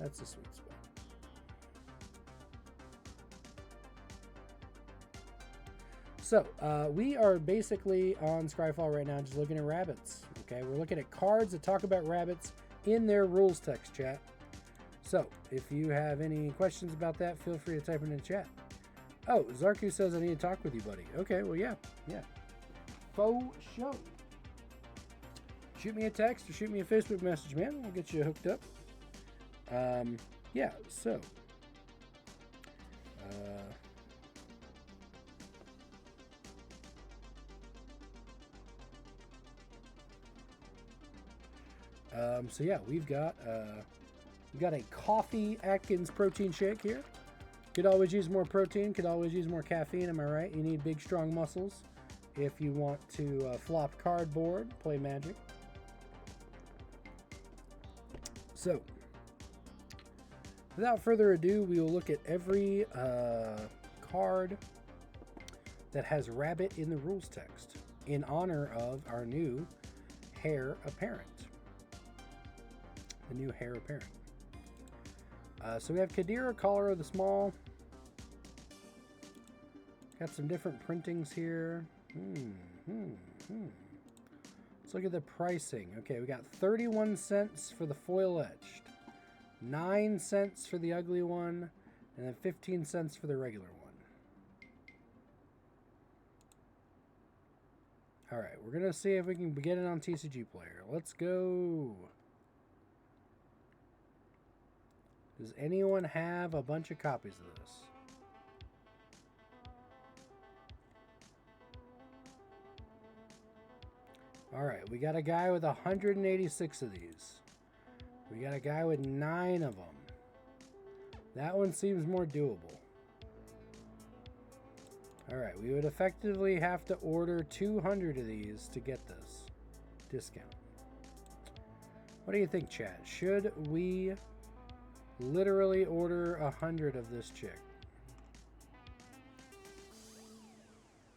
That's a sweet spot. So, we are basically on Scryfall right now just looking at rabbits. Okay, we're looking at cards that talk about rabbits in their rules text, chat. So, if you have any questions about that, feel free to type it in the chat. Oh, Zarku says I need to talk with you, buddy. Okay, well, yeah. Faux show. Shoot me a text or shoot me a Facebook message, man. We'll get you hooked up. Yeah, so. So yeah, we got a coffee Atkins protein shake here. Could always use more protein, could always use more caffeine, am I right? You need big, strong muscles if you want to flop cardboard, play Magic. So, without further ado, we will look at every card that has rabbit in the rules text in honor of our new Heir Apparent. The new Heir Apparent. So we have Kadira, Caller of the Small. Got some different printings here. Let's look at the pricing. Okay, we got 31 cents for the foil etched, 9 cents for the ugly one, And then 15 cents for the regular one. Alright, we're going to see if we can get it on TCG Player. Let's go. Does anyone have a bunch of copies of this? Alright, we got a guy with 186 of these. We got a guy with 9 of them. That one seems more doable. Alright, we would effectively have to order 200 of these to get this discount. What do you think, chat? Should we literally order 100 of this chick?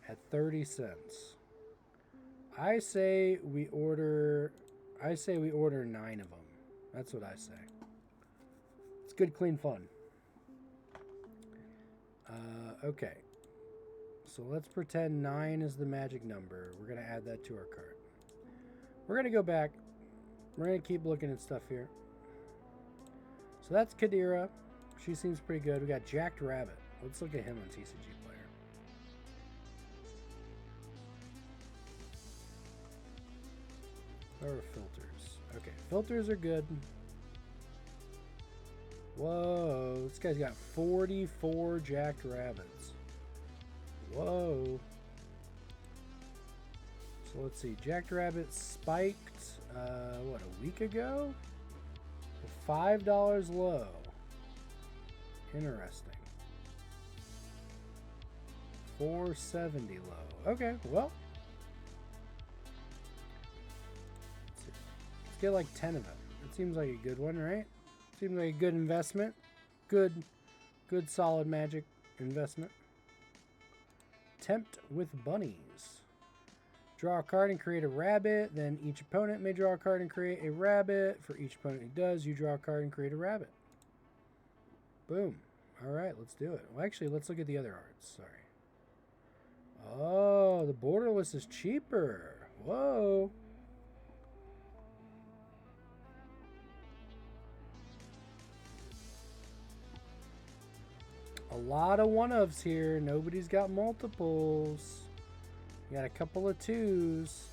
At 30 cents. I say we order 9 of them. That's what I say. It's good, clean fun. Okay. So let's pretend 9 is the magic number. We're going to add that to our cart. We're going to go back. We're going to keep looking at stuff here. So that's Kadira. She seems pretty good. We got Jacked Rabbit. Let's look at him on TCG Player. Or filters. Okay, filters are good. Whoa, this guy's got 44 Jacked Rabbits. Whoa. So let's see. Jacked Rabbit spiked, what, a week ago? $5 low. Interesting. 470 low. Okay, well. Let's get like 10 of them. It seems like a good one, right? Seems like a good investment. Good solid magic investment. Tempt with bunnies. Draw a card and create a rabbit. Then each opponent may draw a card and create a rabbit. For each opponent who does, you draw a card and create a rabbit. Boom. All right, let's do it. Well, actually, let's look at the other arts. Sorry. Oh, the borderless is cheaper. Whoa. A lot of one-ofs here. Nobody's got multiples. We got a couple of 2s.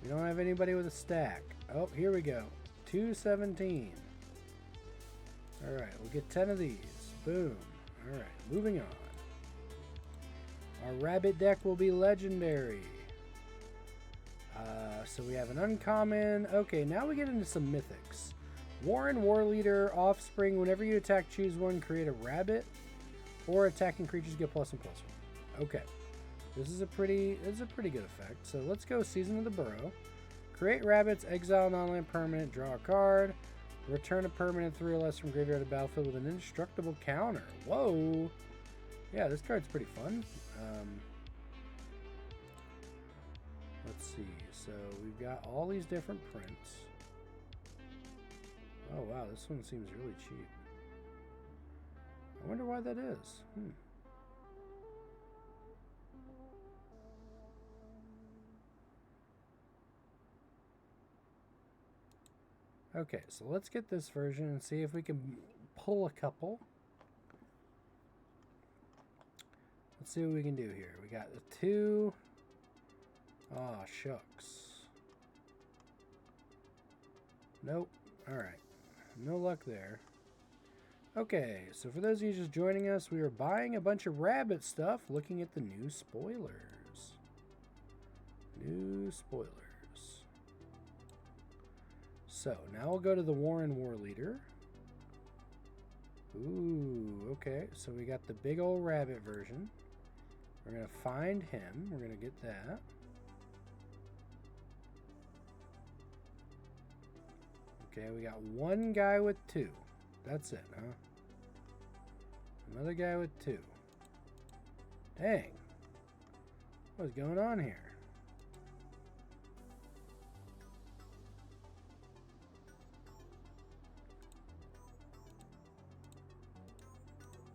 We don't have anybody with a stack. Oh, here we go. 217. All right, we'll get 10 of these. Boom. All right, moving on. Our rabbit deck will be legendary. So we have an uncommon. Okay, now we get into some mythics. Warren, War Leader, Offspring. Whenever you attack, choose one, create a rabbit. Or attacking creatures get +1/+1. Okay. This is a pretty good effect. So let's go Season of the Burrow. Create rabbits, exile non-land permanent, draw a card. Return a permanent 3 or less from graveyard to battlefield with an indestructible counter. Whoa. Yeah, this card's pretty fun. Let's see. So we've got all these different prints. Oh, wow. This one seems really cheap. I wonder why that is. Okay, so let's get this version and see if we can pull a couple. Let's see what we can do here. We got the 2. Oh, shucks. Nope. Alright. No luck there. Okay, so for those of you just joining us, we are buying a bunch of rabbit stuff, looking at the new spoilers. New spoilers. So, now we'll go to the Warren War Leader. Ooh, okay, so we got the big old rabbit version. We're going to find him. We're going to get that. Okay, we got one guy with 2. That's it, huh? Another guy with 2. Dang. What's going on here?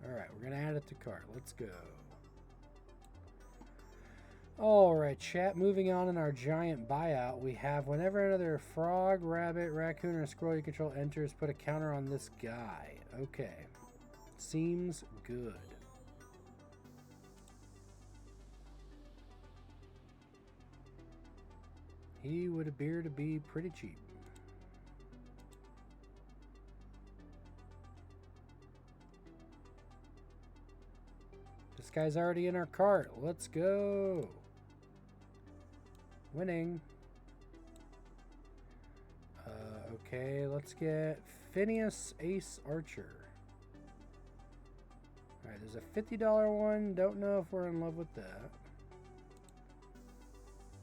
Alright, we're going to add it to cart. Let's go. Alright, chat. Moving on in our giant buyout, we have whenever another frog, rabbit, raccoon, or squirrel you control enters, put a counter on this guy. Okay. Seems good. He would appear to be pretty cheap. This guy's already in our cart. Let's go. Winning. Okay, let's get Phineas Ace Archer. Alright, there's a $50 one. Don't know if we're in love with that.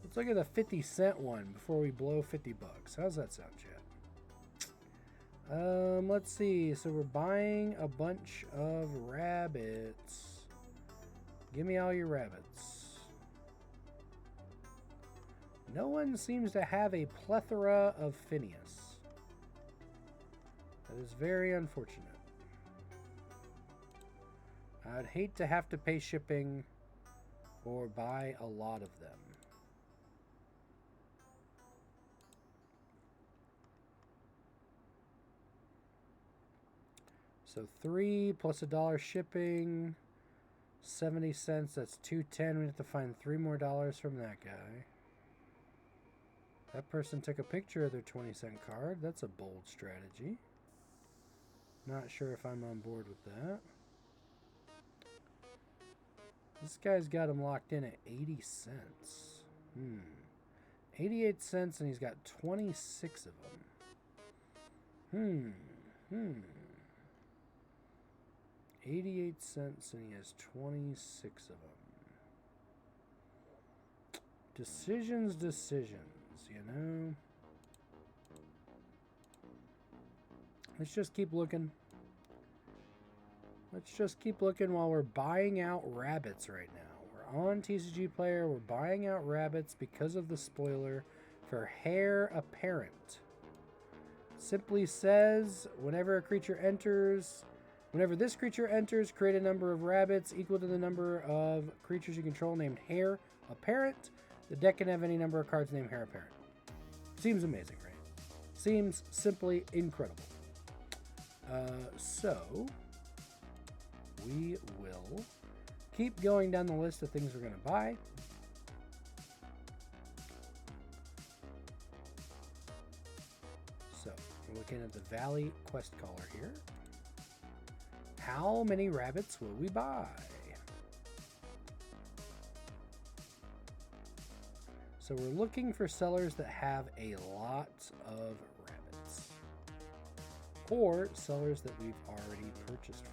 Let's look at the 50-cent one before we blow 50 bucks. How's that sound, chat? Let's see. So we're buying a bunch of rabbits. Give me all your rabbits. No one seems to have a plethora of Phineas. That is very unfortunate. I'd hate to have to pay shipping or buy a lot of them. So 3 plus $1 shipping, 70 cents, that's $2.10. We have to find $3 more from that guy. That person took a picture of their 20-cent card. That's a bold strategy. Not sure if I'm on board with that. This guy's got him locked in at 80 cents. 88 cents, and he's got 26 of them. 88 cents, and he has 26 of them. Decisions, you know? Let's just keep looking. Let's just keep looking while we're buying out rabbits right now. We're on TCG Player. We're buying out rabbits because of the spoiler for Heir Apparent. Simply says, whenever this creature enters, create a number of rabbits equal to the number of creatures you control named Heir Apparent. The deck can have any number of cards named Heir Apparent. Seems amazing, right? Seems simply incredible. So we will keep going down the list of things we're going to buy. So we're looking at the Valley Quest Caller here. How many rabbits will we buy? So we're looking for sellers that have a lot of rabbits, or sellers that we've already purchased from.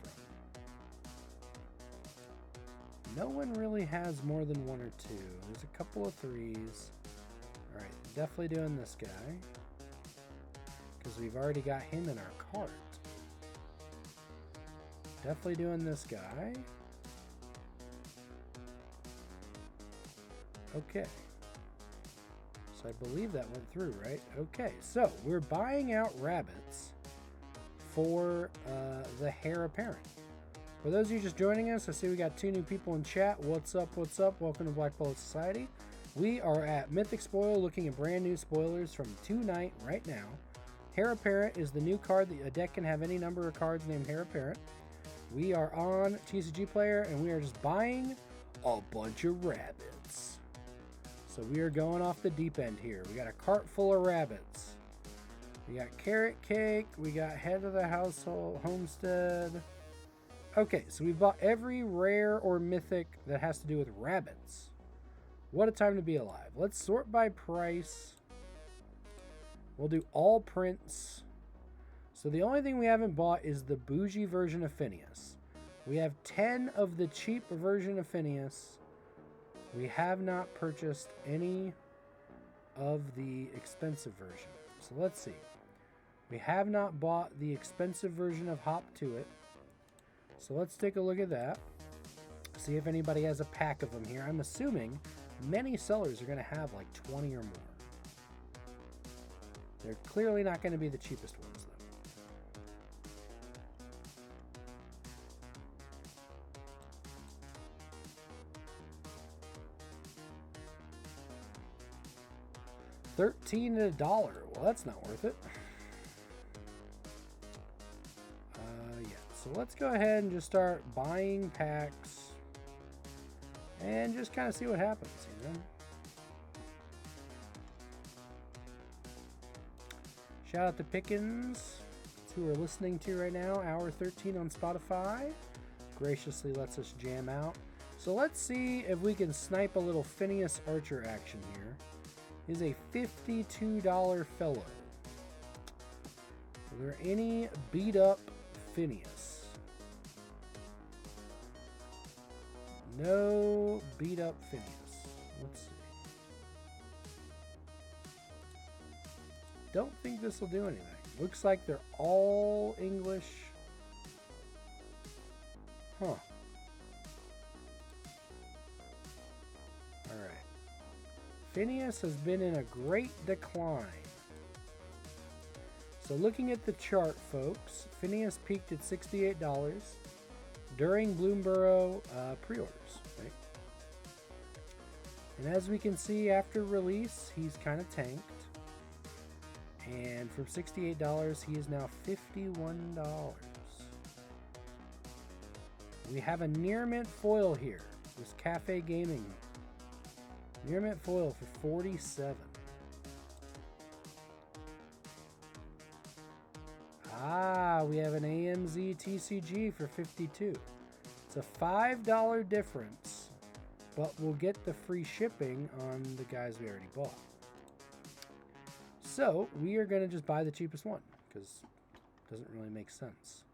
No one really has more than 1 or 2. There's a couple of 3s. All right, definitely doing this guy because we've already got him in our cart. Definitely doing this guy. Okay. So I believe that went through, right? Okay, so we're buying out rabbits for the Heir Apparent. For those of you just joining us, I see we got 2 new people in chat. What's up? What's up? Welcome to BlackPoloSociety. We are at Mythic Spoil looking at brand new spoilers from tonight right now. Heir Apparent is the new card that a deck can have any number of cards named Heir Apparent. We are on TCG Player, and we are just buying a bunch of rabbits. So we are going off the deep end here. We got a cart full of rabbits. We got Carrot Cake. We got Head of the Household Homestead. Okay, so we've bought every rare or mythic that has to do with rabbits. What a time to be alive. Let's sort by price. We'll do all prints. So the only thing we haven't bought is the bougie version of Phineas. We have 10 of the cheap version of Phineas. We have not purchased any of the expensive version. So let's see. We have not bought the expensive version of Hop to It. So let's take a look at that. See if anybody has a pack of them here. I'm assuming many sellers are going to have like 20 or more. They're clearly not going to be the cheapest ones, though. $13 at $1. Well, that's not worth it. Yes. So let's go ahead and just start buying packs and just kind of see what happens, you know? Shout out to Pickens, who we're listening to right now, hour 13 on Spotify. Graciously lets us jam out. So let's see if we can snipe a little Phineas Archer action here. Is a $52 fellow. Are there any beat up Phineas? No beat up Phineas. Let's see. Don't think this will do anything. Looks like they're all English. Huh. Alright. Phineas has been in a great decline. So looking at the chart, folks, Phineas peaked at $68 during Bloomborough pre-orders. Right? And as we can see, after release, he's kind of tanked. And from $68, he is now $51. We have a near mint foil here. This Cafe Gaming near mint foil for $47. Ah, we have an AMZ TCG for $52. It's a $5 difference, but we'll get the free shipping on the guys we already bought. So we are going to just buy the cheapest one because it doesn't really make sense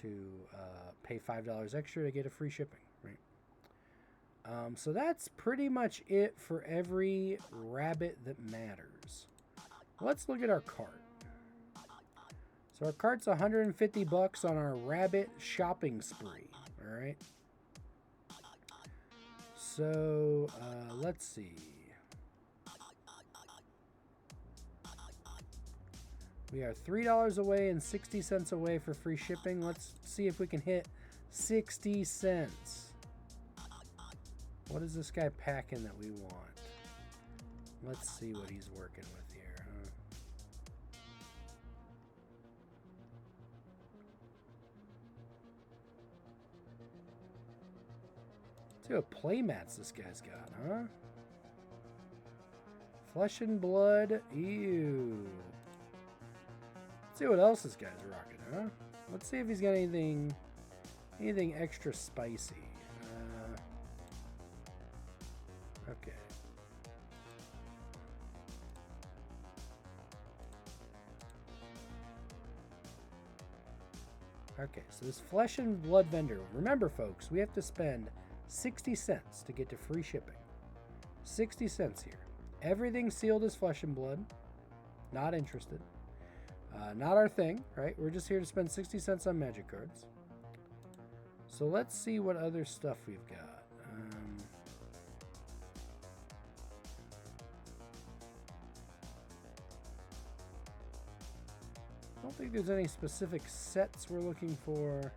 to pay $5 extra to get a free shipping, right? So that's pretty much it for every rabbit that matters. Let's look at our cart. So our cart's $150 on our rabbit shopping spree, all right? So let's see. We are $3 away and 60 cents away for free shipping. Let's see if we can hit 60 cents. What is this guy packing that we want? Let's see what he's working with here. See what playmats this guy's got, huh? Flesh and blood. Ew. See what else this guy's rocking, huh? Let's see if he's got anything extra spicy. Okay. Okay, so this flesh and blood vendor. Remember, folks, we have to spend 60 cents to get to free shipping. 60 cents here. Everything sealed as flesh and blood. Not interested. Not our thing, right? We're just here to spend 60 cents on magic cards. So let's see what other stuff we've got. I don't think there's any specific sets we're looking for.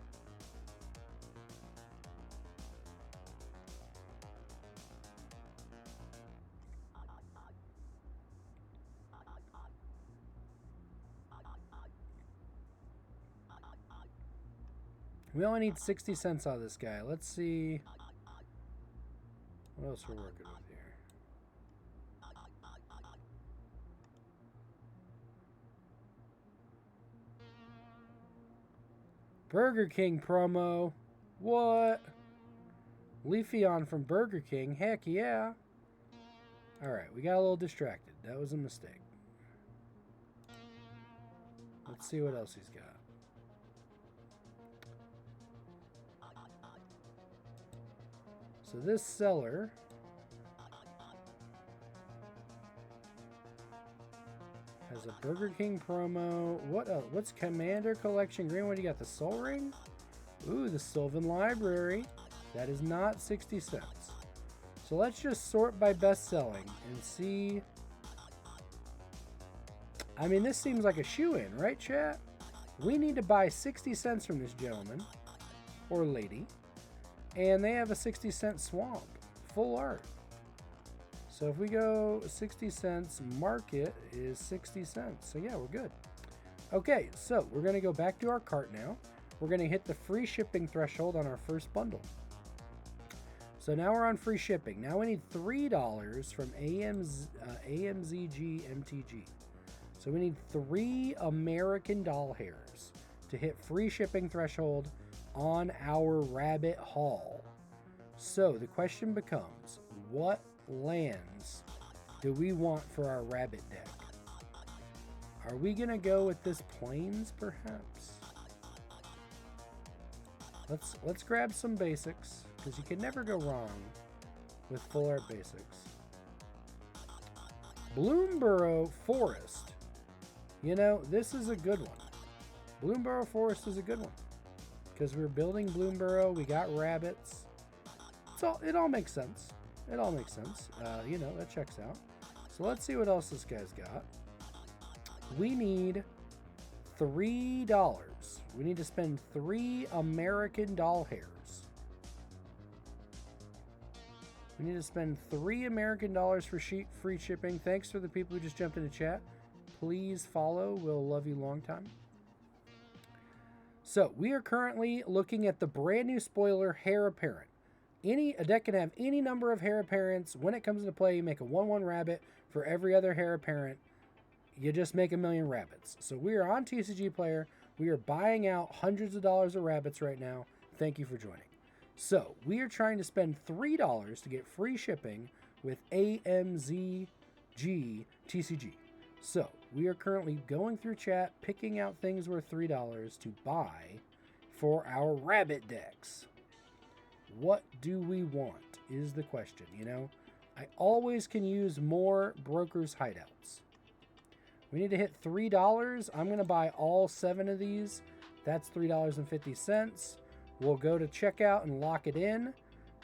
We only need 60 cents out of this guy. Let's see what else we're working with here. Burger King promo. What? Leafeon from Burger King. Heck yeah. Alright, we got a little distracted. That was a mistake. Let's see what else he's got. So this seller has a Burger King promo. What else? What's Commander Collection Green? What do you got? The Soul Ring? Ooh, the Sylvan Library. That is not 60 cents. So let's just sort by best selling and see. I mean, this seems like a shoe-in, right, chat? We need to buy 60 cents from this gentleman or lady. And they have a 60 cent swamp, full art. So if we go 60 cents, market is 60 cents. So yeah, we're good. Okay, so we're gonna go back to our cart now. we're going to hit the free shipping threshold on our first bundle. So now we're on free shipping. Now we need $3 from AMZG MTG. So we need 3 American doll hairs to hit free shipping threshold on our rabbit haul. So the question becomes, what lands do we want for our rabbit deck? Are we going to go with this Plains, perhaps? Let's grab some basics, because you can never go wrong with full art basics. Bloomborough Forest. You know, this is a good one. Bloomborough Forest is a good one, because we're building Bloomborough, we got rabbits. It all makes sense. It all makes sense. You know, that checks out. So let's see what else this guy's got. We need $3. We need to spend 3 American doll hairs. We need to spend 3 American dollars for free shipping. Thanks for the people who just jumped into chat. Please follow. We'll love you long time. So we are currently looking at the brand new spoiler, Heir Apparent. A deck can have any number of Heir Apparents. When it comes into play, you make a 1/1 rabbit for every other Heir Apparent. You just make a million rabbits. So we are on TCG Player. We are buying out hundreds of dollars of rabbits right now. Thank you for joining. So we are trying to spend $3 to get free shipping with AMZG TCG. So we are currently going through chat, picking out things worth $3 to buy for our rabbit decks. What do we want is the question, you know? I always can use more brokers' hideouts. We need to hit $3. I'm going to buy all 7 of these. That's $3.50. We'll go to checkout and lock it in.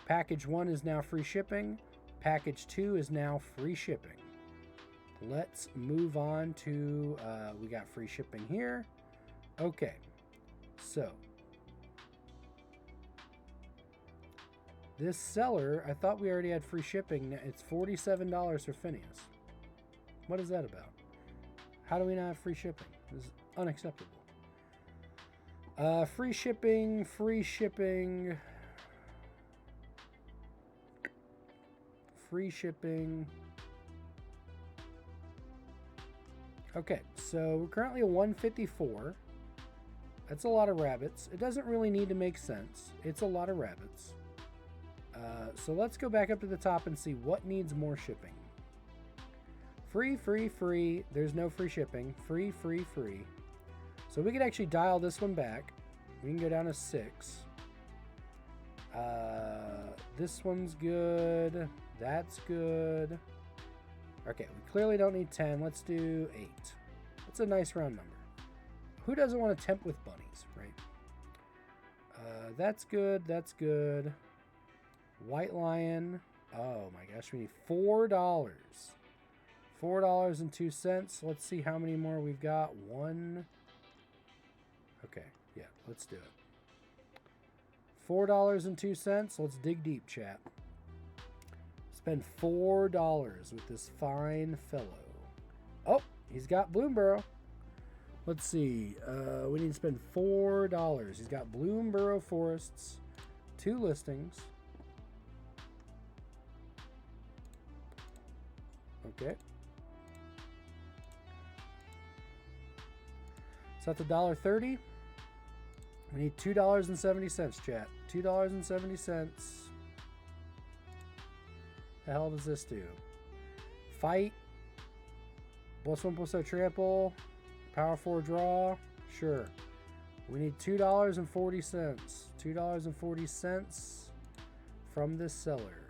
Package 1 is now free shipping. Package 2 is now free shipping. Let's move on to, we got free shipping here. Okay, so this seller, I thought we already had free shipping. It's $47 for Phineas. What is that about? How do we not have free shipping? This is unacceptable. Free shipping. Okay, so we're currently at 154. That's a lot of rabbits. It doesn't really need to make sense. It's a lot of rabbits. So let's go back up to the top and see what needs more shipping. Free. There's no free shipping. Free. So we could actually dial this one back. We can go down to 6. This one's good. That's good. Okay, we clearly don't need 10. Let's do 8. That's a nice round number. Who doesn't want to tempt with bunnies, right? That's good. White Lion. Oh my gosh, we need $4. $4.02. Let's see how many more we've got. 1. Okay, yeah, let's do it. $4.02. Let's dig deep, chat. Spend $4 with this fine fellow. Oh, he's got Bloomborough. Let's see. We need to spend $4. He's got Bloomborough Forests. 2 listings. Okay. So that's $1.30. We need $2.70, chat. $2.70. The hell does this do? Fight. +1/+0 trample. Power 4 draw. Sure. We need $2.40. $2.40 from this seller.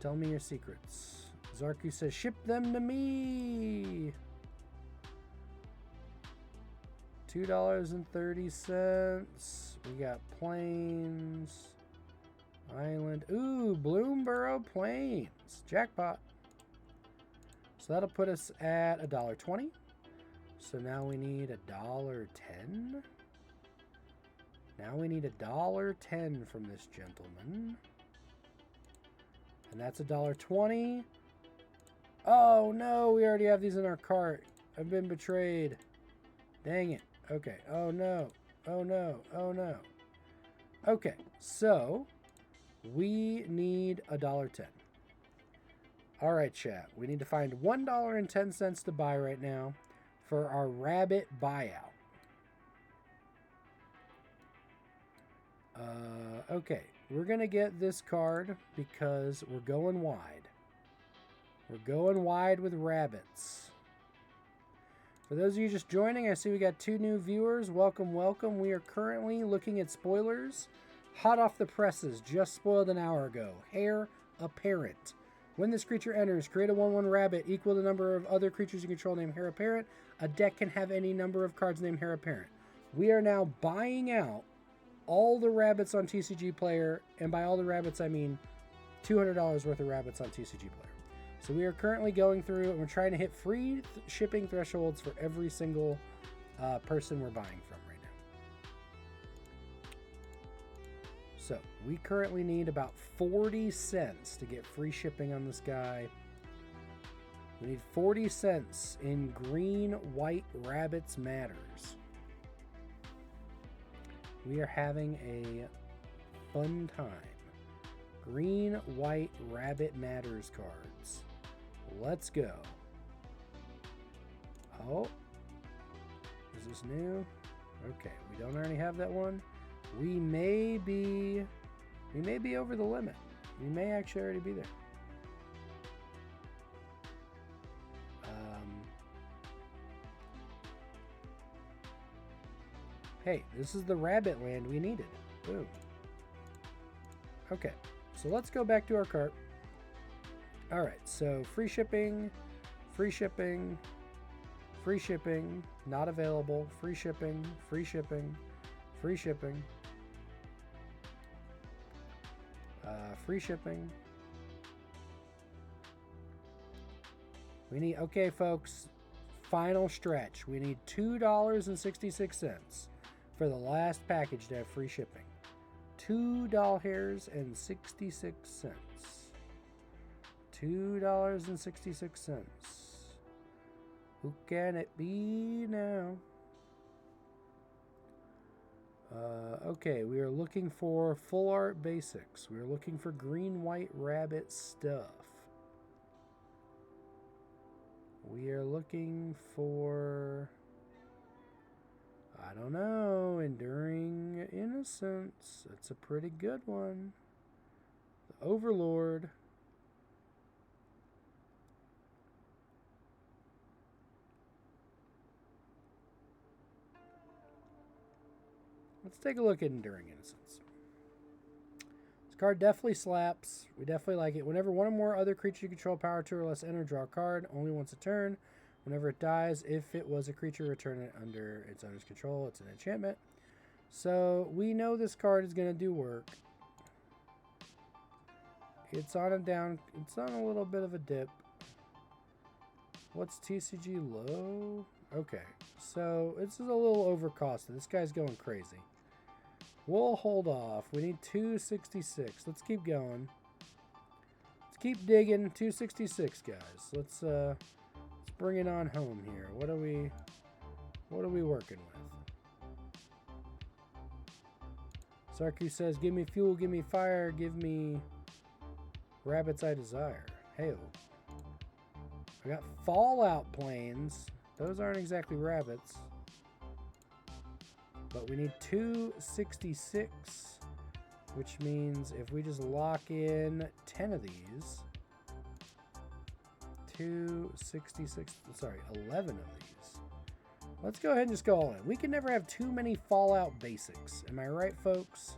Tell me your secrets. Zarku says, ship them to me. $2.30. We got Plains. Island. Ooh, Bloomborough Plains. Jackpot. So that'll put us at $1.20. So now we need $1.10. Now we need $1.10 from this gentleman. And that's $1.20. Oh no, we already have these in our cart. I've been betrayed. Dang it. Okay. Oh no. Oh no. Oh no. Okay, so we need $1.10. All right, chat. We need to find $1.10 to buy right now for our rabbit buyout. Okay, we're going to get this card because we're going wide. We're going wide with rabbits. For those of you just joining, I see we got 2 new viewers. Welcome, welcome. We are currently looking at spoilers. Hot off the presses, just spoiled an hour ago. Heir Apparent. When this creature enters, create a 1/1 rabbit equal to the number of other creatures you control named Heir Apparent. A deck can have any number of cards named Heir Apparent. We are now buying out all the rabbits on TCG Player, and by all the rabbits, I mean $200 worth of rabbits on TCG Player. So we are currently going through, and we're trying to hit free shipping thresholds for every single person we're buying from right now. So we currently need about 40 cents to get free shipping on this guy. We need 40 cents in green, white rabbits matters. We are having a fun time. Green, white rabbit matters cards. Let's go. Oh. Is this new? Okay, we don't already have that one. We may be over the limit. We may actually already be there. Hey, this is the rabbit land we needed. Boom. Okay, so let's go back to our cart. All right, so free shipping, free shipping, free shipping, not available, free shipping, free shipping, free shipping, free shipping. We need, okay, folks, final stretch. We need $2.66 for the last package to have free shipping. $2.66. $2.66. Who can it be now? Okay, we are looking for full art basics. We are looking for green, white rabbit stuff. We are looking for, I don't know, Enduring Innocence. That's a pretty good one. The Overlord. Let's take a look at Enduring Innocence. This card definitely slaps. We definitely like it. Whenever one or more other creature you control power 2 or less enter, draw a card only once a turn. Whenever it dies, if it was a creature, return it under its owner's control. It's an enchantment. So we know this card is going to do work. It's on a down. It's on a little bit of a dip. What's TCG low? Okay, so this is a little overcosted. This guy's going crazy. We'll hold off. We need 266. Let's keep going. Let's keep digging. 266, guys. Let's bring it on home here. What are we working with? Sarku says, "Give me fuel, give me fire, give me rabbits I desire." Hey-o. I got Fallout Plains. Those aren't exactly rabbits. But we need 266, which means if we just lock in 10 of these, 266, sorry, 11 of these. Let's go ahead and just go all in. We can never have too many Fallout basics. Am I right, folks?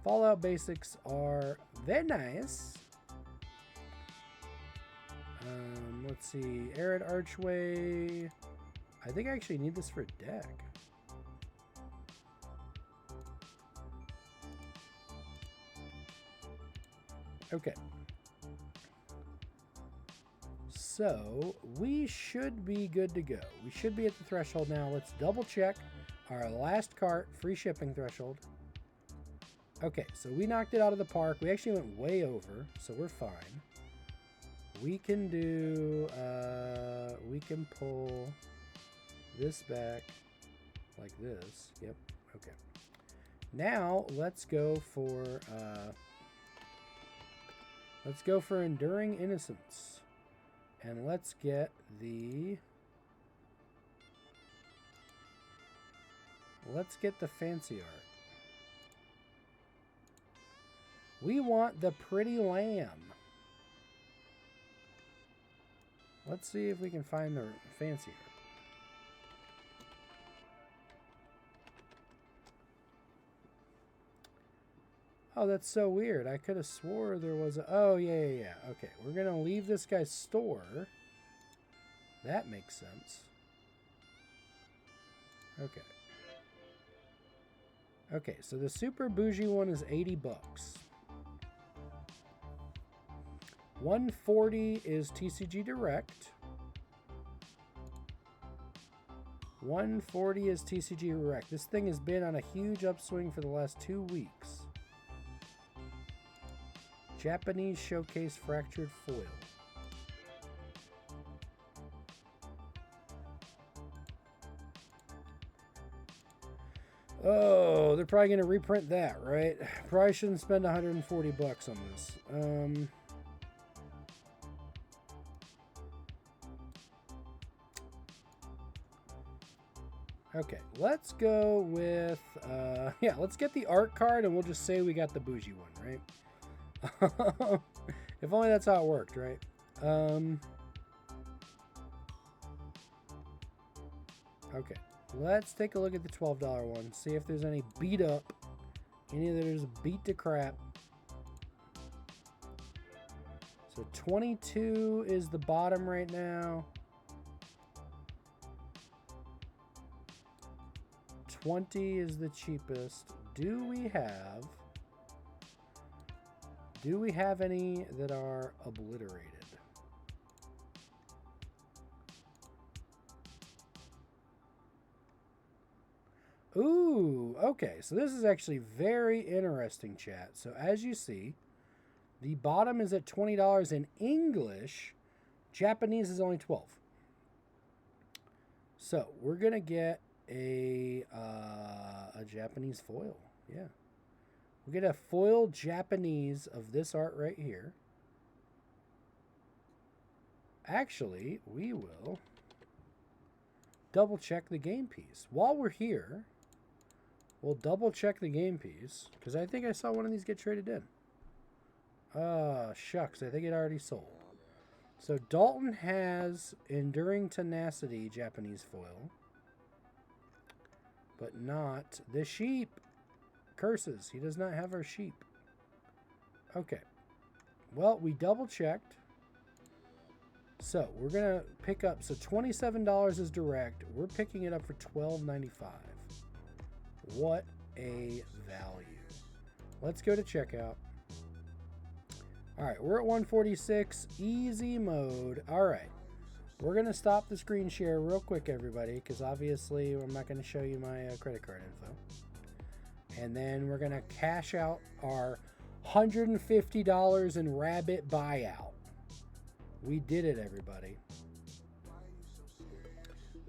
Fallout basics are very nice. Let's see. Arid Archway. I think I actually need this for a deck. Okay. So we should be good to go. We should be at the threshold now. Let's double check our last cart free shipping threshold. Okay, so we knocked it out of the park. We actually went way over, so we're fine. We can do, we can pull this back like this. Yep, Okay. Now let's go for Enduring Innocence. And let's get the fancy art. We want the pretty lamb. Let's see if we can find the fancy art. Oh, that's so weird. I could have swore there was a... Oh, yeah. Okay, we're going to leave this guy's store. That makes sense. Okay. Okay, so the super bougie one is 80 bucks. 140 is TCG Direct. 140 is TCG Direct. This thing has been on a huge upswing for the last 2 weeks. Japanese Showcase Fractured Foil. Oh, they're probably going to reprint that, right? Probably shouldn't spend 140 bucks on this. Okay, let's go with, yeah, let's get the art card and we'll just say we got the bougie one, right? If only that's how it worked, right? Okay, let's take a look at the $12 one. See if there's any beat up. Any of there's beat to crap. So 22 is the bottom right now. 20 is the cheapest. Do we have any that are obliterated? Ooh, okay. So this is actually very interesting, chat. So as you see, the bottom is at $20 in English. Japanese is only 12. So we're gonna get a Japanese foil. Yeah. We get a foil Japanese of this art right here. Actually, we will double check the game piece. While we're here, we'll double check the game piece because I think I saw one of these get traded in. Shucks, I think it already sold. So Dalton has Enduring Tenacity Japanese foil, but not the sheep. Curses, he does not have our sheep. Okay. Well, we double checked. So we're gonna pick up, so $27 is direct. We're picking it up for $12.95. What a value. Let's go to checkout. Alright, we're at 146, easy mode. Alright. We're gonna stop the screen share real quick, everybody, because obviously I'm not gonna show you my credit card info. And then we're going to cash out our $150 in Rabbit buyout. We did it, everybody.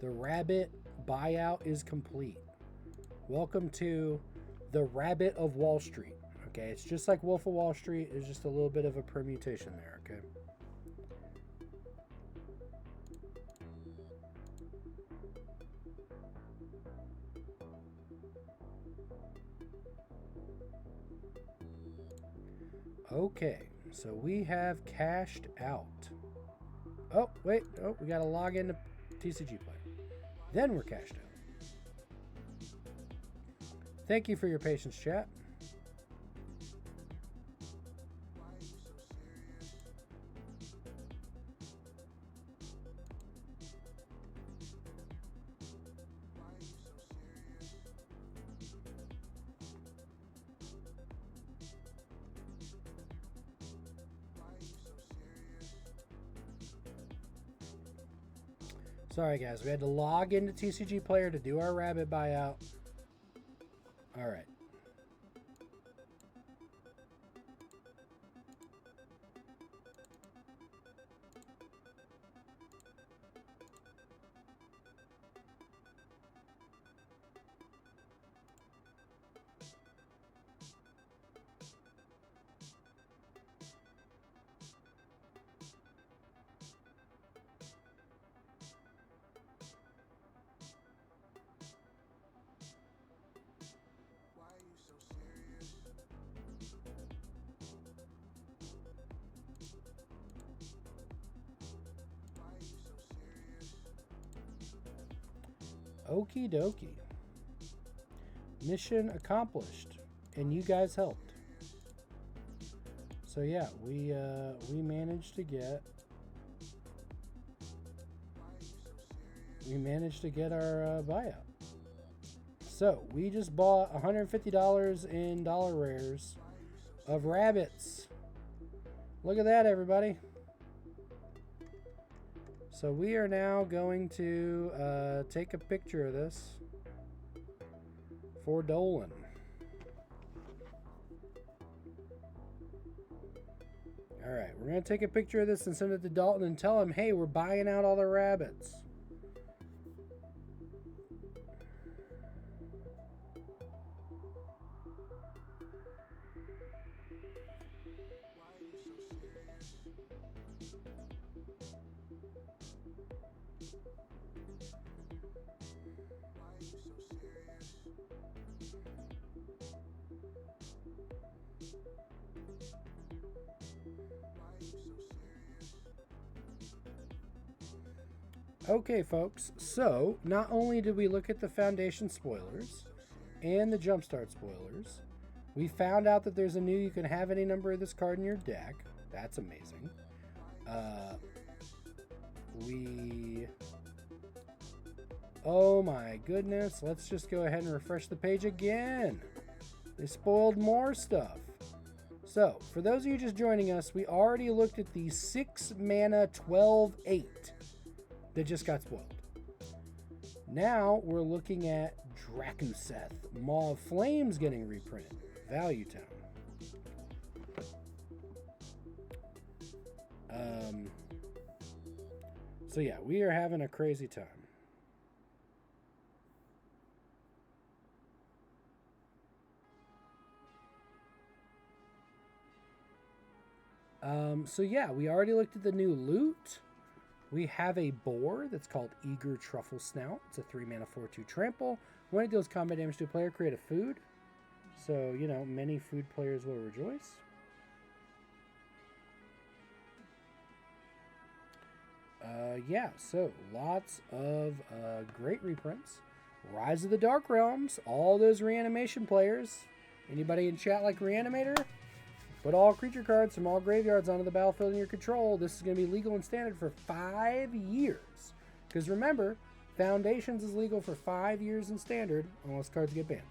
The Rabbit buyout is complete. Welcome to the Rabbit of Wall Street. Okay, it's just like Wolf of Wall Street. It's just a little bit of a permutation there, okay? Okay, so we have cashed out. Oh, wait. Oh, we got to log into TCG Player. Then we're cashed out. Thank you for your patience, chat. Sorry, guys. We had to log into TCG Player to do our Rabbit buyout. All right. Okie dokie. Mission accomplished. And you guys helped. So yeah, we managed to get our buyout. So we just bought $150 in dollar rares of rabbits. Look at that, everybody. So we are now going to take a picture of this for Dolan. All right, we're going to take a picture of this and send it to Dalton and tell him, hey, we're buying out all the rabbits. Okay, folks, so not only did we look at the Foundation spoilers and the Jumpstart spoilers, we found out that there's a new you can have any number of this card in your deck. That's amazing. Oh my goodness, let's just go ahead and refresh the page again. They spoiled more stuff. So, for those of you just joining us, we already looked at the 6 mana 12/8 that just got spoiled. Now we're looking at Drakuseth, Maw of Flames getting reprinted. Value Town. So yeah, we are having a crazy time. So yeah, we already looked at the new loot. We have a boar that's called Eager Truffle Snout. It's a 3 mana 4/2 trample. When it deals combat damage to a player, create a food. So, you know, many food players will rejoice. Yeah, so lots of great reprints. Rise of the Dark Realms, all those reanimation players. Anybody in chat like Reanimator? Put all creature cards from all graveyards onto the battlefield in your control. This is going to be legal and standard for 5 years. Because remember, Foundations is legal for 5 years in standard, unless cards get banned.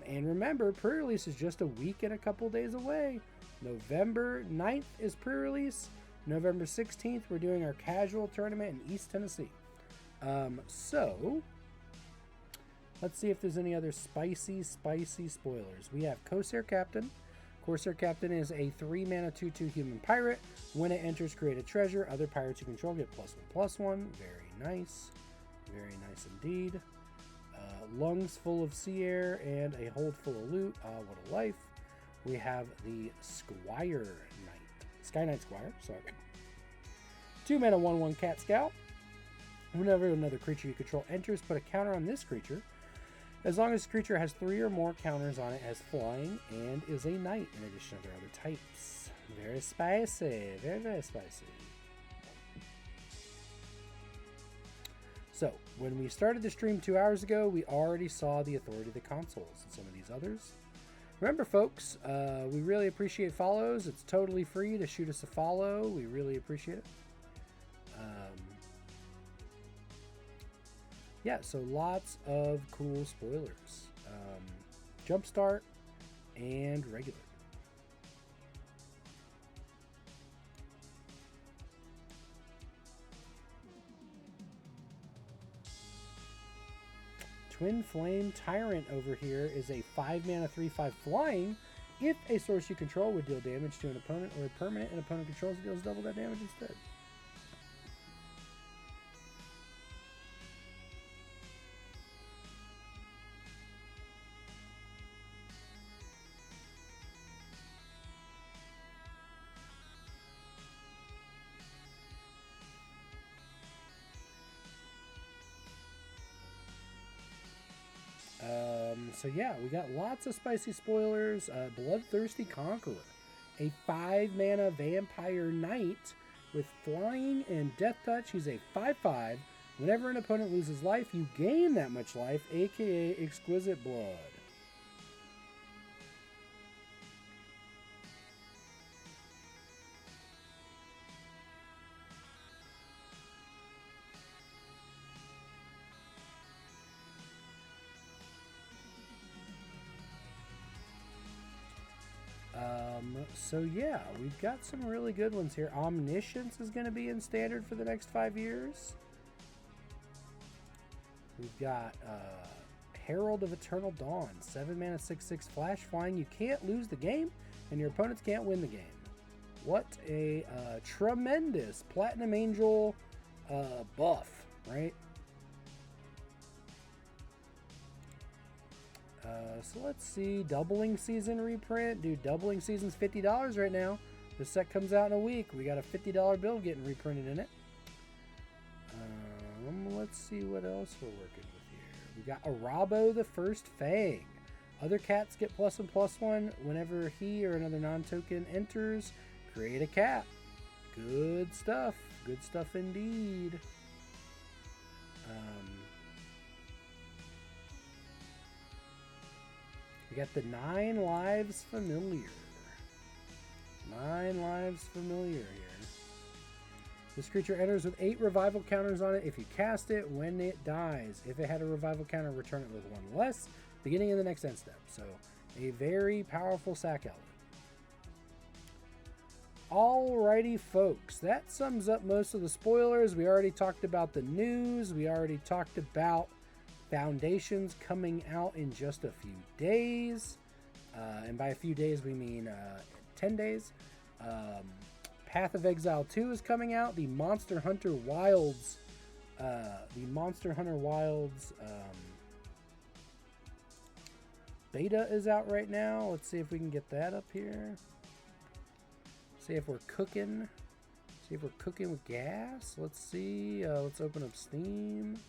And remember, pre-release is just a week and a couple days away. November 9th is pre-release. November 16th, we're doing our casual tournament in East Tennessee. So, let's see if there's any other spicy spoilers. We have Corsair Captain. Corsair Captain is a 3 mana 2/2 human pirate. When it enters, create a treasure. Other pirates you control get +1/+1. Very nice. Very nice indeed. Lungs full of sea air and a hold full of loot. What a life. We have the Squire Knight. Sky Knight Squire, sorry. 2 mana 1/1 Cat Scout. Whenever another creature you control enters, put a counter on this creature. As long as the creature has 3 or more counters on it as flying and is a knight in addition to their other types. Very spicy. Very spicy. So, when we started the stream 2 hours ago, we already saw the Authority of the Consoles and some of these others. Remember, folks, we really appreciate follows. It's totally free to shoot us a follow. We really appreciate it. Yeah, so lots of cool spoilers. Jumpstart and regular. Twin Flame Tyrant over here is a 5 mana 3/5 flying. If a source you control would deal damage to an opponent or a permanent an opponent controls, it deals double that damage instead. So yeah, we got lots of spicy spoilers. Bloodthirsty Conqueror, a 5 mana vampire knight with flying and death touch. He's a 5/5. Whenever an opponent loses life, you gain that much life, aka Exquisite Blood. So yeah, we've got some really good ones here. Omniscience is going to be in standard for the next 5 years. We've got Herald of Eternal Dawn, 7 mana, 6/6 flash flying. You can't lose the game, and your opponents can't win the game. What a tremendous Platinum Angel buff, right? So let's see, Doubling Season reprint. Dude, Doubling Season's $50 right now. The set comes out in a week. We got a $50 bill getting reprinted in it. Let's see what else we're working with here. We got Arabo the First Fang. Other cats get +1/+1 whenever he or another non-token enters. Create a cat. Good stuff. Good stuff indeed. We got the 9 Lives Familiar. 9 Lives Familiar here. This creature enters with 8 revival counters on it if you cast it when it dies. If it had a revival counter, return it with 1 less, beginning of the next end step. So, a very powerful sack element. Alrighty, folks. That sums up most of the spoilers. We already talked about the news. We already talked about Foundations coming out in just a few days. And by a few days, we mean 10 days. Path of Exile 2 is coming out. The Monster Hunter Wilds beta is out right now. Let's see if we can get that up here. See if we're cooking. See if we're cooking with gas. Let's see. Let's open up Steam.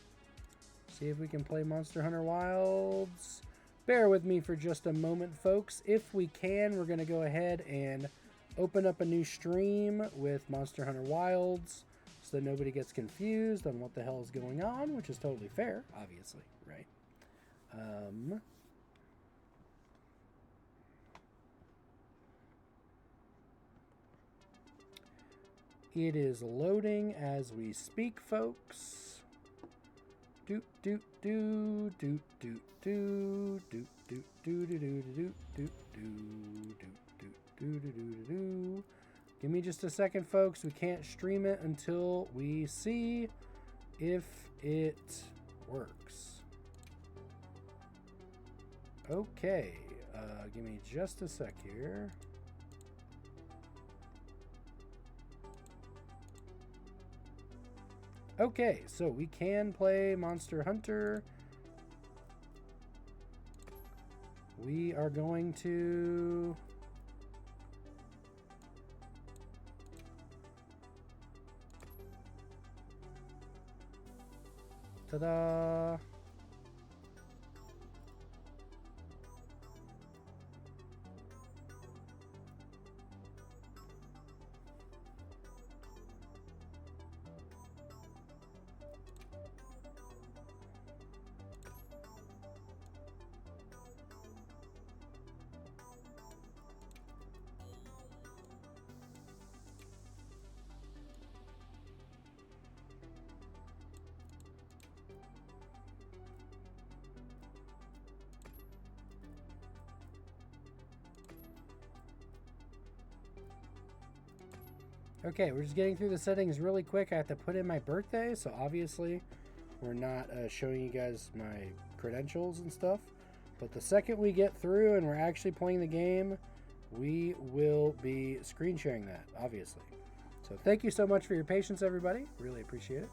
See if we can play Monster Hunter Wilds. Bear with me for just a moment, folks. If we can, we're going to go ahead and open up a new stream with Monster Hunter Wilds so that nobody gets confused on what the hell is going on, which is totally fair, obviously, right? It is loading as we speak, folks. Doot doot doot doot doot doot doot doot doot doot doot doot doot doot doot. Give me just a second, folks. We can't stream it until we see if it works. Okay, give me just a sec here. Okay, so we can play Monster Hunter. We are going to... Ta-da! Okay, we're just getting through the settings really quick. I have to put in my birthday, so obviously we're not showing you guys my credentials and stuff. But the second we get through and we're actually playing the game, we will be screen sharing that, obviously. So thank you so much for your patience, everybody. Really appreciate it.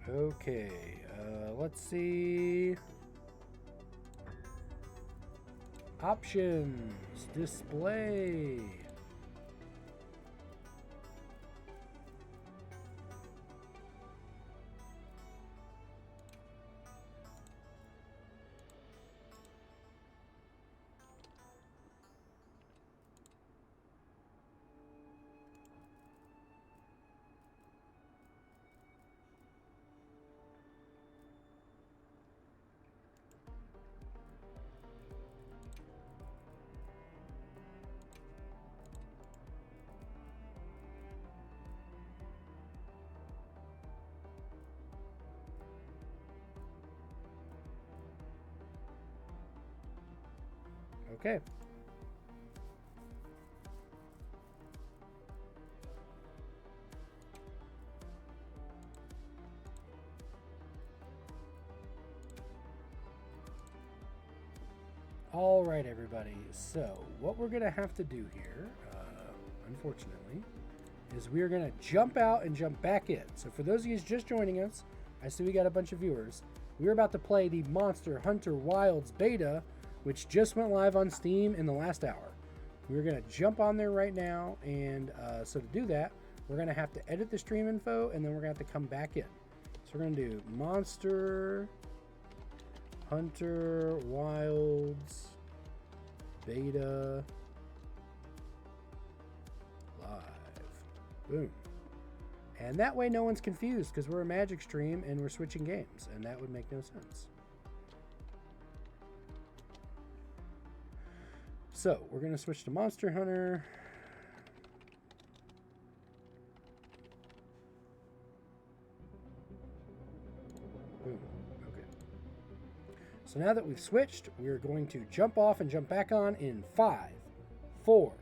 Okay, let's see. Options, display. Okay. All right, everybody. So what we're going to have to do here, unfortunately, is we're going to jump out and jump back in. So for those of you just joining us, I see we got a bunch of viewers. We're about to play the Monster Hunter Wilds beta, which just went live on Steam in the last hour. We're going to jump on there right now, and so to do that, we're going to have to edit the stream info, and then we're going to have to come back in. So we're going to do Monster Hunter Wilds beta live. Boom. And that way no one's confused, because we're a Magic stream and we're switching games, and that would make no sense. So we're going to switch to Monster Hunter. Boom. Okay. So now that we've switched, we're going to jump off and jump back on in 5, 4,